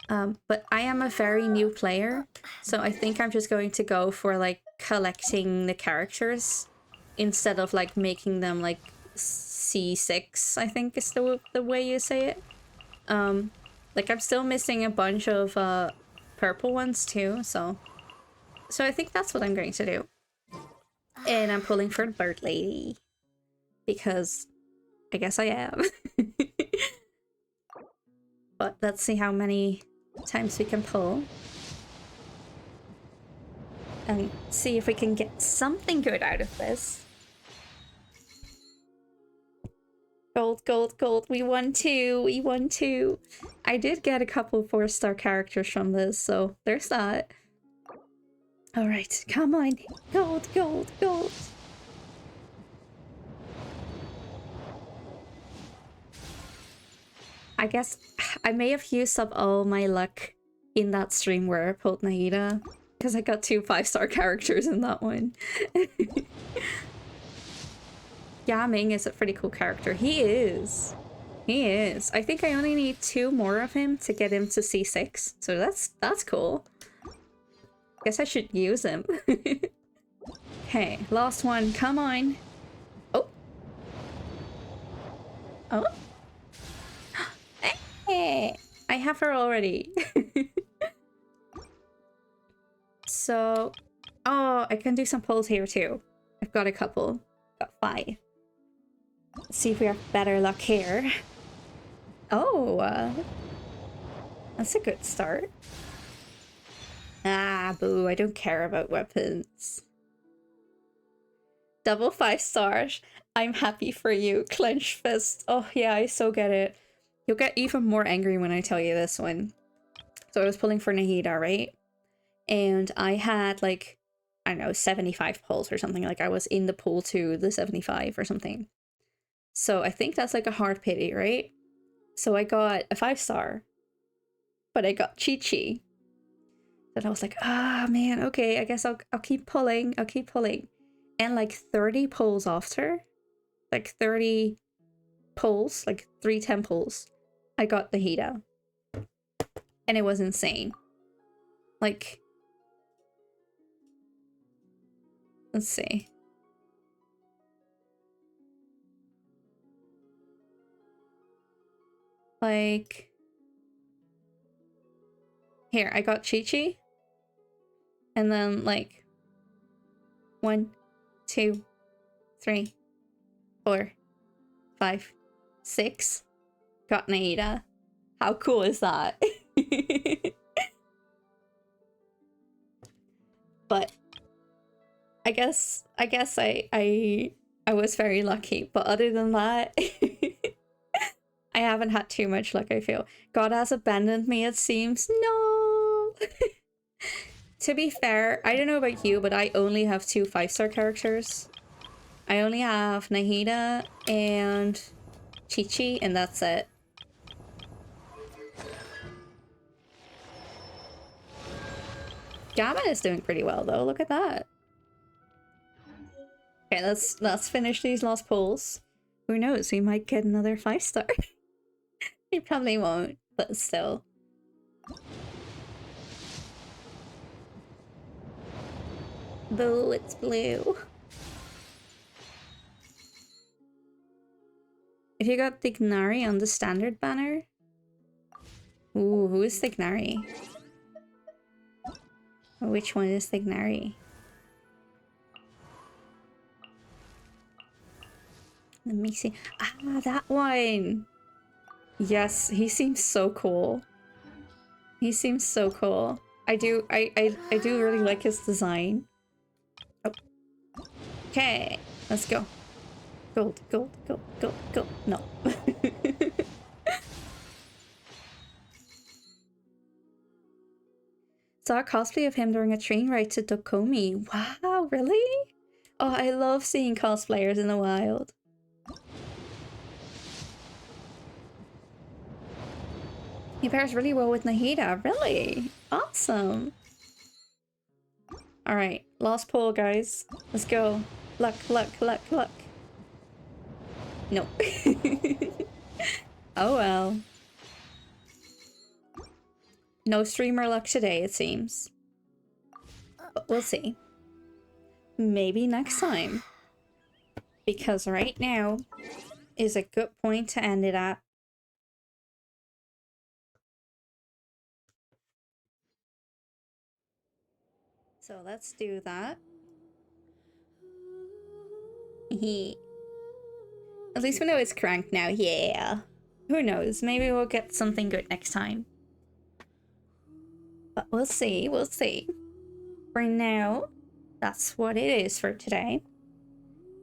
But I am a very new player, so I think I'm just going to go for like collecting the characters instead of like making them like C6, I think is the way you say it. Like I'm still missing a bunch of purple ones too, so I think that's what I'm going to do. And I'm pulling for the bird lady because I guess I am. But let's see how many times we can pull. And see if we can get something good out of this. Gold, gold, gold. We won 2. We won 2. I did get a couple 4-star characters from this, so there's that. Alright, come on. Gold, gold, gold. I guess I may have used up all my luck in that stream where I pulled Nahida, because I got 2 5-star characters in that one. Yaming is a pretty cool character. He is. He is. I think I only need 2 more of him to get him to C6. So that's cool. Guess I should use him. Okay, last one. Come on. Oh. Oh. Hey, I have her already. So, oh, I can do some pulls here too. I've got a couple. Got 5. Let's see if we have better luck here. Oh, that's a good start. Ah, boo, I don't care about weapons. Double 5 stars. I'm happy for you. Clench fist. Oh yeah, I so get it. You'll get even more angry when I tell you this one. So I was pulling for Nahida, right? And I had like, I don't know, 75 pulls or something. Like I was in the pool to the 75 or something. So I think that's like a hard pity, right? So I got a 5-star, but I got Chi-Chi. Then I was like, ah, man, okay, I guess I'll keep pulling. I'll keep pulling. And like 30 pulls after, like 30 pulls, like 3 10 pulls, I got the Nahida. And it was insane. Like, let's see. Like, here, I got Chi-Chi. And then like 1, 2, 3, 4, 5, 6. Got Nahida. How cool is that? But I guess I was very lucky. But other than that, I haven't had too much luck, I feel. God has abandoned me, it seems. No! To be fair, I don't know about you, but I only have 2 5-star characters. I only have Nahida and Chi-Chi, and that's it. Gamma is doing pretty well though, look at that. Okay, let's finish these last pulls. Who knows, we might get another 5-star. We probably won't, but still. Boo, it's blue. If you got Dignari on the standard banner. Ooh, who is Dignari? Which one is Dignari? Let me see. Ah, that one! Yes, he seems so cool. He seems so cool. I do really like his design. Oh. Okay, let's go. Gold, gold, gold, gold, gold. No. Saw a cosplay of him during a train ride to Dokomi. Wow, really? Oh, I love seeing cosplayers in the wild. He pairs really well with Nahida. Really? Awesome. Alright, last pull, guys. Let's go. Luck, luck, luck, luck. No. Oh well. No streamer luck today, it seems. But we'll see. Maybe next time. Because right now is a good point to end it at. So let's do that. At least we know it's cranked now, yeah. Who knows, maybe we'll get something good next time. But we'll see, we'll see. For now, that's what it is for today.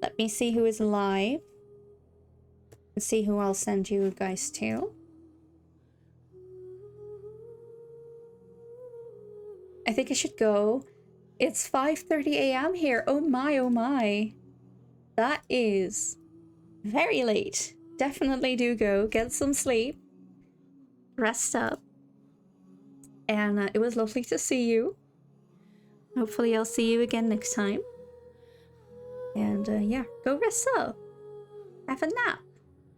Let me see who is live. And see who I'll send you guys to. I think I should go. It's 5:30 a.m. here. Oh my, oh my. That is very late. Definitely do go. Get some sleep. rest up. And it was lovely to see you. Hopefully I'll see you again next time. And yeah, go rest up. Have a nap.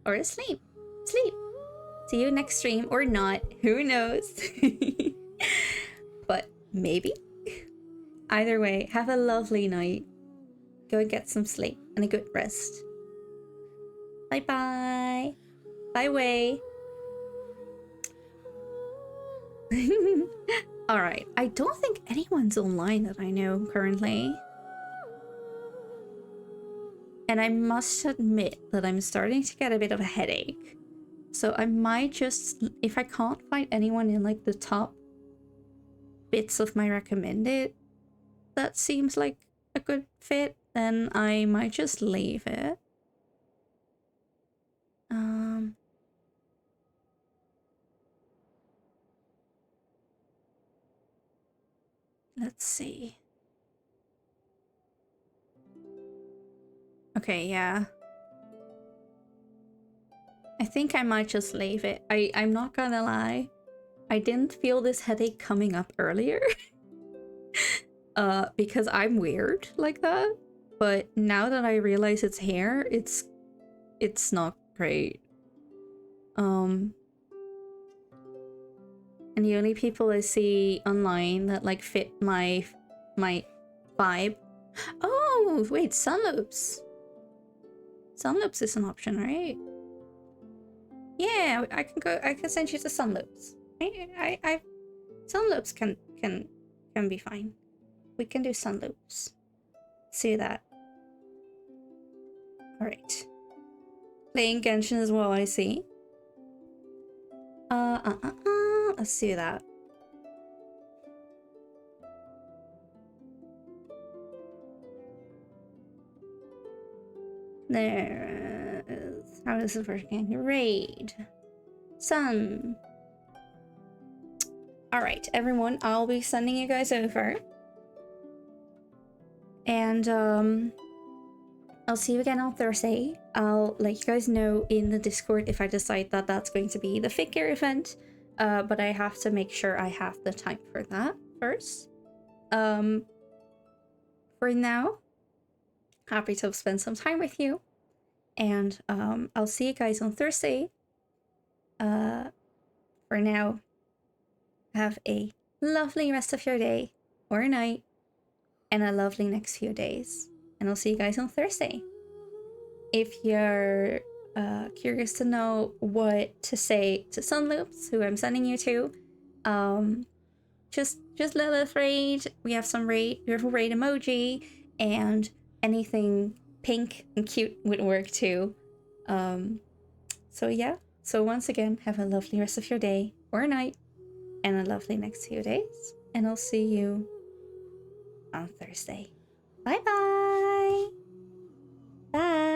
Or a sleep. Sleep. See you next stream or not. Who knows? But maybe. Either way, have a lovely night. Go and get some sleep and a good rest. Bye bye. Bye Wei. Alright, I don't think anyone's online that I know currently. And I must admit that I'm starting to get a bit of a headache. So I might just, if I can't find anyone in like the top bits of my recommended that seems like a good fit, then I might just leave it. Let's see. Okay, yeah. I think I might just leave it. I'm not gonna lie. I didn't feel this headache coming up earlier. Because I'm weird like that. But now that I realize it's here, it's not great. And the only people I see online that like fit my vibe. Oh, wait, sunloops. Sunloops is an option, right? Yeah, I can send you to sunloops. I sunloops can be fine. We can do sunloops. See that. Alright. Playing Genshin as well, I see. Let's do that. There is... How is this working? Raid. Sun. Alright, everyone. I'll be sending you guys over. And, I'll see you again on Thursday. I'll let you guys know in the Discord if I decide that that's going to be the figure event. But I have to make sure I have the time for that first. For now, happy to have spent some time with you. And I'll see you guys on Thursday. For now, have a lovely rest of your day or night. And a lovely next few days. And I'll see you guys on Thursday. If you're curious to know what to say to Sunloops, who I'm sending you to, just Lilith raid. We have some raid, beautiful raid emoji, and anything pink and cute would work too. So yeah. So once again, have a lovely rest of your day or night, and a lovely next few days. And I'll see you on Thursday. Bye-bye. Bye.